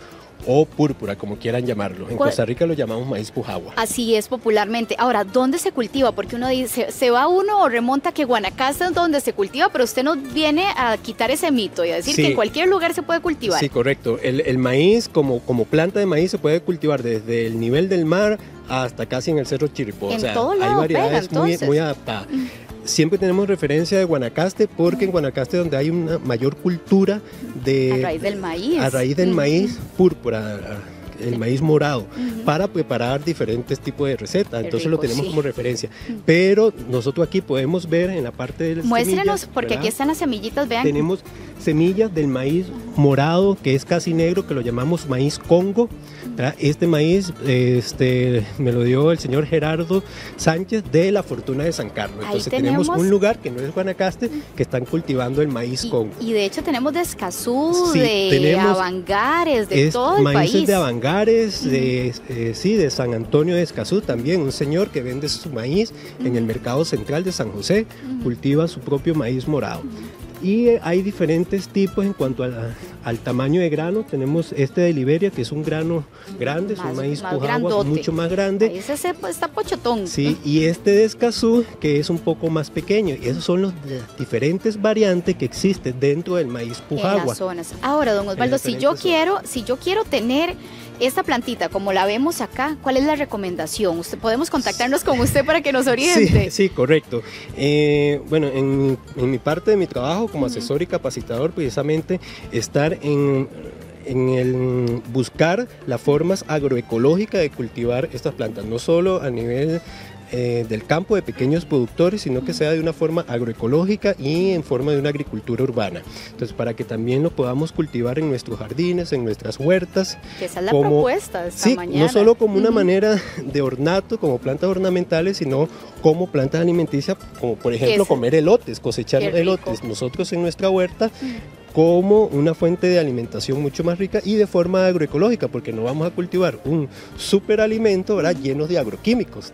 R: o púrpura, como quieran llamarlo. En Costa Rica lo llamamos maíz Pujagua.
M: Así es popularmente. Ahora, ¿dónde se cultiva? Porque uno dice, se va uno o remonta que Guanacaste es donde se cultiva, pero usted nos viene a quitar ese mito y a decir que en cualquier lugar se puede cultivar.
R: Sí, correcto. El maíz como planta de maíz se puede cultivar desde el nivel del mar hasta casi en el Cerro Chirripó.
M: En todo lado,
R: hay variedades muy adaptadas. Siempre tenemos referencia de Guanacaste porque en Guanacaste es donde hay una mayor cultura de...
M: A raíz del maíz.
R: A raíz del maíz púrpura, el maíz morado, para preparar diferentes tipos de recetas. Entonces rico, lo tenemos como referencia. Pero nosotros aquí podemos ver en la parte de las
M: Muéstrenos,
R: semillas,
M: porque aquí están las semillitas, vean.
R: Tenemos semillas del maíz morado, que es casi negro, que lo llamamos maíz Congo. Este maíz me lo dio el señor Gerardo Sánchez de La Fortuna de San Carlos. Entonces tenemos un lugar que no es Guanacaste, que están cultivando el maíz Congo.
M: Y de hecho tenemos de Escazú, de Avangares, de todo el país.
R: Maíces de Avangares, de San Antonio de Escazú también. Un señor que vende su maíz en el mercado central de San José, cultiva su propio maíz morado. Y hay diferentes tipos en cuanto al tamaño de grano. Tenemos este de Liberia, que es un grano grande, es un maíz Pujagua mucho más grande.
M: Ese está pochotón.
R: Sí, y este de Escazú, que es un poco más pequeño. Y esos son las diferentes variantes que existen dentro del maíz Pujagua.
M: En las zonas. Ahora, don Osvaldo, si yo quiero tener esta plantita, como la vemos acá, ¿cuál es la recomendación? ¿Podemos contactarnos con usted para que nos oriente?
R: Sí, correcto. Bueno, en mi parte de mi trabajo como asesor y capacitador, precisamente, estar en el buscar las formas agroecológicas de cultivar estas plantas, no solo a nivel del campo de pequeños productores, sino que sea de una forma agroecológica y en forma de una agricultura urbana. Entonces, para que también lo podamos cultivar en nuestros jardines, en nuestras huertas.
M: Que esa es la propuesta de esta mañana.
R: No solo como una manera de ornato, como plantas ornamentales, sino como plantas alimenticias, como por ejemplo comer elotes, cosechar elotes. Nosotros en nuestra huerta, como una fuente de alimentación mucho más rica y de forma agroecológica, porque no vamos a cultivar un superalimento, ¿verdad?, lleno de agroquímicos.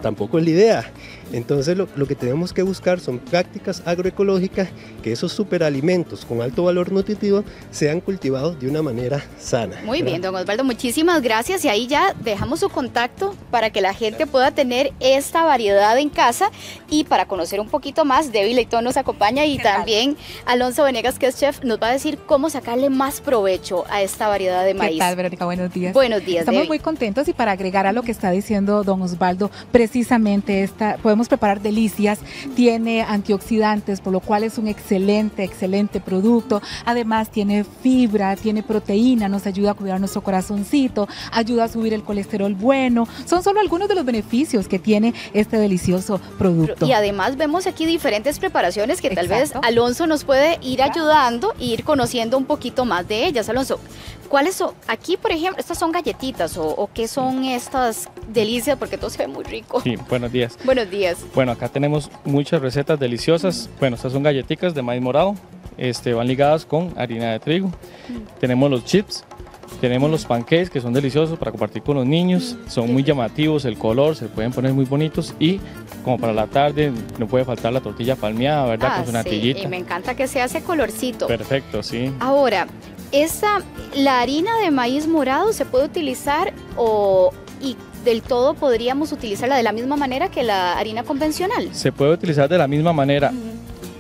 R: Tampoco es la idea. Entonces lo que tenemos que buscar son prácticas agroecológicas, que esos superalimentos con alto valor nutritivo sean cultivados de una manera sana.
M: Muy bien, don Osvaldo, muchísimas gracias, y ahí ya dejamos su contacto para que la gente pueda tener esta variedad en casa. Y para conocer un poquito más, Debbie Leitón nos acompaña, y también Alonso Venegas, que es chef, nos va a decir cómo sacarle más provecho a esta variedad de maíz.
S: ¿Qué tal, Verónica? Buenos días.
M: Buenos días,
S: Estamos
M: Debbie.
S: muy contentos, y para agregar a lo que está diciendo don Osvaldo, precisamente podemos preparar delicias, tiene antioxidantes, por lo cual es un excelente producto. Además tiene fibra, tiene proteína, nos ayuda a cuidar nuestro corazoncito, ayuda a subir el colesterol bueno. Son solo algunos de los beneficios que tiene este delicioso producto.
M: Y además vemos aquí diferentes preparaciones que tal vez Alonso nos puede ir ayudando e ir conociendo un poquito más de ellas. Alonso, ¿cuáles son? Aquí, por ejemplo, estas son galletitas, o ¿qué son estas delicias? Porque todo se ve muy rico.
T: Sí, buenos días.
M: Buenos días.
T: Bueno, acá tenemos muchas recetas deliciosas. Bueno, estas son galletitas de maíz morado, van ligadas con harina de trigo. Tenemos los chips, tenemos los pancakes, que son deliciosos para compartir con los niños, son muy llamativos, el color, se pueden poner muy bonitos, y como para la tarde no puede faltar la tortilla palmeada, ¿verdad? Con su natillita.
M: Y me encanta que sea ese colorcito.
T: Perfecto, sí.
M: Ahora, la harina de maíz morado se puede utilizar y del todo podríamos utilizarla de la misma manera que la harina convencional.
T: Se puede utilizar de la misma manera.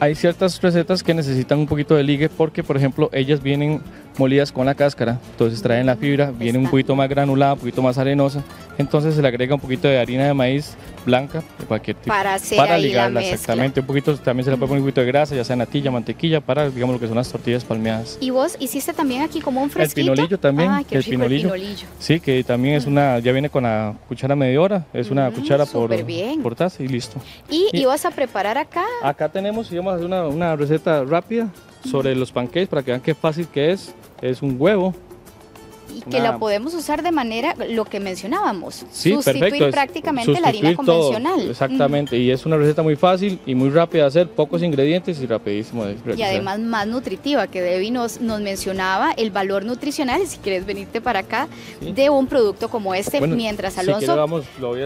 T: Hay ciertas recetas que necesitan un poquito de ligue porque, por ejemplo, ellas vienen molidas con la cáscara, entonces traen la fibra, viene un poquito más granulada, un poquito más arenosa, entonces se le agrega un poquito de harina de maíz blanca de cualquier tipo
M: para hacer
T: para
M: ahí
T: ligarla,
M: la mezcla.
T: exactamente, un poquito, también se le puede poner un poquito de grasa, ya sea natilla, mantequilla, para, digamos, lo que son las tortillas palmeadas.
M: Y vos hiciste también aquí como un fresquito.
T: El pinolillo también,
M: Ay, qué rico el pinolillo.
T: Sí, que también es una, ya viene con la cuchara media hora, es una cuchara por taza y listo.
M: ¿Y vas a preparar acá?
T: Acá tenemos, y vamos a hacer una receta rápida sobre los pancakes para que vean qué fácil que es un huevo.
M: Y que la podemos usar de manera, lo que mencionábamos,
T: sí,
M: sustituir
T: perfecto,
M: prácticamente la harina convencional.
T: Todo, exactamente, y es una receta muy fácil y muy rápida de hacer, pocos ingredientes y rapidísimo de
M: Y además más nutritiva, que Debbie nos mencionaba el valor nutricional, si quieres venirte para acá, de un producto como este, bueno, mientras Alonso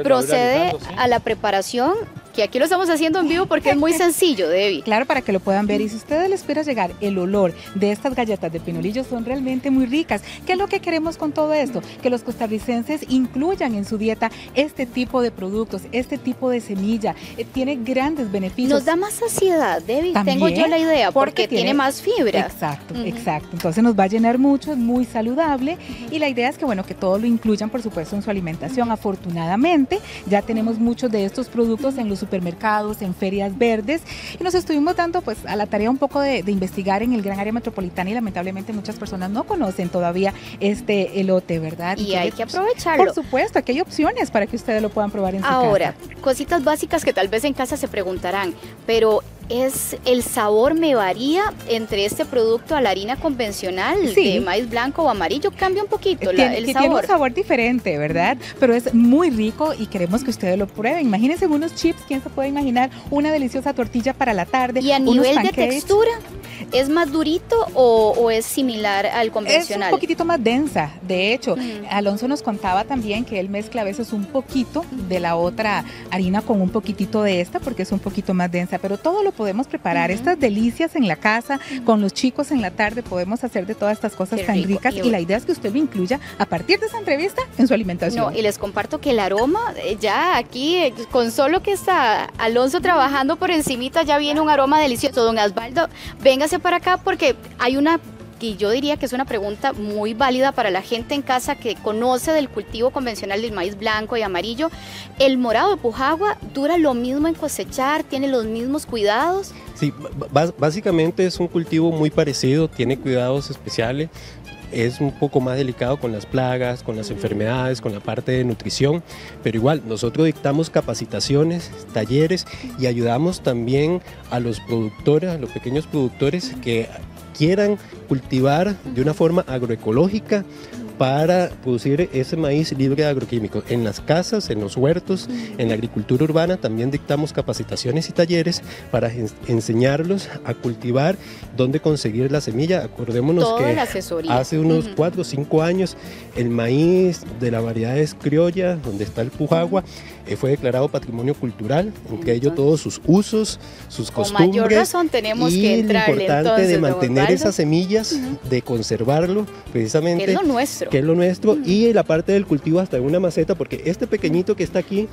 M: procede a la preparación, que aquí lo estamos haciendo en vivo porque es muy sencillo, Debbie.
S: Claro, para que lo puedan ver, y si ustedes les pudiera llegar el olor de estas galletas de pinolillo, son realmente muy ricas. ¿Qué es lo que queremos con todo esto? Que los costarricenses incluyan en su dieta este tipo de productos, este tipo de semilla, tiene grandes beneficios.
M: Nos da más saciedad, Debbie, tengo yo la idea, porque tiene más fibra.
S: Exacto, exacto. Entonces nos va a llenar mucho, es muy saludable, y la idea es que, bueno, que todos lo incluyan, por supuesto, en su alimentación. Afortunadamente, ya tenemos muchos de estos productos en los supermercados, en ferias verdes, y nos estuvimos dando pues a la tarea un poco de investigar en el gran área metropolitana, y lamentablemente muchas personas no conocen todavía este elote, ¿verdad?
M: Y hay que aprovecharlo.
S: Por supuesto, aquí hay opciones para que ustedes lo puedan probar en su casa.
M: Ahora, cositas básicas que tal vez en casa se preguntarán, pero el sabor me varía entre este producto a la harina convencional de maíz blanco o amarillo, cambia un poquito el sabor.
S: Tiene un sabor diferente, ¿verdad? Pero es muy rico y queremos que ustedes lo prueben. Imagínense unos chips, ¿quién se puede imaginar una deliciosa tortilla para la tarde?
M: Y a nivel de textura, ¿es más durito o es similar al convencional?
S: Es un poquitito más densa. De hecho, Alonso nos contaba también que él mezcla a veces un poquito de la otra harina con un poquitito de esta, porque es un poquito más densa, pero todo lo podemos preparar. Estas delicias en la casa, con los chicos en la tarde, podemos hacer de todas estas cosas tan ricas, y la idea es que usted lo incluya a partir de esa entrevista en su alimentación.
M: No, y les comparto que el aroma, ya aquí, con solo que está Alonso trabajando por encimita, ya viene un aroma delicioso. Don Osvaldo, véngase para acá porque hay una, y yo diría que es una pregunta muy válida para la gente en casa que conoce del cultivo convencional del maíz blanco y amarillo. ¿El morado de Pujagua dura lo mismo en cosechar? ¿Tiene los mismos cuidados?
R: Sí, básicamente es un cultivo muy parecido, tiene cuidados especiales. Es un poco más delicado con las plagas, con las enfermedades, con la parte de nutrición, pero igual nosotros dictamos capacitaciones, talleres, y ayudamos también a los productores, a los pequeños productores que quieran cultivar de una forma agroecológica para producir ese maíz libre de agroquímicos. En las casas, en los huertos, en la agricultura urbana también dictamos capacitaciones y talleres para enseñarlos a cultivar, dónde conseguir la semilla. Acordémonos que hace unos 4 o 5 años el maíz de la variedad es criolla, donde está el Pujagua, fue declarado patrimonio cultural, entre ellos todos sus usos, sus costumbres.
M: Con mayor razón tenemos que entrarle.
R: Lo importante de mantener esas semillas, de conservarlo, precisamente.
M: Que es lo nuestro.
R: Que es lo nuestro, y la parte del cultivo hasta en una maceta, porque este pequeñito que está aquí,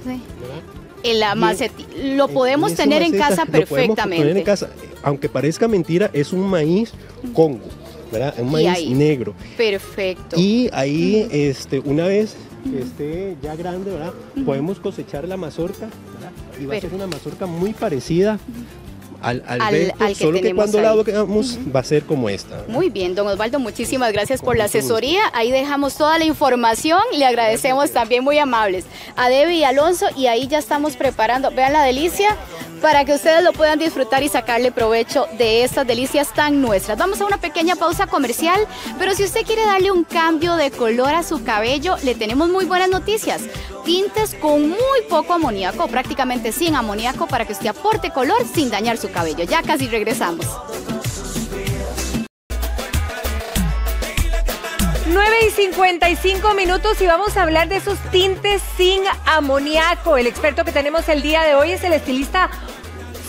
M: en la maceta, lo podemos tener en casa perfectamente.
R: Tener en casa. Aunque parezca mentira, es un maíz Congo, ¿verdad? Un maíz negro.
M: Perfecto.
R: Y ahí, una vez que esté ya grande, ¿verdad? Podemos cosechar la mazorca, ¿verdad? Y va a ser una mazorca muy parecida al Alberto, solo que cuando la hagamos va a ser como esta.
M: Muy bien, don Osvaldo, muchísimas gracias por la asesoría. Ahí dejamos toda la información, le agradecemos también, muy amables a Debbie y Alonso, y ahí ya estamos preparando, vean la delicia, para que ustedes lo puedan disfrutar y sacarle provecho de estas delicias tan nuestras. Vamos a una pequeña pausa comercial, pero si usted quiere darle un cambio de color a su cabello, le tenemos muy buenas noticias. Tintes con muy poco amoníaco, prácticamente sin amoníaco, para que usted aporte color sin dañar su cabello. Ya casi regresamos.
C: 9:55 y vamos a hablar de esos tintes sin amoníaco. El experto que tenemos el día de hoy es el estilista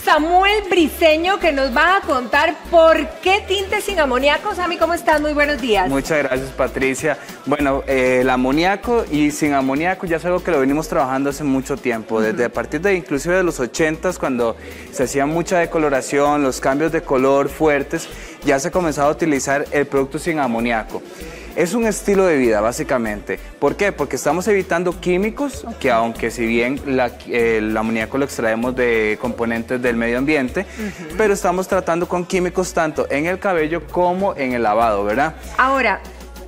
C: Samuel Briceño, que nos va a contar por qué tinte sin amoníaco. Sammy, ¿cómo estás? Muy buenos días.
U: Muchas gracias, Patricia. Bueno, el amoníaco y sin amoníaco ya es algo que lo venimos trabajando hace mucho tiempo, desde a partir de inclusive de los 80s, cuando se hacía mucha decoloración, los cambios de color fuertes, ya se comenzaba a utilizar el producto sin amoníaco. Es un estilo de vida, básicamente. ¿Por qué? Porque estamos evitando químicos, que aunque si bien el amoníaco lo extraemos de componentes del medio ambiente, pero estamos tratando con químicos tanto en el cabello como en el lavado, ¿verdad?
C: Ahora,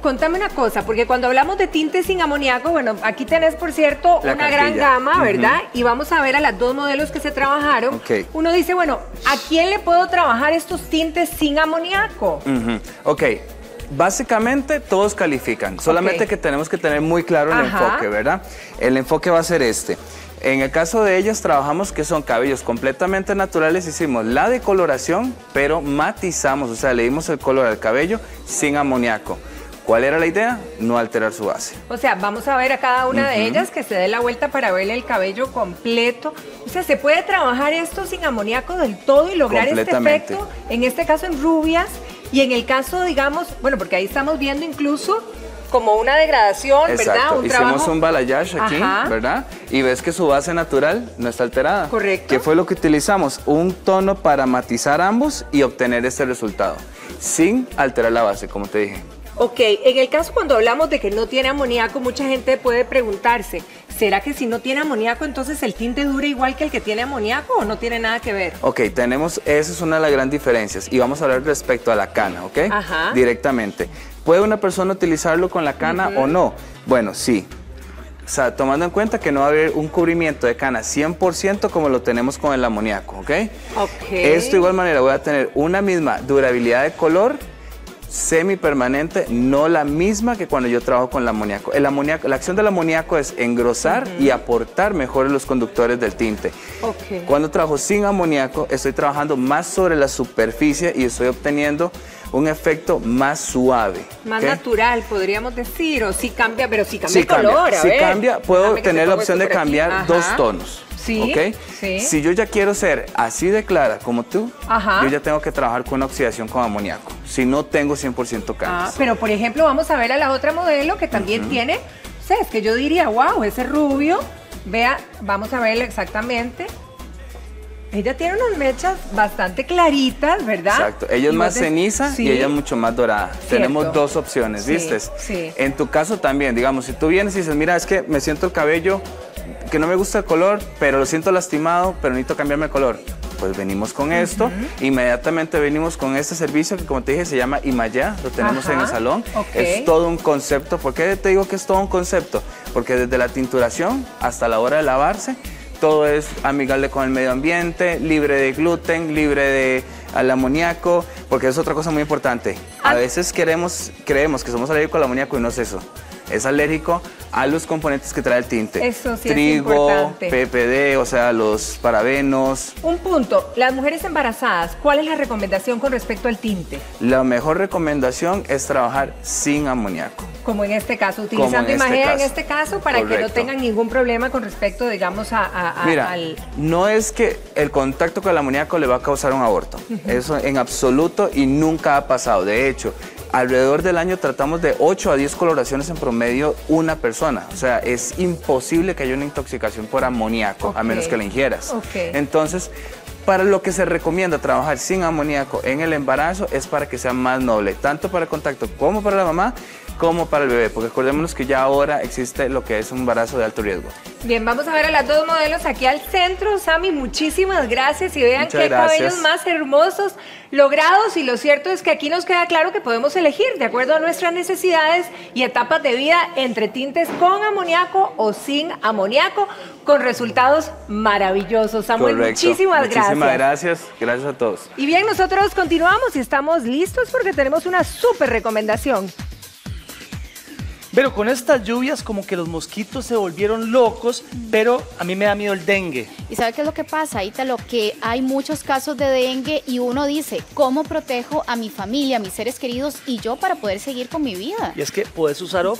C: contame una cosa, porque cuando hablamos de tinte sin amoníaco, bueno, aquí tenés, por cierto, una gran gama, ¿verdad? Y vamos a ver a las dos modelos que se trabajaron. Uno dice, bueno, ¿a quién le puedo trabajar estos tintes sin amoníaco?
U: Ok. Básicamente todos califican, solamente que tenemos que tener muy claro el enfoque, ¿verdad? El enfoque va a ser este. En el caso de ellas trabajamos que son cabellos completamente naturales, hicimos la decoloración, pero matizamos, o sea, le dimos el color al cabello sin amoníaco. ¿Cuál era la idea? No alterar su base.
C: O sea, vamos a ver a cada una de ellas que se dé la vuelta para verle el cabello completo. O sea, ¿se puede trabajar esto sin amoníaco del todo y lograr este efecto? En este caso en rubias y en el caso, digamos, bueno, porque ahí estamos viendo incluso como una degradación, ¿verdad? Un
U: Hicimos un balayage aquí, ¿verdad? Y ves que su base natural no está alterada.
C: Correcto.
U: ¿Qué fue lo que utilizamos? Un tono para matizar ambos y obtener este resultado, sin alterar la base, como te dije.
C: Ok, en el caso cuando hablamos de que no tiene amoníaco, mucha gente puede preguntarse, ¿será que si no tiene amoníaco entonces el tinte dura igual que el que tiene amoníaco o no tiene nada que ver?
U: Ok, esa es una de las grandes diferencias y vamos a hablar respecto a la cana, ¿ok? Directamente. ¿Puede una persona utilizarlo con la cana o no? Bueno, sí. O sea, tomando en cuenta que no va a haber un cubrimiento de cana 100% como lo tenemos con el amoníaco, ¿ok? Esto de igual manera voy a tener una misma durabilidad de color, semipermanente, no la misma que cuando yo trabajo con el amoníaco. La acción del amoníaco es engrosar y aportar mejor los conductores del tinte. Cuando trabajo sin amoníaco, estoy trabajando más sobre la superficie y estoy obteniendo un efecto más suave.
C: Más natural, podríamos decir, o sí cambia, pero sí cambia el color.
U: Si cambia, puedo tener la opción de cambiar dos tonos. Si yo ya quiero ser así de clara como tú, yo ya tengo que trabajar con una oxidación con amoníaco, si no tengo 100% canas.
C: Pero por ejemplo, vamos a ver a la otra modelo que también tiene, o sea, es que yo diría, wow, ese rubio, vea, vamos a verlo exactamente. Ella tiene unas mechas bastante claritas, ¿verdad?
U: Exacto, ella es más ceniza y ella es mucho más dorada. Tenemos dos opciones, ¿viste? En tu caso también, digamos, si tú vienes y dices, mira, es que me siento el cabello que no me gusta el color, pero lo siento lastimado, pero necesito cambiarme el color. Pues venimos con esto, inmediatamente venimos con este servicio que, como te dije, se llama Imaya, lo tenemos en el salón. Es todo un concepto. ¿Por qué te digo que es todo un concepto? Porque desde la tinturación hasta la hora de lavarse, todo es amigable con el medio ambiente, libre de gluten, libre de amoníaco, porque es otra cosa muy importante. A veces creemos que somos alérgicos al amoníaco y no es eso. Es alérgico a los componentes que trae el tinte.
C: Eso sí
U: Trigo,
C: es importante.
U: PPD, o sea, los parabenos.
C: Un punto, las mujeres embarazadas, ¿cuál es la recomendación con respecto al tinte?
U: La mejor recomendación es trabajar sin amoníaco.
C: Como en este caso, utilizando Imagea en este caso para que no tengan ningún problema con respecto, digamos,
U: Mira, no es que el contacto con el amoníaco le va a causar un aborto. Eso en absoluto y nunca ha pasado. De hecho, alrededor del año tratamos de 8 a 10 coloraciones en promedio una persona. O sea, es imposible que haya una intoxicación por amoníaco, a menos que la ingieras. Entonces, para lo que se recomienda trabajar sin amoníaco en el embarazo es para que sea más noble, tanto para el contacto como para la mamá, como para el bebé, porque acordémonos que ya ahora existe lo que es un embarazo de alto riesgo.
C: Bien, vamos a ver a las dos modelos aquí al centro. Sammy, muchísimas gracias y vean qué cabellos más hermosos logrados, y lo cierto es que aquí nos queda claro que podemos elegir de acuerdo a nuestras necesidades y etapas de vida entre tintes con amoníaco o sin amoníaco, con resultados maravillosos. Samuel, muchísimas gracias.
U: Muchísimas gracias, gracias a todos.
C: Y bien, nosotros continuamos y estamos listos porque tenemos una súper recomendación.
I: Pero con estas lluvias como que los mosquitos se volvieron locos, pero a mí me da miedo el dengue.
M: ¿Y sabe qué es lo que pasa, Ítalo? Que hay muchos casos de dengue y uno dice, ¿cómo protejo a mi familia, a mis seres queridos y yo para poder seguir con mi vida?
I: Y es que puedes usarlo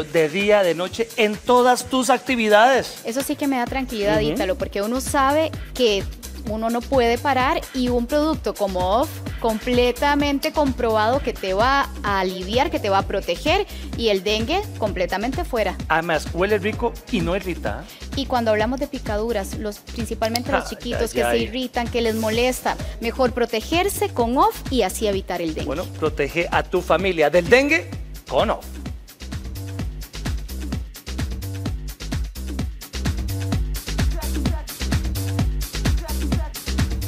I: de día, de noche, en todas tus actividades.
M: Eso sí que me da tranquilidad, Ítalo, porque uno sabe que uno no puede parar, y un producto como Off, completamente comprobado que te va a aliviar, que te va a proteger, y el dengue completamente fuera.
I: Además, huele rico y no irrita.
M: Y cuando hablamos de picaduras, principalmente los chiquitos que se irritan, que les molesta, mejor protegerse con Off y así evitar el dengue.
I: Bueno, protege a tu familia del dengue con Off.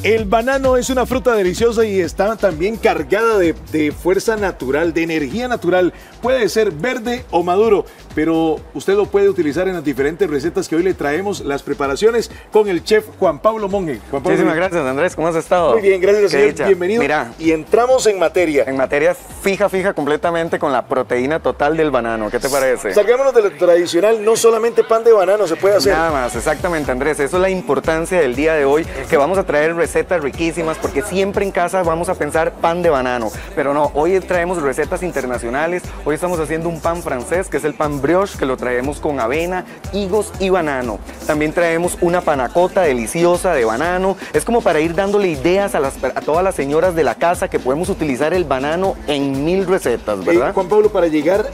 L: El banano es una fruta deliciosa y está también cargada de fuerza natural, de energía natural. Puede ser verde o maduro, pero usted lo puede utilizar en las diferentes recetas que hoy le traemos, las preparaciones con el chef Juan Pablo Monge.
D: Muchísimas gracias, Andrés. ¿Cómo has estado?
L: Muy bien, gracias, señor.
D: Dicha.
L: Bienvenido.
D: Mira,
L: y entramos en materia.
D: En materia fija completamente con la proteína total del banano. ¿Qué te parece?
L: Salgámonos de lo tradicional, no solamente pan de banano se puede hacer.
D: Nada más, exactamente, Andrés. Eso es la importancia del día de hoy, que vamos a traer recetas riquísimas, porque siempre en casa vamos a pensar pan de banano. Pero no, hoy traemos recetas internacionales. Hoy estamos haciendo un pan francés, que es el pan brioche, que lo traemos con avena, higos y banano. También traemos una panacota deliciosa de banano. Es como para ir dándole ideas a todas las señoras de la casa que podemos utilizar el banano en 1000 recetas, ¿verdad?
L: Juan Pablo, para llegar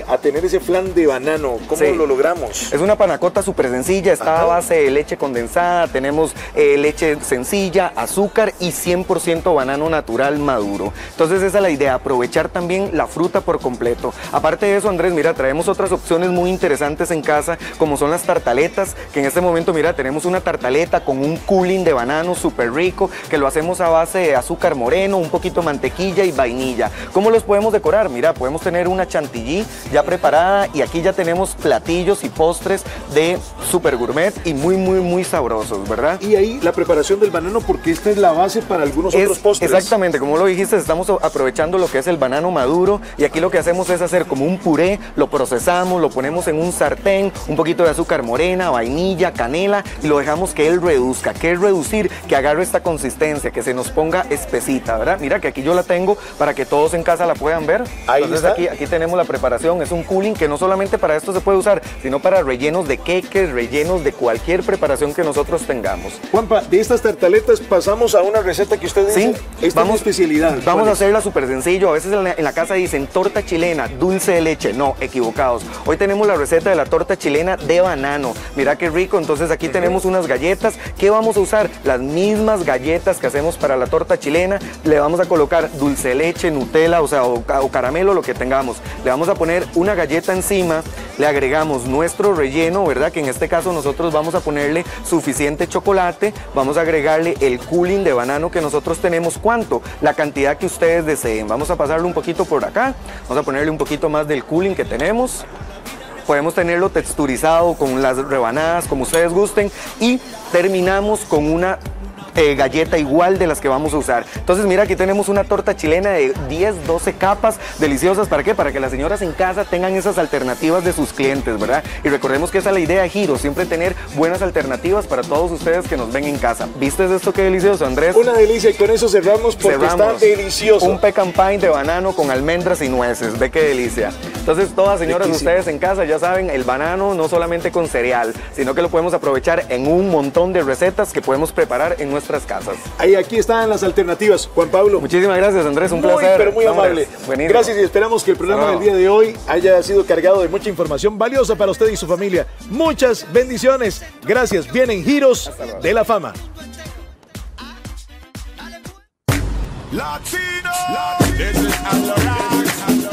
L: a tener ese flan de banano, ¿cómo lo logramos?
D: Es una panacota súper sencilla, está a base de leche condensada, tenemos leche sencilla, azúcar y 100% banano natural maduro. Entonces esa es la idea, aprovechar también la fruta por completo. Aparte de eso, Andrés, mira, traemos otras opciones muy interesantes en casa, como son las tartaletas, que en este momento, mira, tenemos una tartaleta con un cooling de banano súper rico, que lo hacemos a base de azúcar moreno, un poquito de mantequilla y vainilla. ¿Cómo los podemos decorar? Mira, podemos tener una chantilly ya preparada, y aquí ya tenemos platillos y postres de super gourmet y muy sabrosos, ¿verdad?
L: Y ahí la preparación del banano, porque esta es la base para algunos otros postres.
D: Exactamente, como lo dijiste, estamos aprovechando lo que es el banano maduro, y aquí lo que hacemos es hacer como un puré, lo procesamos, lo ponemos en un sartén, un poquito de azúcar morena, vainilla, canela, y lo dejamos que él reduzca. ¿Qué es reducir? Que agarre esta consistencia, que se nos ponga espesita, ¿verdad? Mira que aquí yo la tengo para que todos en casa la puedan ver.
L: Ahí
D: Entonces
L: está.
D: aquí tenemos la preparación, es un cooling que no solamente para esto se puede usar, sino para rellenos de queques, rellenos de cualquier preparación que nosotros tengamos.
L: Juanpa, de estas tartaletas pasamos a una receta que usted dice, esta es mi especialidad.
D: Vamos a hacerla súper sencillo. A veces en la casa dicen torta chilena, dulce de leche. No, equivocados. Hoy tenemos la receta de la torta chilena de banano. Mira qué rico. Entonces aquí tenemos unas galletas. ¿Qué vamos a usar? Las mismas galletas que hacemos para la torta chilena. Le vamos a colocar dulce de leche, Nutella, o caramelo, lo que tengamos. Le vamos a poner una galleta encima. Le agregamos nuestro relleno, ¿verdad? Que en este caso nosotros vamos a ponerle suficiente chocolate. Vamos a agregarle el cooling de banano que nosotros tenemos. ¿Cuánto? La cantidad que ustedes deseen. Vamos a pasarle un poquito por acá. Vamos a ponerle un poquito más del cooling que tenemos. Podemos tenerlo texturizado con las rebanadas, como ustedes gusten. Y terminamos con una galleta igual de las que vamos a usar. Entonces mira, aquí tenemos una torta chilena de 10, 12 capas deliciosas. ¿Para qué? Para que las señoras en casa tengan esas alternativas de sus clientes, ¿verdad? Y recordemos que esa es la idea de Giro, siempre tener buenas alternativas para todos ustedes que nos ven en casa. ¿Viste esto qué delicioso, Andrés?
L: Una delicia, y con eso cerramos porque está delicioso.
D: Un pecan pie de banano con almendras y nueces, ve qué delicia. Entonces todas señoras, ustedes en casa ya saben, el banano no solamente con cereal, sino que lo podemos aprovechar en un montón de recetas que podemos preparar en nuestras casas.
L: Ahí, aquí están las alternativas, Juan Pablo.
D: Muchísimas gracias, Andrés, un placer.
L: Pero muy amable.
D: Buenísimo.
L: Gracias, y esperamos que el programa del día de hoy haya sido cargado de mucha información valiosa para usted y su familia. Muchas bendiciones. Gracias. Vienen Giros de la Fama.
G: Latino, this is